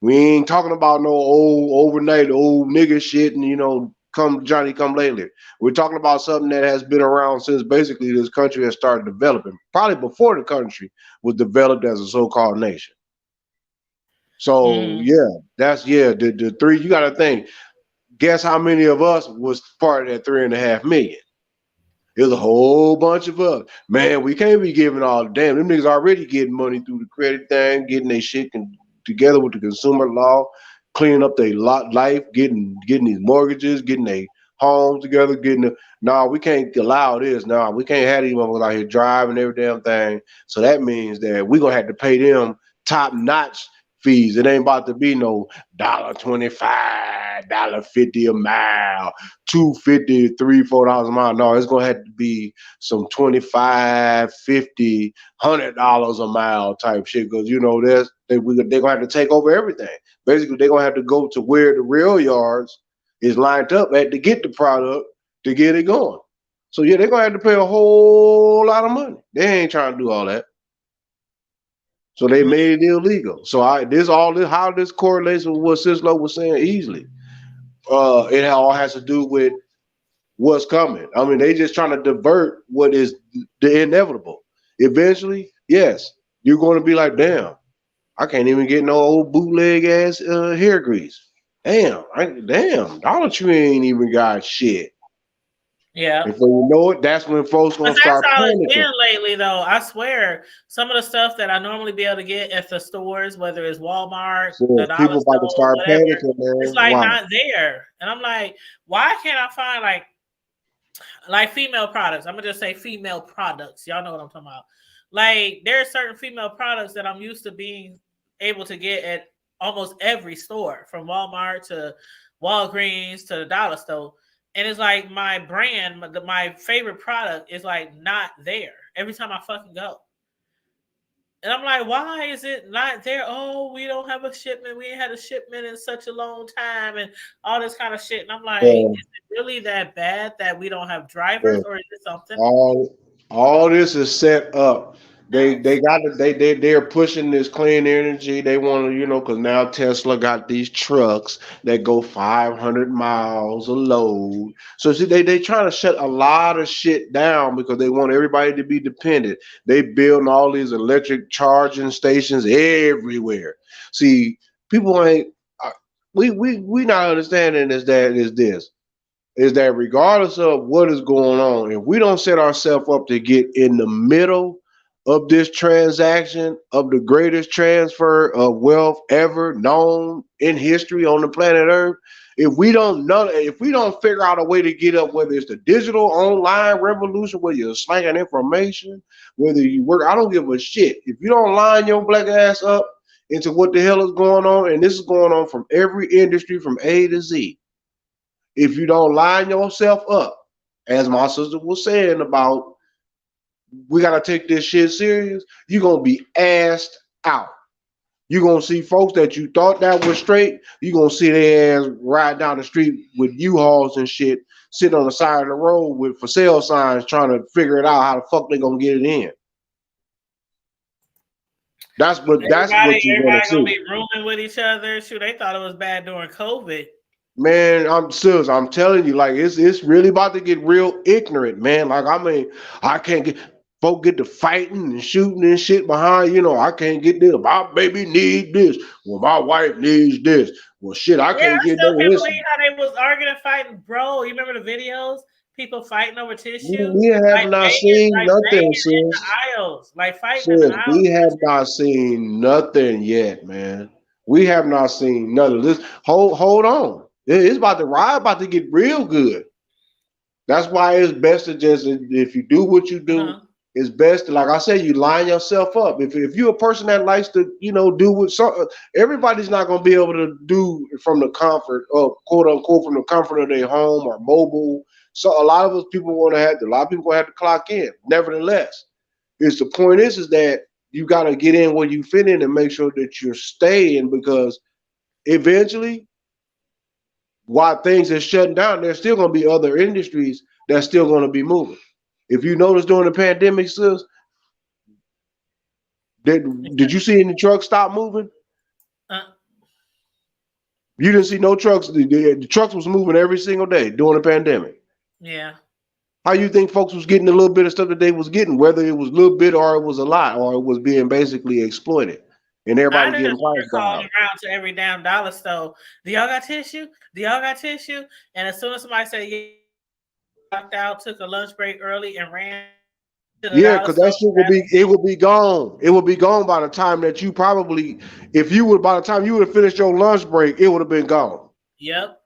We ain't talking about no old overnight old nigga shit and come Johnny come lately. We're talking about something that has been around since basically this country has started developing, probably before the country was developed as a so-called nation. So Mhm. yeah, the three. You got to think. Guess how many of us was part of that 3.5 million? There's a whole bunch of us. Man, we can't be giving all the damn. Them niggas already getting money through the credit thing, getting their shit together with the consumer law, cleaning up their life, getting these mortgages, getting their homes together, nah, we can't allow this. Nah, we can't have these motherfuckers out here driving every damn thing. So that means that we're gonna have to pay them top notch fees. It ain't about to be no $1.25, $1.50 a mile, 250, $3, $4 a mile. No, it's gonna have to be some 25, 50, $100 a mile type shit. Cause they're gonna have to take over everything. Basically, they're gonna have to go to where the rail yards is lined up at to get the product to get it going. So yeah, they're gonna have to pay a whole lot of money. They ain't trying to do all that. So they made it illegal. So how this correlates with what Sislo was saying easily. It all has to do with what's coming. I mean, they just trying to divert what is the inevitable. Eventually, yes, you're going to be like, damn, I can't even get no old bootleg ass hair grease. Damn, Dollar Tree ain't even got shit. Yeah. Before you know it, that's when folks But gonna that's start how it's panicking. been lately, though. I swear, some of the stuff that I normally be able to get at the stores, whether it's Walmart, the So dollar people about to store, start whatever, panicking, it's man. like Why? not there. And I'm like, why can't I find like female products? I'm gonna just say female products. Y'all know what I'm talking about. Like there are certain female products that I'm used to being able to get at almost every store, from Walmart to Walgreens to the dollar store. And it's like my brand, my favorite product is like not there every time I fucking go. And I'm like, why is it not there? Oh, we don't have a shipment. We ain't had a shipment in such a long time and all this kind of shit. And I'm like, is So, it really that bad that we don't have drivers, so or is it something all this is set up. They else? got it. They're pushing this clean energy. They want to, because now Tesla got these trucks that go 500 miles a load. So see, they trying to shut a lot of shit down because they want everybody to be dependent. They building all these electric charging stations everywhere. See, people ain't. We not understanding is that regardless of what is going on, if we don't set ourselves up to get in the middle of this transaction of the greatest transfer of wealth ever known in history on the planet Earth, if we don't figure out a way to get up, whether it's the digital online revolution, where you're slanging information, whether you work, I don't give a shit. If you don't line your black ass up into what the hell is going on, and this is going on from every industry from A to Z, if you don't line yourself up, as my sister was saying about, we gotta take this shit serious, you're gonna be assed out. You're gonna see folks that you thought that was straight, you're gonna see their ass ride down the street with U-Hauls and shit, sitting on the side of the road with for sale signs trying to figure it out how the fuck they gonna get it in. That's what you're gonna Everybody gonna see. be rooming with each other. Shoot, they thought it was bad during COVID. Man, I'm telling you, like it's really about to get real ignorant, man. Like I mean, I can't get folk get to fighting and shooting and shit behind, I can't get this. My baby need this. Well, my wife needs this. Well, shit, I Yeah, can't I get still no can't this. believe how they was arguing and fighting, bro. You remember the videos? People fighting over tissue, We have not seen like nothing, banging in the sis. aisles, like fighting in the Sis, aisles we and have shit. not seen nothing yet, man. We have not seen none of this. Hold on. It's about to ride, about to get real good. That's why it's best to just, if you do what you do, it's best to, like I said, you line yourself up. If you're a person that likes to, do what everybody's not going to be able to do from the comfort of, quote unquote, from the comfort of their home or mobile. So a lot of us people a lot of people have to clock in. Nevertheless, the point is that you got to get in where you fit in and make sure that you're staying, because eventually, while things are shutting down, there's still going to be other industries that's still going to be moving. If you notice during the pandemic, sis, did you see any trucks stop moving? You didn't see no trucks. The trucks was moving every single day during the pandemic. Yeah. How you think folks was getting a little bit of stuff that they was getting, whether it was a little bit or it was a lot, or it was being basically exploited, and everybody I getting just price calling down? around to every damn dollar store. Do y'all got tissue? Do y'all got tissue? And as soon as somebody said, yeah, walked out, took a lunch break early, and ran to the Yeah, dollar because store. that shit will be gone. It will be gone by the time that you probably, by the time you would have finished your lunch break, it would have been gone. Yep.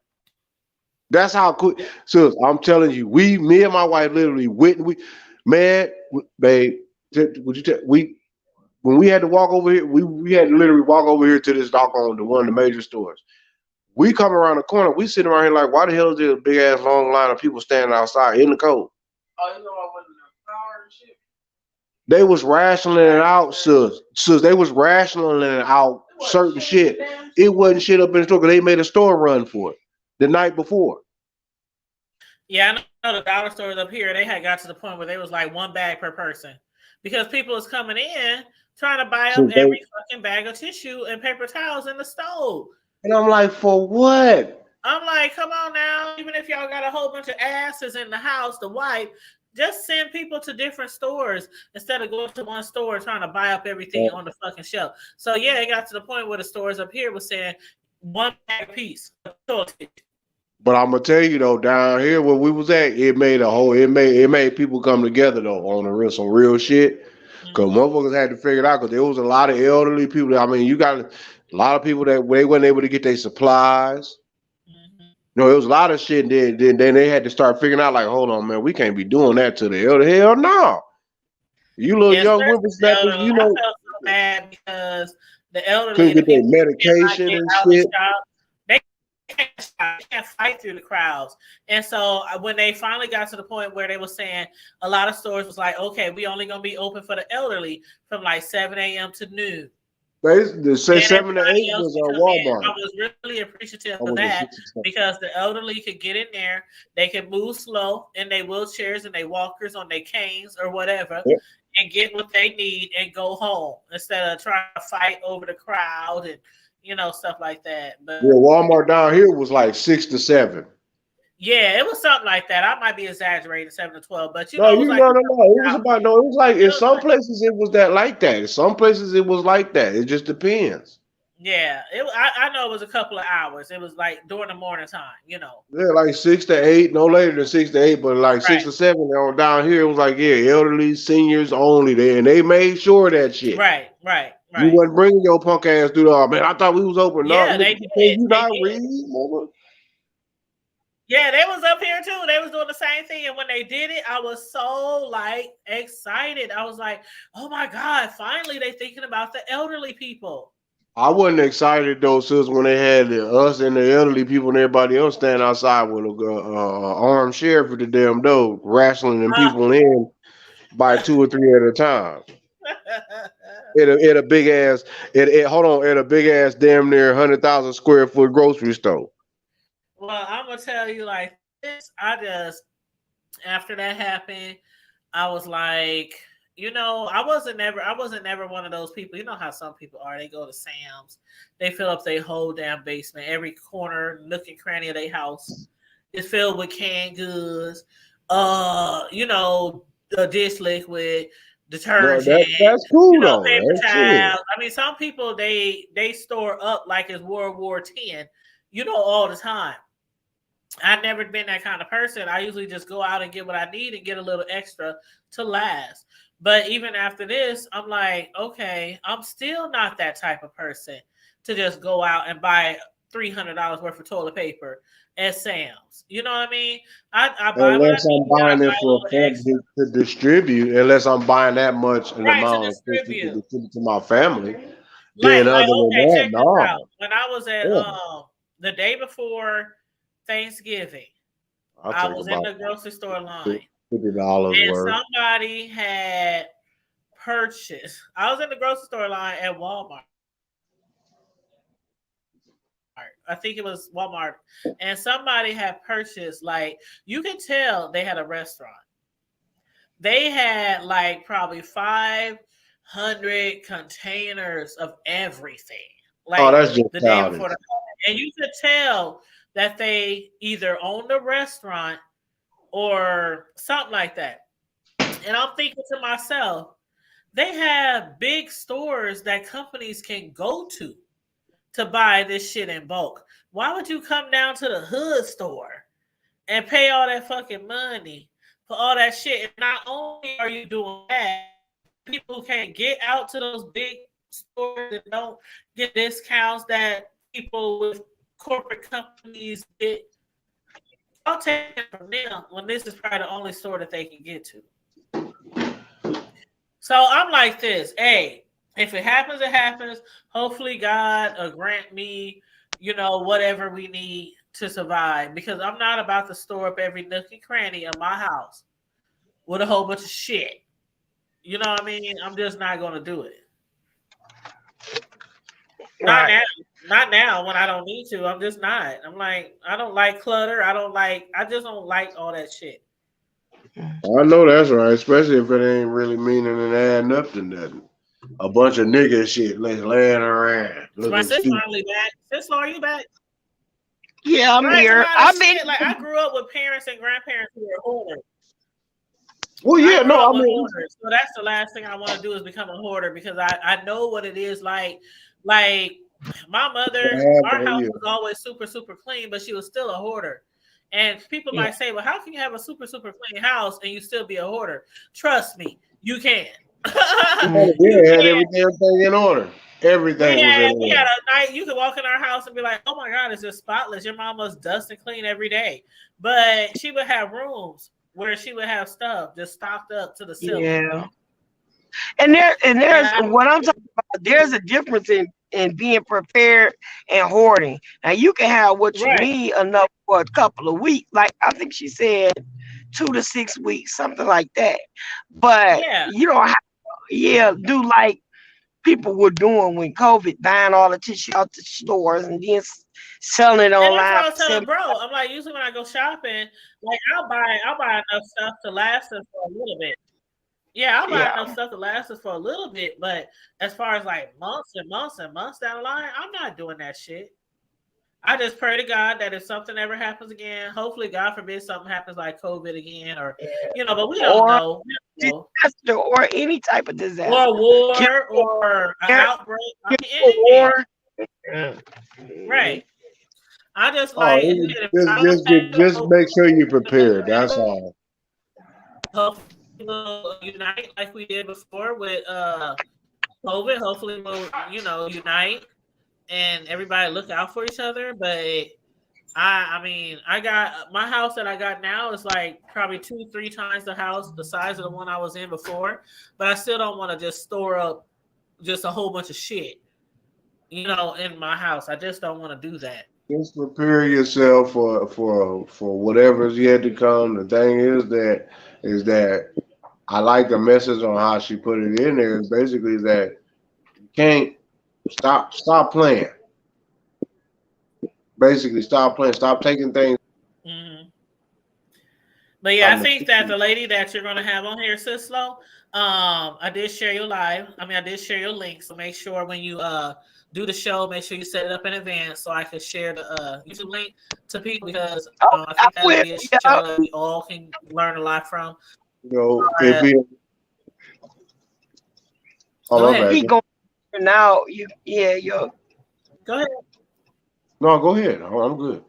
That's how quick. So I'm telling you, me and my wife literally man, babe, would you tell when we had to walk over here, we had to literally walk over here to this doggone to one of the major stores. We come around the corner, we sitting around here like, why the hell is there a big ass long line of people standing outside in the cold? Oh, you know I wasn't in the car and shit. They was rationing it out, sis. They was rationing it out certain shit. It wasn't shit up in the store because they made a store run for it the night before. Yeah, I know the dollar stores up here, they had got to the point where they was like one bag per person. Because people was coming in trying to buy up every fucking bag of tissue and paper towels in the stove. And I'm like, for what? I'm like, come on now. Even if y'all got a whole bunch of asses in the house to wipe, just send people to different stores instead of going to one store trying to buy up everything on the fucking shelf. So yeah, it got to the point where the stores up here was saying one bag a piece of toilet tissue. But I'm gonna tell you though, down here where we was at, it made people come together though on some real shit. Cause motherfuckers had to figure it out, because there was a lot of elderly people. I mean, you got a lot of people that they weren't able to get their supplies. It was a lot of shit. Then they had to start figuring out, like, hold on, man, we can't be doing that to the elder. Hell no. You little young whippersnappers, I felt so bad because the elderly couldn't get their medication and shit. They can't fight through the crowds. And so when they finally got to the point where they were saying, a lot of stores was like, okay, we only gonna be open for the elderly from like 7 a.m. to noon. They say 7 to 8 was Walmart. I was really appreciative of that, because the elderly could get in there, they could move slow in their wheelchairs and their walkers on their canes or whatever, and get what they need and go home instead of trying to fight over the crowd and stuff like that. But yeah, Walmart down here was like 6 to 7. Yeah, it was something like that. I might be exaggerating, 7 to 12, but it was no. It like was like in some places it was like that. In some places it was like that. It just depends. Yeah, I know it was a couple of hours. It was like during the morning time, Yeah, like 6 to 8, no later than 6 to 8, but like 6 to 7 on down here. It was like, yeah, elderly, seniors only there, and they made sure that shit. Right. You wasn't bringing your punk ass through the. Man, I thought we was open. Yeah, no, they did. You not reading, Yeah, they was up here too. They was doing the same thing, and when they did it, I was so excited. I was like, "Oh my god! Finally, they thinking about the elderly people." I wasn't excited though, sis, when they had us and the elderly people and everybody else stand outside with a armed sheriff at the damn door, wrestling them people in by 2 or 3 at a time. At a big ass, at a big ass, damn near 100,000 square foot grocery store. Well, I'm gonna tell you like this. After that happened, I was like, I wasn't never one of those people. You know how some people are. They go to Sam's, they fill up their whole damn basement. Every corner, nook and cranny of their house is filled with canned goods. Dish liquid, detergent. That's cool though. Paper towels. I mean, some people they store up like it's World War X, all the time. I've never been that kind of person. I usually just go out and get what I need and get a little extra to last. But even after this, I'm like, okay, I'm still not that type of person to just go out and buy $300 worth of toilet paper at Sam's. You know what I mean? I buy what I Unless need I'm and I buying buy it a for little a family extra. to distribute, unless I'm buying that much an Right, to amount of fish to distribute. distribute to my family, Like, then other than okay, that, check this out. no. When I was at Yeah, the day before Thanksgiving, I'll I take was in about the grocery store line $50 and worth. somebody had purchased. I was in the grocery store line at Walmart. I think it was Walmart, and somebody had purchased, like, you could tell they had a restaurant. They had like probably 500 containers of everything, Oh, like that's just the day childish. before and you could tell that they either owned a restaurant or something like that. And I'm thinking to myself, they have big stores that companies can go to buy this shit in bulk. Why would you come down to the hood store and pay all that fucking money for all that shit? And not only are you doing that, people who can't get out to those big stores and don't get discounts that people with corporate companies get, I'll take it from them when this is probably the only store that they can get to. So I'm like this, hey, if it happens, it happens. Hopefully God will grant me, whatever we need to survive, because I'm not about to store up every nook and cranny of my house with a whole bunch of shit. You know what I mean? I'm just not going to do it. Not now. Not now when I don't need to. I'm just not. I'm like, I don't like clutter. I just don't like all that shit. I know that's right, especially if it ain't really meaning and adding up to nothing. A bunch of nigga shit laying around So my looking sister stupid. finally back. Sister, are you back? Yeah, I'm Right, here. a lot of I've been. shit. Like, I grew up with parents and grandparents who were hoarders. Well, I yeah, grew no, up I with mean, hoarders, so that's the last thing I want to do is become a hoarder, because I know what it is like. Like, my mother, our house yeah. was always super, super clean, but she was still a hoarder. And people might say, well, how can you have a super, super clean house and you still be a hoarder? Trust me, you can. You We had can. everything in order. Everything was in We had order. a night, you could walk in our house and be like, oh my God, it's just spotless. Your mom must dust and clean every day. But she would have rooms where she would have stuff just stocked up to the ceiling. Yeah. And there's what I'm talking about. There's a difference in being prepared and hoarding. Now you can have what you Right. need enough for a couple of weeks, like I think she said 2 to 6 weeks, something like that. But Yeah. you don't have do like people were doing when COVID, buying all the tissue out the stores and then selling it And that's what online I was for telling bro. I'm like, usually when I go shopping, like I'll buy enough stuff to last us for a little bit. Yeah, I'll buy enough stuff to last us for a little bit, but as far as like months and months and months down the line, I'm not doing that shit. I just pray to God that if something ever happens again, hopefully, God forbid, something happens like COVID again, or but we don't know. Disaster or any type of disaster. Or war or an outbreak. I mean, anything. War. Right. I just Just make sure you're prepared. That's all. Hopefully we'll unite like we did before with COVID. Hopefully we'll unite and everybody look out for each other. But I mean, I got my house that I got now is like probably 2-3 times the size of the one I was in before. But I still don't want to just store up just a whole bunch of shit, in my house. I just don't want to do that. Just prepare yourself for whatever's yet to come. The thing is that I like the message on how she put it in there. Is basically that you can't stop playing. Basically, stop playing. Stop taking things. Mm-hmm. But yeah, I think that the lady that you're gonna have on here, Sislo, I did share your I did share your link. So make sure when you do the show, make sure you set it up in advance so I can share the YouTube link to people, because I think that would be a show that we all can learn a lot from. Go ahead. Now Go ahead. No, go ahead. I'm good.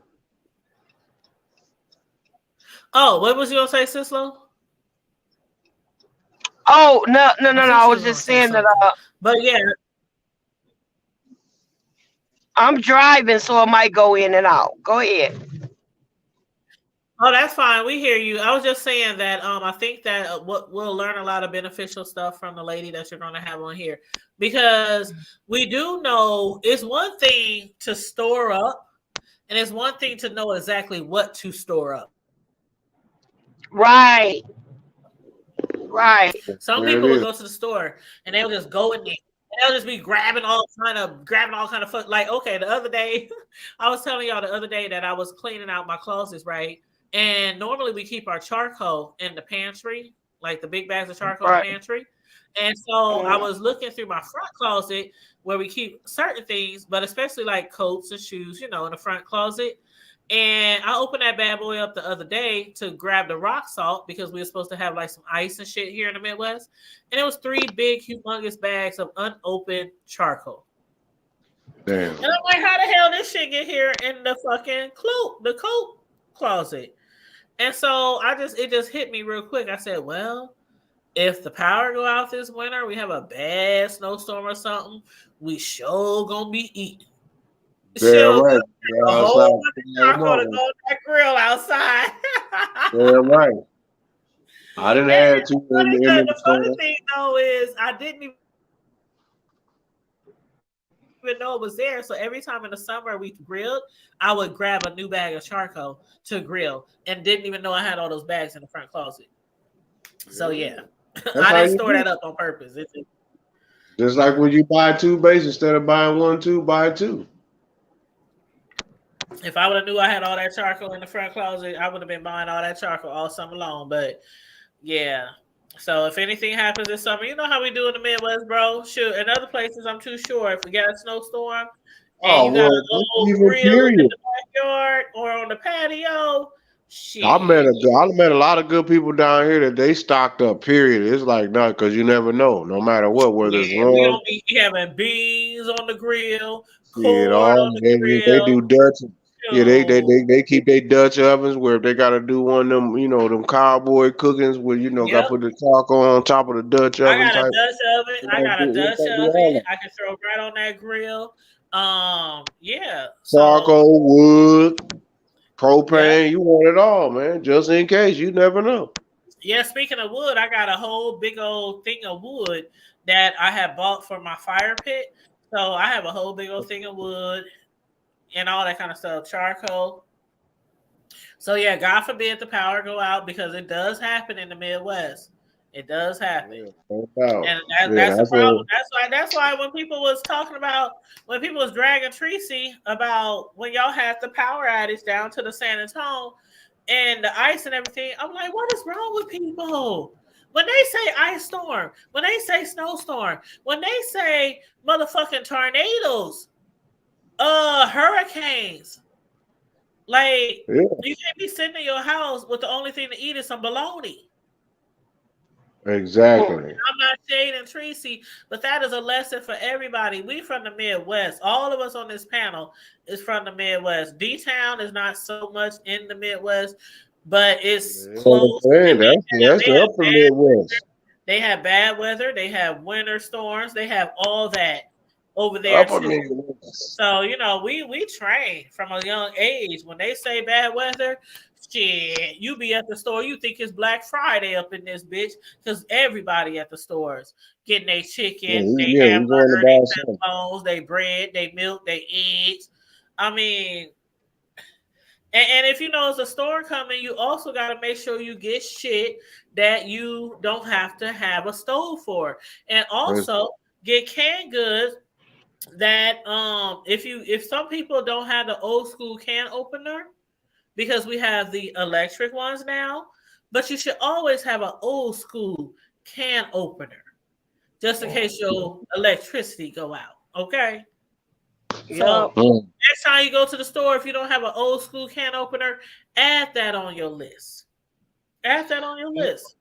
Oh, what was you gonna say, Sislo? Oh, no. I was just saying that. But yeah. I'm driving, so it might go in and out. Go ahead. Oh, that's fine. We hear you. I was just saying that I think that what we'll learn a lot of beneficial stuff from the lady that you're going to have on here, because we do know it's one thing to store up, and it's one thing to know exactly what to store up. Right. Right. Some There it people will is. go to the store and they'll just go in there. And they'll just be grabbing all kind of like, okay, the other day, I was telling y'all the other day that I was cleaning out my closets, right? And normally we keep our charcoal in the pantry, like the big bags of charcoal in the Right. pantry. And so I Mhm. was looking through my front closet where we keep certain things, but especially like coats and shoes, in the front closet. And I opened that bad boy up the other day to grab the rock salt because we were supposed to have like some ice and shit here in the Midwest. And it was 3 big, humongous bags of unopened charcoal. Damn. And I'm like, how the hell this shit get here in the fucking the coat closet? And so it just hit me real quick. I said, well, if the power go out this winter, we have a bad snowstorm or something, we sure gonna be eating. Damn Sure, right. a Yeah, outside. whole bunch of charcoal to go on that grill outside. Damn right. I didn't And have two in the the funny store. thing though is I didn't even know it was there. So every time in the summer we grilled, I would grab a new bag of charcoal to grill and didn't even know I had all those bags in the front closet. So yeah, That's I how didn't you store do. that up on purpose. Just like when you buy two bases instead of buying one, two, buy two. If I would have knew I had all that charcoal in the front closet, I would have been buying all that charcoal all summer long. But yeah. So if anything happens this summer, you know how we do in the Midwest, bro. Shoot, in other places, I'm too sure. If we got a snowstorm and Oh you got well, an that's old even grill in period. the backyard or on the patio, I met shit. a lot of good people down here that they stocked up. Period. It's like no, because you never know. No matter what, whether it's Yeah, we rum, gonna be having beans on the grill, shit, corn all on the they grill. do Dutch. Yeah, Shoot. they keep their Dutch ovens where if they got to do one of them, them cowboy cookings where got to Yep. put the charcoal on top of the Dutch I oven got a type. Dutch oven. I got a It's Dutch gonna do oven. all that. I can throw right on that grill. Yeah. So Charcoal, wood, yeah. propane, you want it all, man. Just in case, you never know. Yeah, speaking of wood, I got a whole big old thing of wood that I have bought for my fire pit. So I have a whole big old thing of wood and all that kind of stuff, charcoal. So yeah, God forbid the power go out because it does happen in the Midwest. It does happen. Yeah, no doubt. And Yeah, that's the that's problem. a That's why when people was talking about when people was dragging Tracy about when y'all had the power outage down to the San Antonio and the ice and everything, I'm like, what is wrong with people? When they say ice storm, when they say snowstorm, when they say motherfucking tornadoes, hurricanes, like yeah, you can't be sitting in your house with the only thing to eat is some bologna. exactly. I'm not shading Tracy, but that is a lesson for everybody. We from the Midwest. All of us on this panel is from the Midwest. D-Town is not so much in the Midwest, but it's Yeah, close. man, And that's the upper Midwest. they have bad weather. They have winter storms. They have all that over there Upper too. Midwest. So we train from a young age. When they say bad weather, shit, you be at the store, you think it's Black Friday up in this bitch, because everybody at the stores getting their Yeah, chicken, they we going to hamburger, buy they something. bones, they bread, they milk, they eggs. I mean, and if you know it's a store coming, you also got to make sure you get shit that you don't have to have a stove for, and also get canned goods that if some people don't have the old school can opener because we have the electric ones now, but you should always have an old school can opener just in case your electricity go out. Okay. So Yup. next time you go to the store, if you don't have an old school can opener, add that on your list. Add that on your list.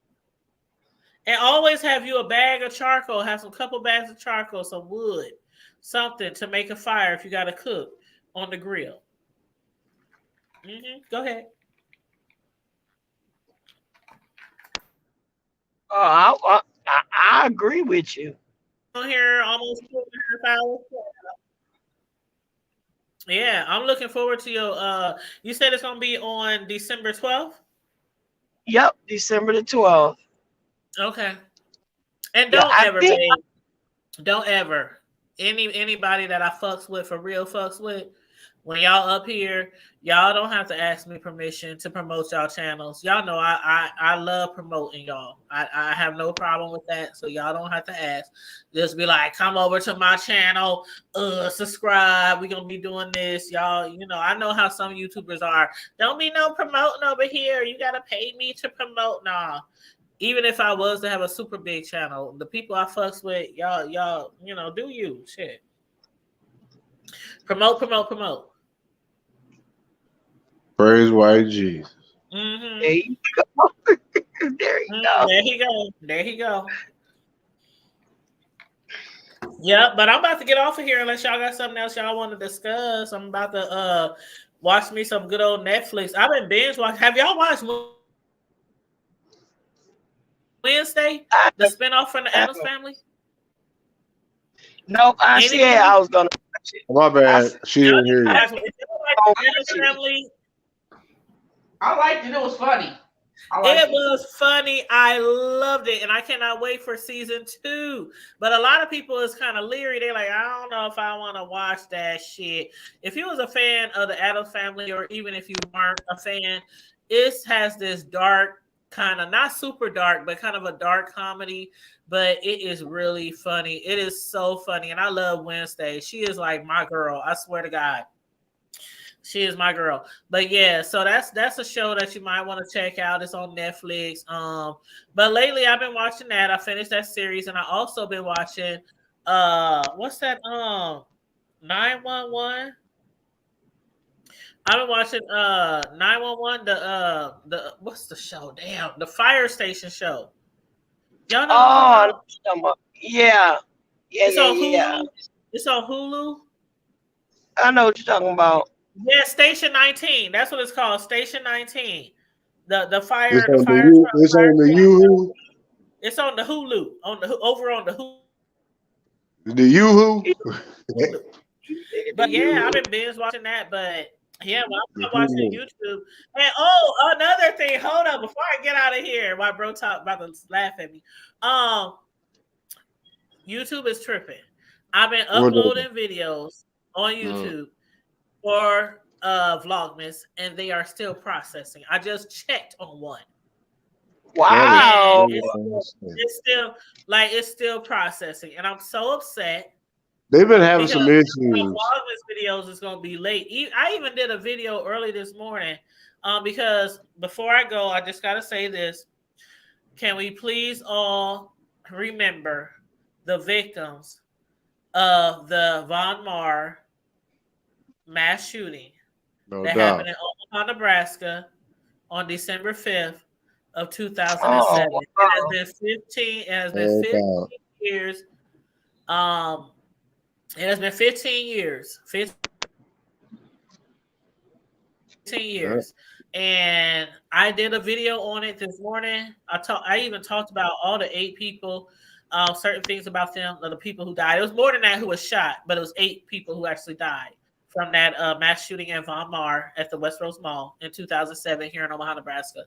And always have you a bag of charcoal, have some couple bags of charcoal, some wood, something to make a fire if you got to cook on the grill. Go ahead. I agree with you. On here almost 2.5 hours. Yeah, I'm looking forward to your. You said it's gonna be on December 12th. Yep, December the 12th. Okay, and Yeah, don't I ever, think. babe. Don't ever anybody that I fucks with for real fucks with. When y'all up here, y'all don't have to ask me permission to promote y'all channels. Y'all know I love promoting y'all. I have no problem with that. So y'all don't have to ask. Just be like, come over to my channel, subscribe. We're gonna be doing this. Y'all, I know how some YouTubers are. Don't be no promoting over here. You gotta pay me to promote. Nah. Even if I was to have a super big channel, the people I fucks with, y'all, do you shit. Promote, promote, promote. Praise white Jesus. Mm-hmm. There you go. There you go. There he go. There he go. Yeah, but I'm about to get off of here unless y'all got something else y'all want to discuss. I'm about to watch me some good old Netflix. I've been binge watching. Have y'all watched Wednesday, the spinoff from the Addams Family? Nope, I said Anybody? I was gonna watch it. My bad. She didn't hear you. If you like the Addams Family, I liked it. It was funny. it was funny. I loved it, and I cannot wait for season 2. But a lot of people is kind of leery. They're like, I don't know if I want to watch that shit. If you was a fan of the Addams Family, or even if you weren't a fan, it has this dark kind of, not super dark, but kind of a dark comedy. But it is really funny. It is so funny, and I love Wednesday. She is like my girl. I swear to God. She is my girl. But yeah, so that's a show that you might want to check out. It's on Netflix. But lately I've been watching that. I finished that series, and I also been watching what's that 911. I've been watching 911, the what's the show? Damn, the fire station show. Y'all know what I'm talking about? Yeah. It's on Yeah. Hulu. It's on Hulu. I know what you're talking about. Yeah, Station 19. That's what it's called. Station 19. The fire It's on fire the truck. it's Fire on the station. Yoo-hoo. It's on the Hulu. Over on the The Yoo-hoo. Hulu. But yeah, I've been binge watching that. But yeah, when I'm watching YouTube. And another thing. Hold up, before I get out of here, my bro talk about to laugh at me. YouTube is tripping. I've been uploading videos on YouTube for Vlogmas, and they are still processing. I just checked on one. Wow. It's still processing, and I'm so upset. They've been having some issues. Vlogmas videos is gonna be late. I even did a video early this morning, because before I go, I just gotta say this: can we please all remember the victims of the Von Mar mass shooting that happened in Omaha, Nebraska on December 5th of 2007. Wow. It has been 15 years. It has been 15 years. 15 years. And I did a video on it this morning. I even talked about all the 8 people, certain things about them, the people who died. It was more than that who was shot, but it was 8 people who actually died from that mass shooting in Von Mar at the West Rose Mall in 2007 here in Omaha, Nebraska.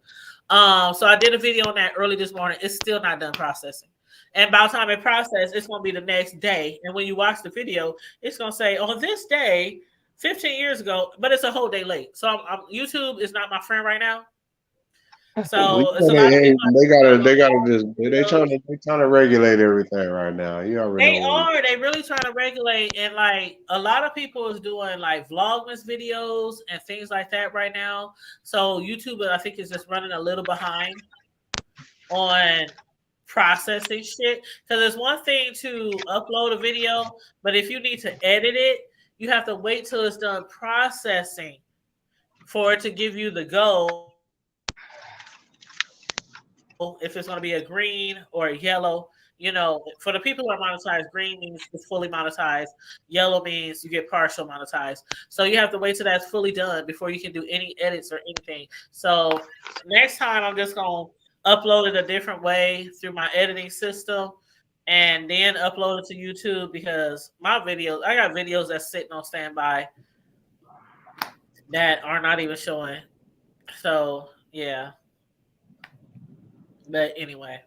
So I did a video on that early this morning. It's still not done processing. And by the time it processes, it's going to be the next day. And when you watch the video, it's going to say, on this day, 15 years ago, but it's a whole day late. So YouTube is not my friend right now. So it's a lot of people. They trying to regulate everything right now. You already know. They really trying to regulate, and like a lot of people is doing like Vlogmas videos and things like that right now. So YouTube, I think, is just running a little behind on processing shit, because it's one thing to upload a video, but if you need to edit it, you have to wait till it's done processing for it to give you the go. If it's going to be a green or a yellow, for the people who are monetized, green means it's fully monetized. Yellow means you get partial monetized. So you have to wait till that's fully done before you can do any edits or anything. So next time I'm just going to upload it a different way through my editing system and then upload it to YouTube, because my videos, I got videos that's sitting on standby that are not even showing. So yeah. But anyway.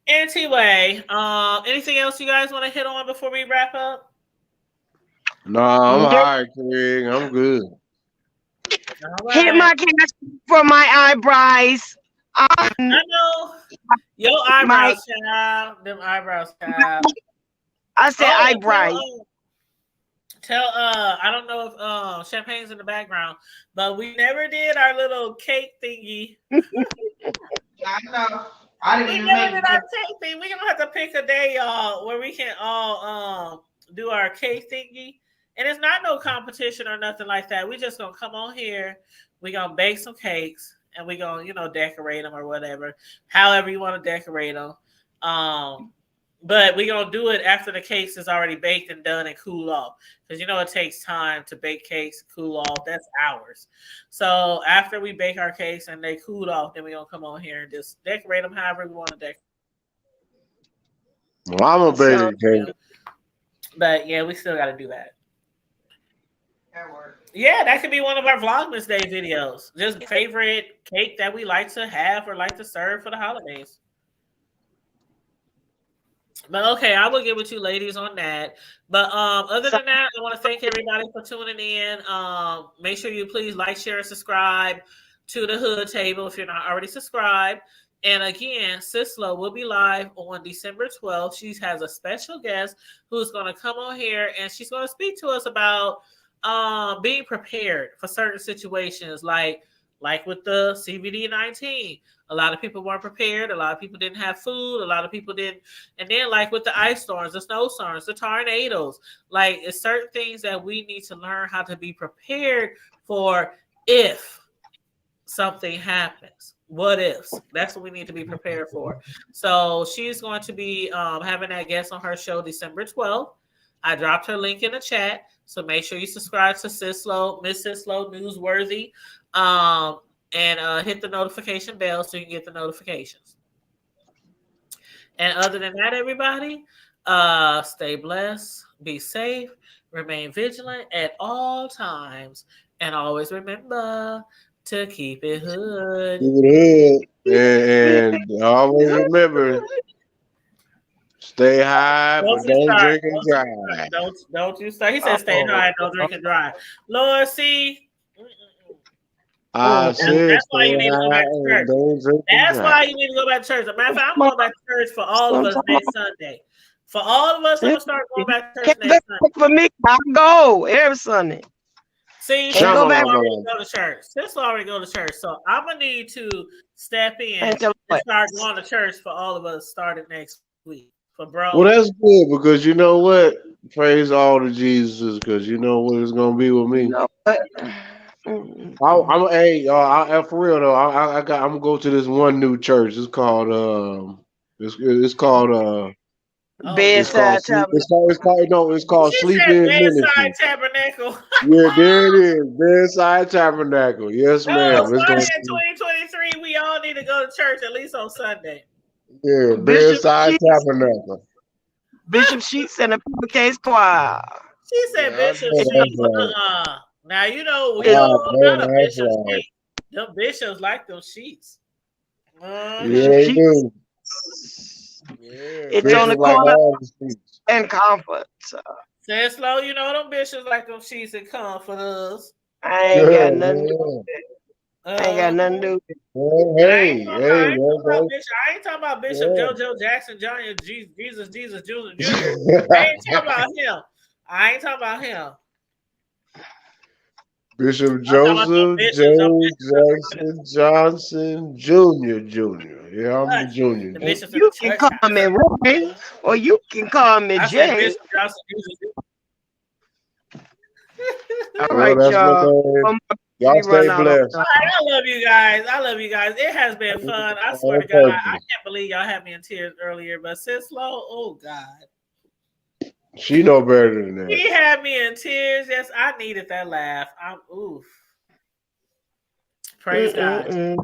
Anything else you guys want to hit on before we wrap up? No, I'm Nope. high, Craig. I'm good. All Hit right. my cash for my eyebrows. I know your My, eyebrows, child. Them eyebrows, child. I said Oh, eyebrows. I don't know if Champagne's in the background, but we never did our little cake thingy. I know. I didn't We even never make did it. our cake thing. We're gonna have to pick a day, y'all, where we can all do our cake thingy. And it's not no competition or nothing like that. We just gonna come on here. We gonna bake some cakes and we gonna, decorate them or whatever, however you want to decorate them. But we gonna do it after the cakes is already baked and done and cool off, because it takes time to bake cakes, cool off. That's hours. So after we bake our cakes and they cool off, then we gonna come on here and just decorate them however we want to decorate. Well, I'm a baby cake. But yeah, we still got to do that. That worked. Yeah, that could be one of our Vlogmas Day videos. Just favorite cake that we like to have or like to serve for the holidays. But okay, I will get with you ladies on that. But other than that, I want to thank everybody for tuning in. Make sure you please like, share, and subscribe to the Hood Table if you're not already subscribed. And again, Sislo will be live on December 12th. She has a special guest who's going to come on here and she's going to speak to us about being prepared for certain situations, like with the CVD-19. A lot of people weren't prepared. A lot of people didn't have food. A lot of people didn't. And then like with the ice storms, the snowstorms, the tornadoes, like it's certain things that we need to learn how to be prepared for if something happens. What ifs? That's what we need to be prepared for. So she's going to be having that guest on her show December 12th. I dropped her link in the chat. So make sure you subscribe to Sislo, Miss Sislo Newsworthy. And hit the notification bell so you can get the notifications. And other than that, everybody, stay blessed, be safe, remain vigilant at all times, and always remember to keep it hood. Keep it hood. And always remember, stay high, but don't drink and drive. Don't you start. He said stay high, don't drink and drive. Lord, see. I said that's why you need to go back to church. That's why you need to go back to church. As a matter of fact, I'm going back to church for all of us next Sunday. For all of us, I'm going to start going back to church next Sunday. For me, I go every Sunday. See, Sis already go to church. Sis already go to church. So I'm going to need to step in and start going to church for all of us starting next week. For bro. Well, that's good, because you know what? Praise all to Jesus, because you know what it's going to be with me. I'm for real though. I'm gonna go to this one new church. It's called Bedside Tabernacle. It's called Sleep In Ministry. Bedside Tabernacle. Yeah, there it is. Bedside Tabernacle. Yes, ma'am. It's starting in 2023. We all need to go to church at least on Sunday. Yeah, Bedside Tabernacle. Bishop Sheets and the Case Choir. She said Bishop Sheets. Now you know we all know Bishop Sheets. Them bishops like those sheets. Yeah, they do. It's on the corner and comfort. Say it slow, you know them bishops like them sheets and comforters. I ain't got nothing to do with it. I ain't got nothing to do with it. I ain't talking about Bishop JoJo Jackson Jr. Jesus Jr. I ain't talking about him. Bishop Joseph Jackson Johnson Jr. Yeah, I'm the junior. You can call me Roy, or you can call me Jay. Bishop Johnson All right, y'all. Y'all stay blessed. All right, I love you guys. It has been fun. I swear to God, I can't believe y'all had me in tears earlier. But Sislo, oh God. She know better than that. She had me in tears. Yes, I needed that laugh. Praise God.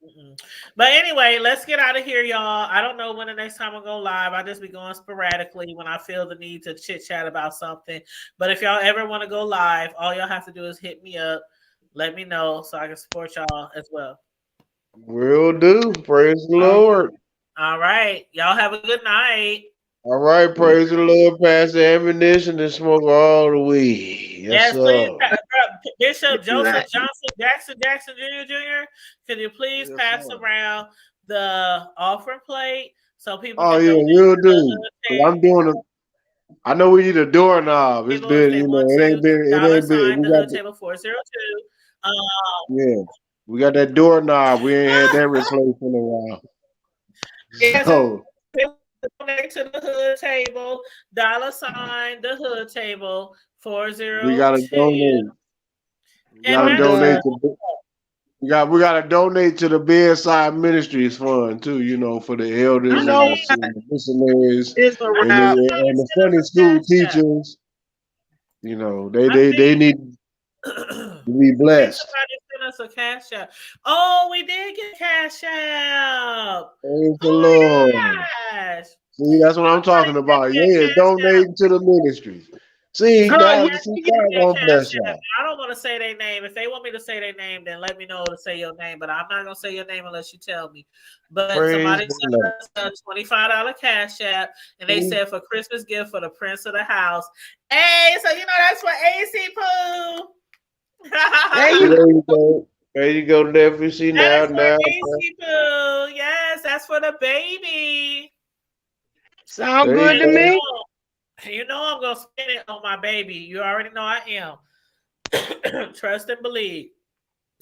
Mm-mm. But anyway, let's get out of here, y'all. I don't know when the next time we'll go live. I just be going sporadically when I feel the need to chit chat about something. But if y'all ever want to go live, all y'all have to do is hit me up. Let me know so I can support y'all as well. Will do. Praise the All Lord. right. Y'all have a good night. All right, praise the Lord, pass the ammunition and smoke all the weed. Yes, Yes, please, sir. Bishop Joseph Right. Jackson Jr. Can you please Yes, pass sir. around the offering plate so people Oh can yeah, donate will to the do. hood 'Cause I'm doing a. I know we need a doorknob. It's table if been, they you know, want it to. ain't been, it Dollar ain't been. sign We the got hood the, table 402. yeah, we got that doorknob. We ain't had that replaced in a while. Yes, So donate to the hood table. Dollar sign the hood table we gotta 402. donate. We And gotta I'm that's done. donate to. We gotta donate to the Bedside Ministries Fund too. You know, for the You I elders know and mean, what? the missionaries It's a I and mean, wrap. somebody the send us Sunday a school cash teachers. You know, they app. they they need I to be see blessed. somebody send us a cash app. Oh, we did get cash app. Praise the Oh Lord. my gosh. See, that's what I'm Somebody talking sent about. me a Yeah, cash app. donating to the ministries. See, Girl, Somebody yeah, God, sent see, you God me a gonna cash bless app. y'all. I don't want to say their name. If they want me to say their name, then let me know to say your name. But I'm not gonna say your name unless you tell me. But Praise somebody the sent Lord. us a $25 cash app, and they See, said for Christmas gift for the Prince of the House. Hey, so you know that's for AC Poo. there see, you there go. you go. There you go, nephew. See That now, is for now. AC Poo. Yes, that's for the baby. Sound There good you to And go. me? you know I'm gonna spend it on my baby. You already know I am. Trust and believe.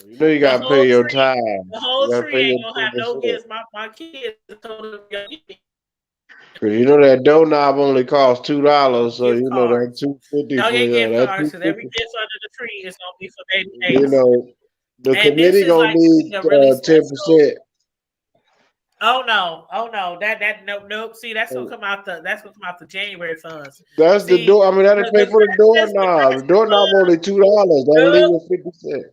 You know you The gotta whole pay your tree, tithes. the You whole gotta tree pay your ain't gonna have no 10%. gifts. My kids told them Cause you know that doorknob only costs $2, so gift you know that cards. 250 Y'all for get gift that cards because every 250. gift under the tree is gonna be for baby You Ace. know the And this committee is gonna like need a really special. 10%. Oh no, that nope. See, that's gonna come out the January funds. That's the See, door. I mean, that'll pay for the The doorknob. The Christmas doorknob only funds, $2. That'll leave nope. with 50 cents.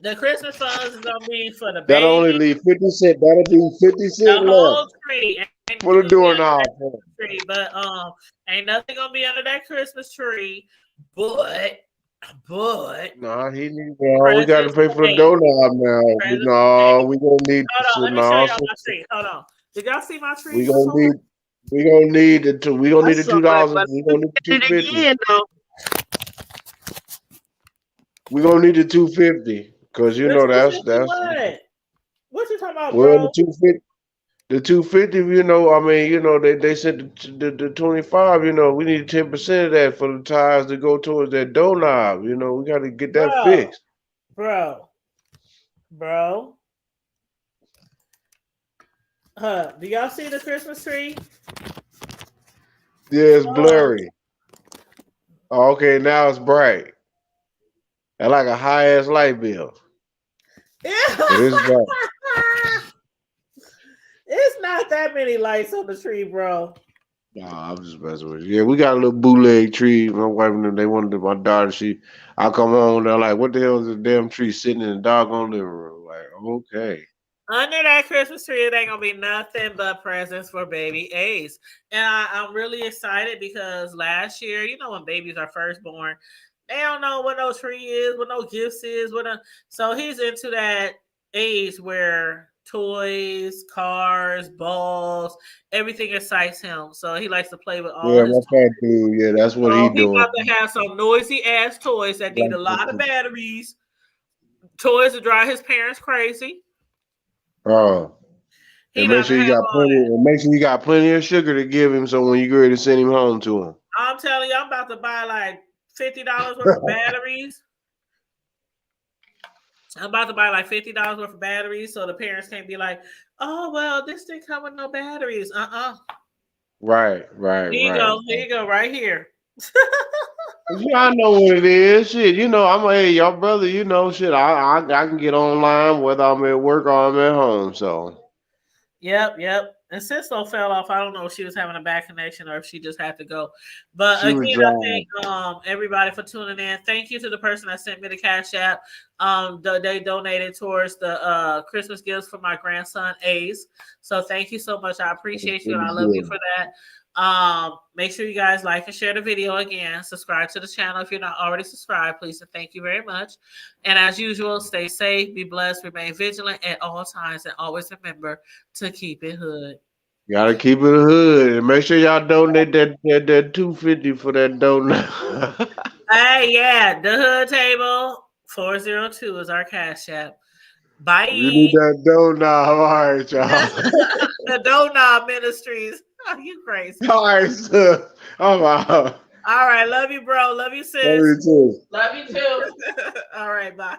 The Christmas funds is gonna be for the That'll only baby, leave 50 cents. That'll be 50 cents the whole left tree. Ain't for nothing the gonna be under doorknob. that Christmas tree, but ain't nothing gonna be under that Christmas tree. But No, he need. No, we got to presents pay for for the Ace. doorknob now. Presents for No, Ace. we gonna need. Hold on, let me show No, y'all my tree. Hold on. Did y'all see my tree we gonna before? need. We gonna need the two. We gonna I need the saw two it, dollars. but We let gonna me need the get it 250. again though. We gonna need the 250 because you The know 250 that's what? What you talking about, well bro? 250. The 250, you know, I mean, you know, they said the 25, you know, we need 10% of that for the tires to go towards that doorknob. You know, we got to get that Bro, fixed. bro, bro. Do y'all see the Christmas tree? Yeah, it's Hold blurry. Oh, okay, now it's bright. I like a high ass light bill, but it's on. bright. It's not that many lights on the tree, bro. Nah, I'm just messing with you. Yeah, we got a little bootleg tree. My wife and them, they wanted my daughter. I come home, they're like, "What the hell is this damn tree sitting in the doggone living room?" Like, okay, Under that Christmas tree, it ain't gonna be nothing but presents for baby Ace. And I'm really excited because last year, you know, when babies are first born, they don't know what no tree is, what no gifts is, so he's into that age where toys, cars, balls, everything excites him. So he likes to play with all yeah, his my toys. fat dude, yeah, that's what he So he doing. about to have some noisy ass toys that need a lot of batteries, toys to drive his parents crazy. Oh. He And make about to sure you have got all plenty. that. And make sure you got plenty of sugar to give him, so when you get ready to send him home to him. I'm telling you, I'm about to buy like $50 worth of batteries. I'm about to buy like $50 worth of batteries so the parents can't be like, oh, well, this didn't come with no batteries. Right, right, Here you right. go. Here you go, right here. Yeah, I know what it is. Shit, you know, hey, y'all brother. You know, shit. I can get online whether I'm at work or I'm at home. So Yep. And Cisco fell off. I don't know if she was having a bad connection or if she just had to go. But She was again, I driving. thank everybody for tuning in. Thank you to the person that sent me the Cash App. They donated towards the Christmas gifts for my grandson Ace. So thank you so much. I appreciate you and I love you for that. Make sure you guys like and share the video again. Subscribe to the channel if you're not already subscribed, please, and thank you very much. And as usual, stay safe, be blessed, remain vigilant at all times, and always remember to keep it hood. Gotta keep it hood and make sure y'all donate that $250 for that donut. Hey, yeah, the hood table 402 is our Cash App. Bye. You need that donut. All right, y'all. The Donut Ministries. Oh, you crazy. All right, sir. I'm out. All right, love you, bro. Love you, sis. Love you too. Love you too. All right, bye.